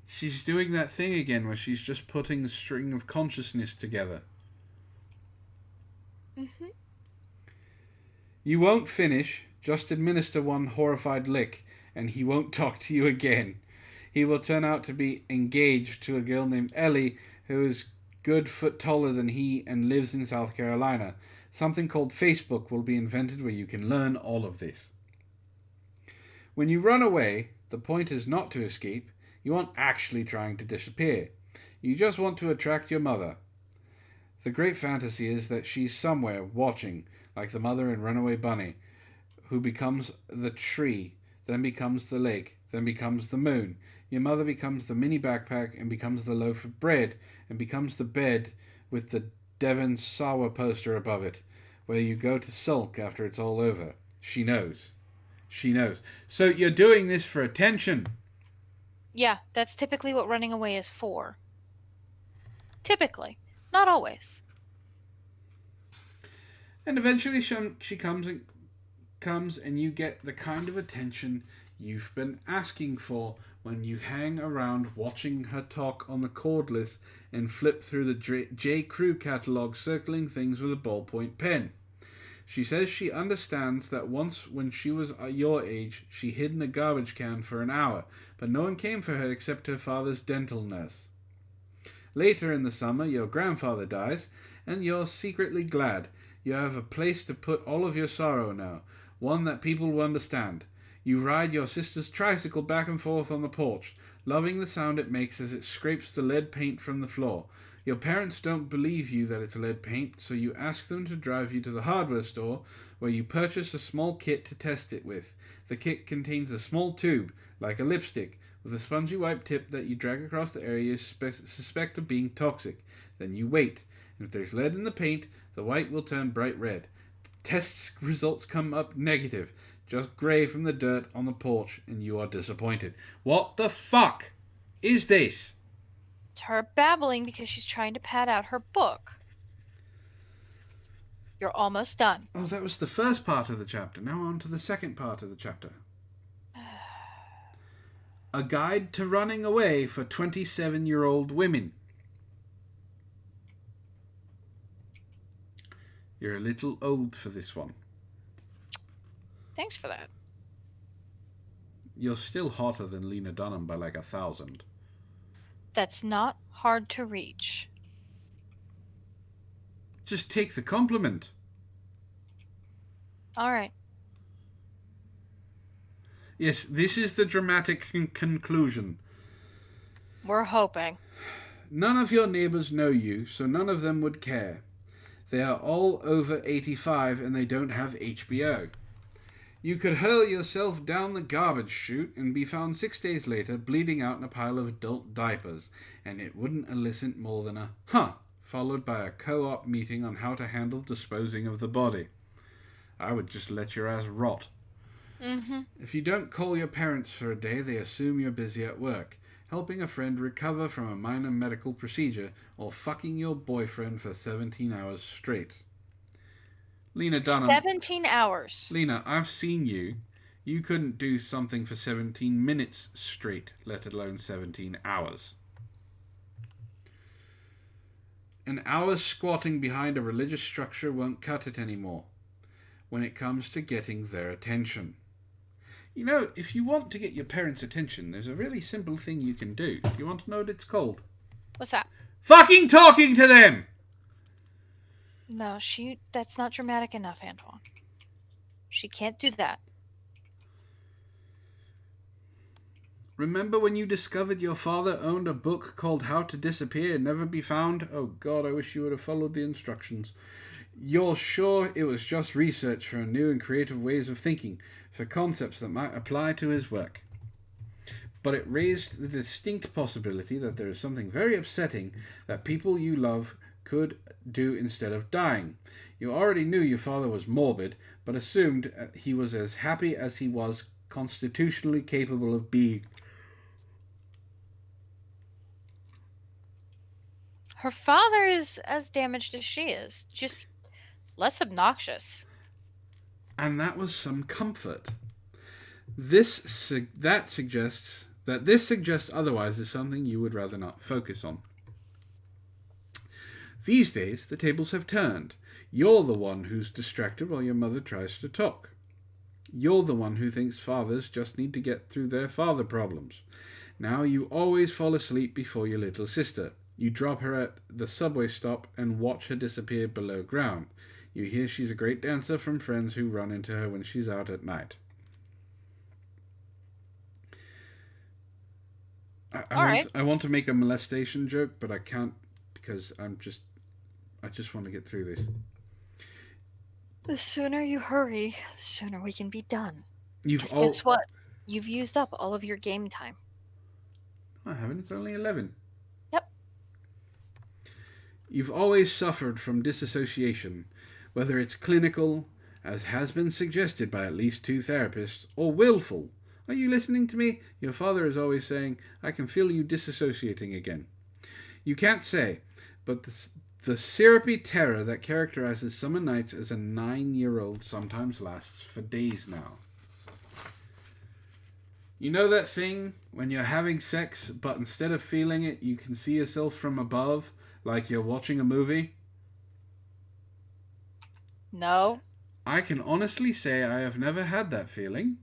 She's doing that thing again where she's just putting the string of consciousness together. Mm-hmm. You won't finish, just administer one horrified lick, and he won't talk to you again. He will turn out to be engaged to a girl named Ellie, who is good foot taller than he and lives in South Carolina. Something called Facebook will be invented where you can learn all of this. When you run away, the point is not to escape. You aren't actually trying to disappear. You just want to attract your mother. The great fantasy is that she's somewhere watching, like the mother in Runaway Bunny, who becomes the tree, then becomes the lake, then becomes the moon. Your mother becomes the mini backpack and becomes the loaf of bread and becomes the bed with the Devon Sawa poster above it, where you go to sulk after it's all over. She knows. She knows. So you're doing this for attention. Yeah, that's typically what running away is for. Typically. Not always. And eventually she comes and you get the kind of attention you've been asking for when you hang around watching her talk on the cordless and flip through the J. Crew catalogue circling things with a ballpoint pen. She says she understands that once when she was your age, she hid in a garbage can for an hour, but no one came for her except her father's dental nurse. Later in the summer, your grandfather dies, and you're secretly glad. You have a place to put all of your sorrow now, one that people will understand. You ride your sister's tricycle back and forth on the porch, loving the sound it makes as it scrapes the lead paint from the floor. Your parents don't believe you that it's lead paint, so you ask them to drive you to the hardware store, where you purchase a small kit to test it with. The kit contains a small tube, like a lipstick, with a spongy white tip that you drag across the area you suspect of being toxic. Then you wait, and if there's lead in the paint, the white will turn bright red. Test results come up negative, just grey from the dirt on the porch, and you are disappointed. What the fuck is this? It's her babbling because she's trying to pad out her book. You're almost done. Oh, that was the first part of the chapter. Now on to the second part of the chapter. A guide to running away for 27-year-old women. You're a little old for this one. Thanks for that. You're still hotter than Lena Duhnam by like 1,000. That's not hard to reach. Just take the compliment. All right. Yes, this is the dramatic conclusion. We're hoping. None of your neighbours know you, so none of them would care. They are all over 85 and they don't have HBO. You could hurl yourself down the garbage chute and be found 6 days later bleeding out in a pile of adult diapers, and it wouldn't elicit more than a "huh," followed by a co-op meeting on how to handle disposing of the body. I would just let your ass rot. Mm-hmm. If you don't call your parents for a day, they assume you're busy at work, helping a friend recover from a minor medical procedure, or fucking your boyfriend for 17 hours straight. Lena Duhnam. 17 hours. Lena, I've seen you. You couldn't do something for 17 minutes straight, let alone 17 hours. An hour squatting behind a religious structure won't cut it anymore when it comes to getting their attention. You know, if you want to get your parents' attention, there's a really simple thing you can do. Do you want to know what it's called? What's that? Fucking talking to them! No, that's not dramatic enough, Antwon. She can't do that. Remember when you discovered your father owned a book called How to Disappear and Never Be Found? Oh God, I wish you would have followed the instructions. You're sure it was just research for new and creative ways of thinking, for concepts that might apply to his work. But it raised the distinct possibility that there is something very upsetting that people you love could do instead of dying. You already knew your father was morbid, but assumed he was as happy as he was constitutionally capable of being. Her father is as damaged as she is, just less obnoxious. And that was some comfort. This suggests otherwise is something you would rather not focus on. These days, the tables have turned. You're the one who's distracted while your mother tries to talk. You're the one who thinks fathers just need to get through their father problems. Now you always fall asleep before your little sister. You drop her at the subway stop and watch her disappear below ground. You hear she's a great dancer from friends who run into her when she's out at night. I want to make a molestation joke, but I can't because I just want to get through this. The sooner you hurry, the sooner we can be done. Guess what? You've used up all of your game time. I haven't. It's only 11. Yep. You've always suffered from disassociation, whether it's clinical, as has been suggested by at least 2 therapists, or willful. Are you listening to me? Your father is always saying, I can feel you disassociating again. You can't say, but the syrupy terror that characterizes summer nights as a 9-year-old sometimes lasts for days now. You know that thing when you're having sex, but instead of feeling it, you can see yourself from above, like you're watching a movie? No. I can honestly say I have never had that feeling.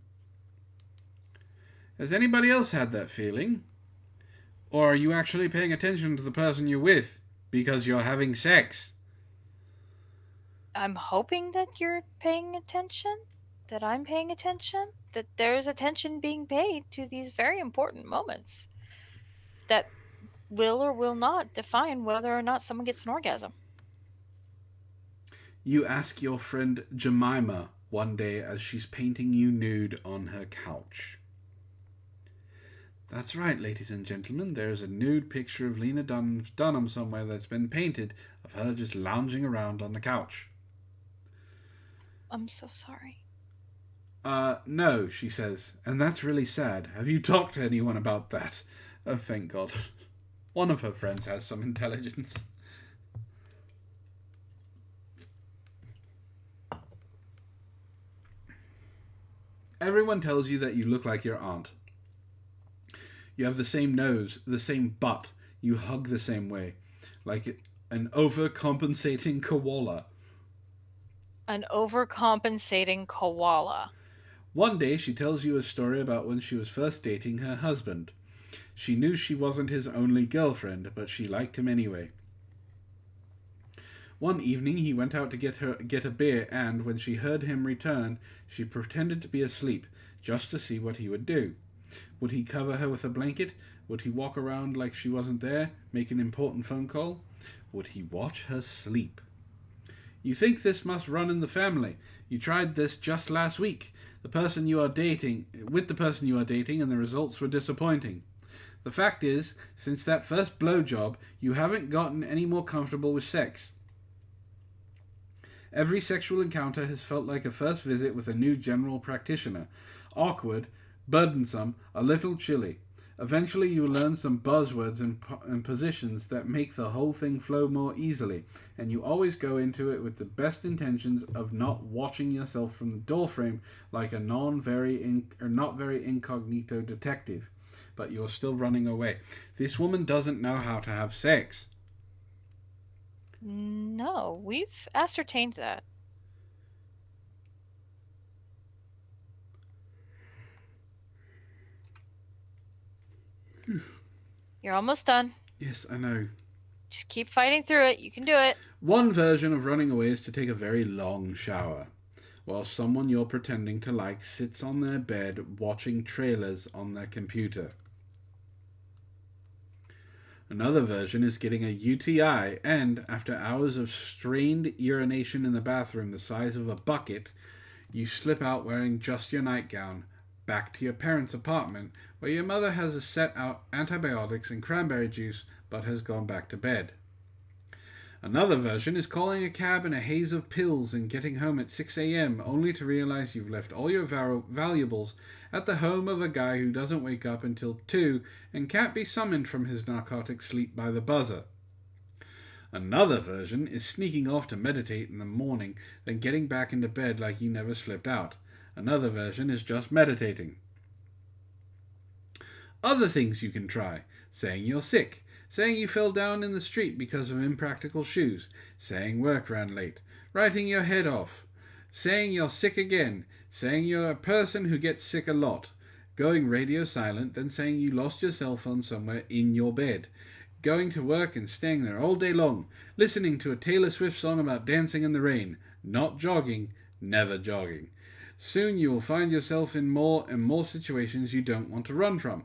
Has anybody else had that feeling? Or are you actually paying attention to the person you're with because you're having sex? I'm hoping that you're paying attention, that I'm paying attention, that there's attention being paid to these very important moments that will or will not define whether or not someone gets an orgasm. You ask your friend Jemima one day as she's painting you nude on her couch. That's right, ladies and gentlemen, there's a nude picture of Lena Duhnam somewhere that's been painted of her just lounging around on the couch. I'm so sorry. No, she says, and that's really sad. Have you talked to anyone about that? Oh, thank God. One of her friends has some intelligence. Everyone tells you that you look like your aunt. You have the same nose, the same butt. You hug the same way. Like an overcompensating koala. An overcompensating koala. One day she tells you a story about when she was first dating her husband. She knew she wasn't his only girlfriend, but she liked him anyway. One evening he went out to get a beer, and when she heard him return, she pretended to be asleep, just to see what he would do. Would he cover her with a blanket? Would he walk around like she wasn't there, make an important phone call? Would he watch her sleep? You think this must run in the family. You tried this just last week. With the person you are dating, and the results were disappointing. The fact is, since that first blowjob, you haven't gotten any more comfortable with sex. Every sexual encounter has felt like a first visit with a new general practitioner. Awkward, burdensome, a little chilly. Eventually you learn some buzzwords and positions that make the whole thing flow more easily, and you always go into it with the best intentions of not watching yourself from the doorframe like a not very incognito detective. But you're still running away. This woman doesn't know how to have sex. No, we've ascertained that. You're almost done. Yes, I know. Just keep fighting through it. You can do it. One version of running away is to take a very long shower, while someone you're pretending to like sits on their bed watching trailers on their computer. Another version is getting a UTI and, after hours of strained urination in the bathroom the size of a bucket, you slip out wearing just your nightgown, back to your parents' apartment, where your mother has set out antibiotics and cranberry juice, but has gone back to bed. Another version is calling a cab in a haze of pills and getting home at 6 a.m. only to realize you've left all your valuables at the home of a guy who doesn't wake up until 2 and can't be summoned from his narcotic sleep by the buzzer. Another version is sneaking off to meditate in the morning, then getting back into bed like you never slipped out. Another version is just meditating. Other things you can try: saying you're sick, saying you fell down in the street because of impractical shoes, saying work ran late, writing your head off, saying you're sick again, saying you're a person who gets sick a lot, going radio silent, then saying you lost your cell phone somewhere in your bed, going to work and staying there all day long, listening to a Taylor Swift song about dancing in the rain, not jogging, never jogging. Soon you will find yourself in more and more situations you don't want to run from.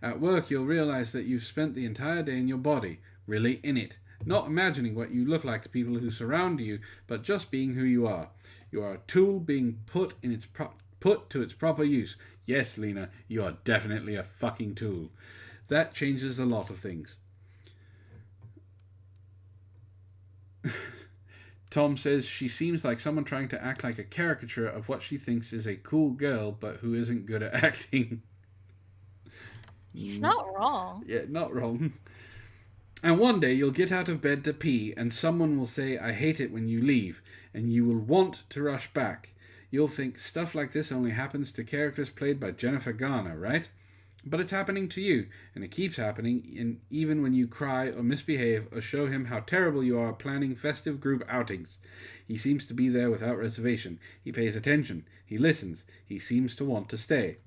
At work you'll realize that you've spent the entire day in your body, really in it, not imagining what you look like to people who surround you, but just being who you are. You are a tool being put to its proper use. Yes, Lena, you are definitely a fucking tool. That changes a lot of things. Tom says she seems like someone trying to act like a caricature of what she thinks is a cool girl, but who isn't good at acting. He's not wrong. Yeah, not wrong. And one day you'll get out of bed to pee, and someone will say, "I hate it when you leave," and you will want to rush back. You'll think stuff like this only happens to characters played by Jennifer Garner, right? But it's happening to you, and it keeps happening, even when you cry or misbehave or show him how terrible you are planning festive group outings. He seems to be there without reservation. He pays attention. He listens. He seems to want to stay.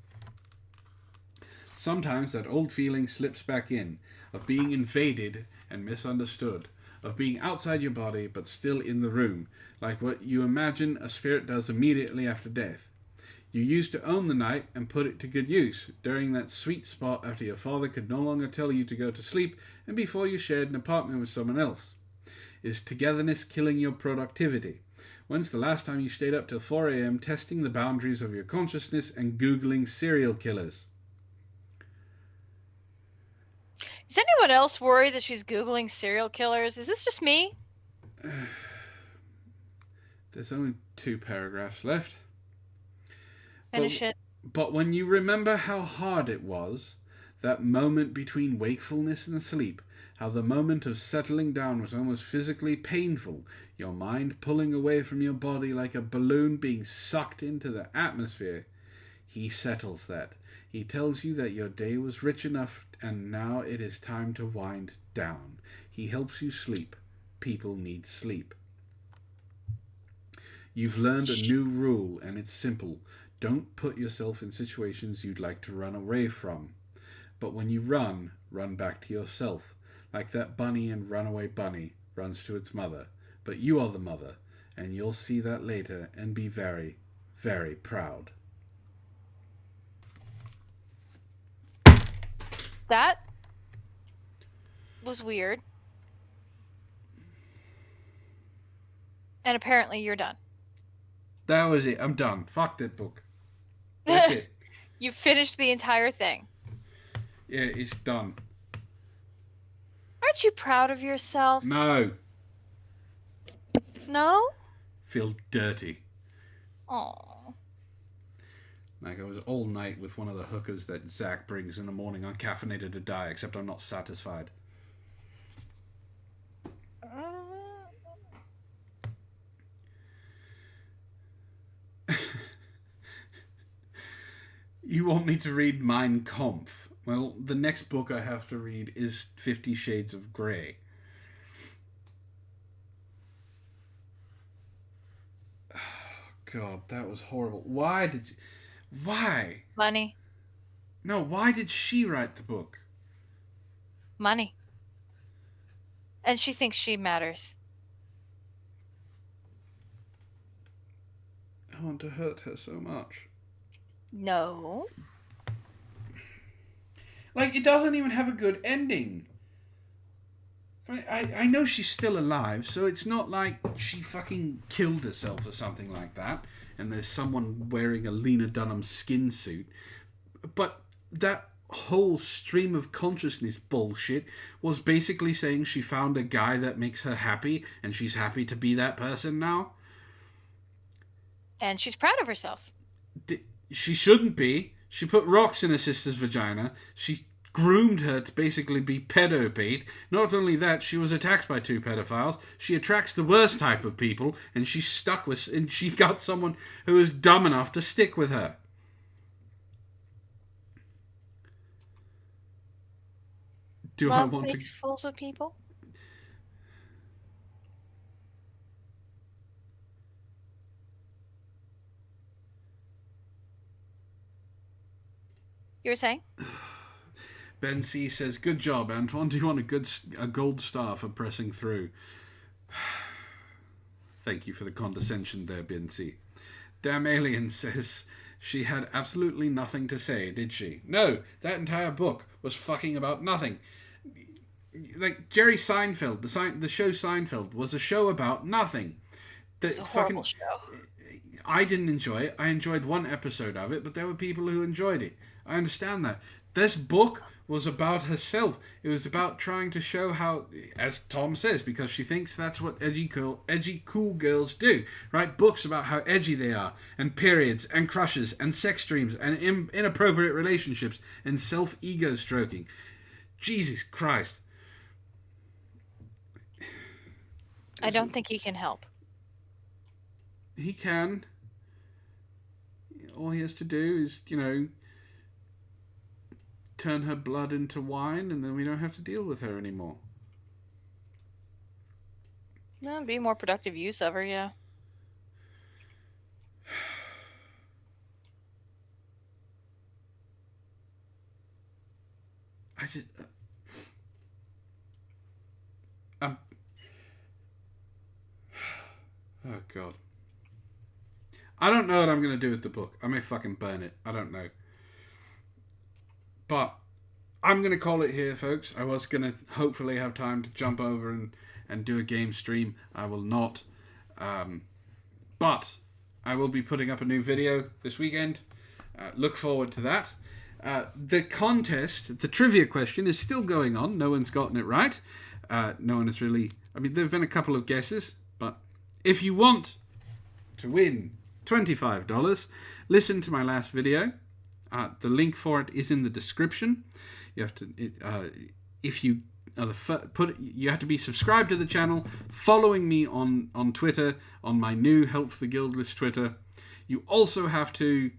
Sometimes that old feeling slips back in, of being invaded and misunderstood, of being outside your body but still in the room, like what you imagine a spirit does immediately after death. You used to own the night and put it to good use, during that sweet spot after your father could no longer tell you to go to sleep and before you shared an apartment with someone else. Is togetherness killing your productivity? When's the last time you stayed up till 4 a.m. testing the boundaries of your consciousness and Googling serial killers? Is anyone else worried that she's Googling serial killers? Is this just me? There's only 2 paragraphs left. Finish it. But when you remember how hard it was, that moment between wakefulness and sleep, how the moment of settling down was almost physically painful, your mind pulling away from your body like a balloon being sucked into the atmosphere, he settles that. He tells you that your day was rich enough and now it is time to wind down. He helps you sleep. People need sleep. You've learned a new rule, and it's simple. Don't put yourself in situations you'd like to run away from. But when you run back to yourself, like that bunny in Runaway Bunny runs to its mother. But you are the mother, and you'll see that later and be very, very proud. That was weird. And apparently you're done. That was it. I'm done. Fuck that book. That's it. You finished the entire thing. Yeah, it's done. Aren't you proud of yourself? No. No? Feel dirty. Aww. Like I was all night with one of the hookers that Zach brings in the morning uncaffeinated to die, except I'm not satisfied. You want me to read Mein Kampf? Well, the next book I have to read is 50 Shades of Grey. Oh, God, that was horrible. Why? Money. No, why did she write the book? Money. And she thinks she matters. I want to hurt her so much. No. Like, it doesn't even have a good ending. I mean, I know she's still alive, so it's not like she fucking killed herself or something like that, and there's someone wearing a Lena Dunham skin suit. But that whole stream of consciousness bullshit was basically saying she found a guy that makes her happy and she's happy to be that person now. And she's proud of herself. She shouldn't be. She put rocks in her sister's vagina. She groomed her to basically be pedo bait. Not only that, she was attacked by 2 pedophiles. She attracts the worst type of people, and and she got someone who is dumb enough to stick with her. Love makes fools of people. You were saying? Ben C says, "Good job, Antwon. Do you want a gold star for pressing through?" Thank you for the condescension there, Ben C. Damn Alien says, "She had absolutely nothing to say, did she?" No, that entire book was fucking about nothing. Like Jerry Seinfeld, the show Seinfeld was a show about nothing. It's a horrible show. I didn't enjoy it. I enjoyed one episode of it, but there were people who enjoyed it. I understand that. This book was about herself. It was about trying to show how, as Tom says, because she thinks that's what edgy cool girls do, right? Books about how edgy they are, and periods, and crushes, and sex dreams, and inappropriate relationships, and self-ego stroking. Jesus Christ. I don't think he can help. He can. All he has to do is, turn her blood into wine, and then we don't have to deal with her anymore. No, be more productive use of her, yeah. I just... oh, God. I don't know what I'm going to do with the book. I may fucking burn it. I don't know. But I'm going to call it here, folks. I was going to hopefully have time to jump over and do a game stream. I will not. But I will be putting up a new video this weekend. Look forward to that. The contest, the trivia question, is still going on. No one's gotten it right. No one has really... I mean, there have been a couple of guesses. But if you want to win $25, listen to my last video. The link for it is in the description. You have to, if you are you have to be subscribed to the channel, following me on Twitter, on my new Help for the Guildless Twitter. You also have to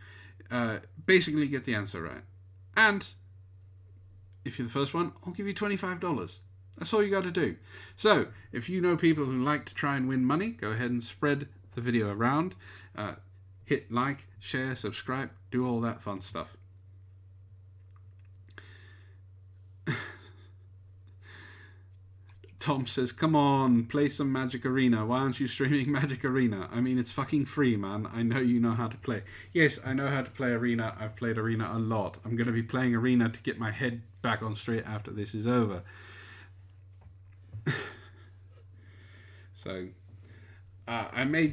basically get the answer right. And if you're the first one, I'll give you $25. That's all you got to do. So, if you know people who like to try and win money, go ahead and spread the video around. Hit like, share, subscribe, do all that fun stuff. Tom says, "Come on, play some Magic Arena. Why aren't you streaming Magic Arena? I mean, it's fucking free, man. I know you know how to play." Yes, I know how to play Arena. I've played Arena a lot. I'm going to be playing Arena to get my head back on straight after this is over. So... I may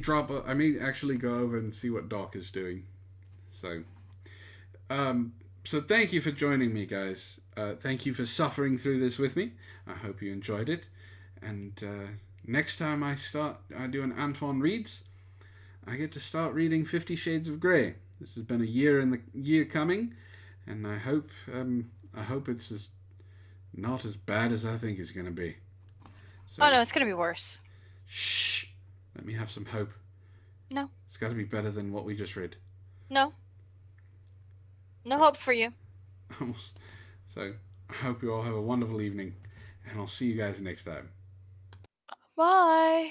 actually go over and see what Doc is doing. So thank you for joining me, guys. Thank you for suffering through this with me. I hope you enjoyed it. And next time I do an Antwon Reads, I get to start reading 50 Shades of Grey. This has been a year coming, and I hope it's not as bad as I think it's going to be. So, oh no, it's going to be worse. Shh. Let me have some hope. No. It's got to be better than what we just read. No. No hope for you. So, I hope you all have a wonderful evening, and I'll see you guys next time. Bye.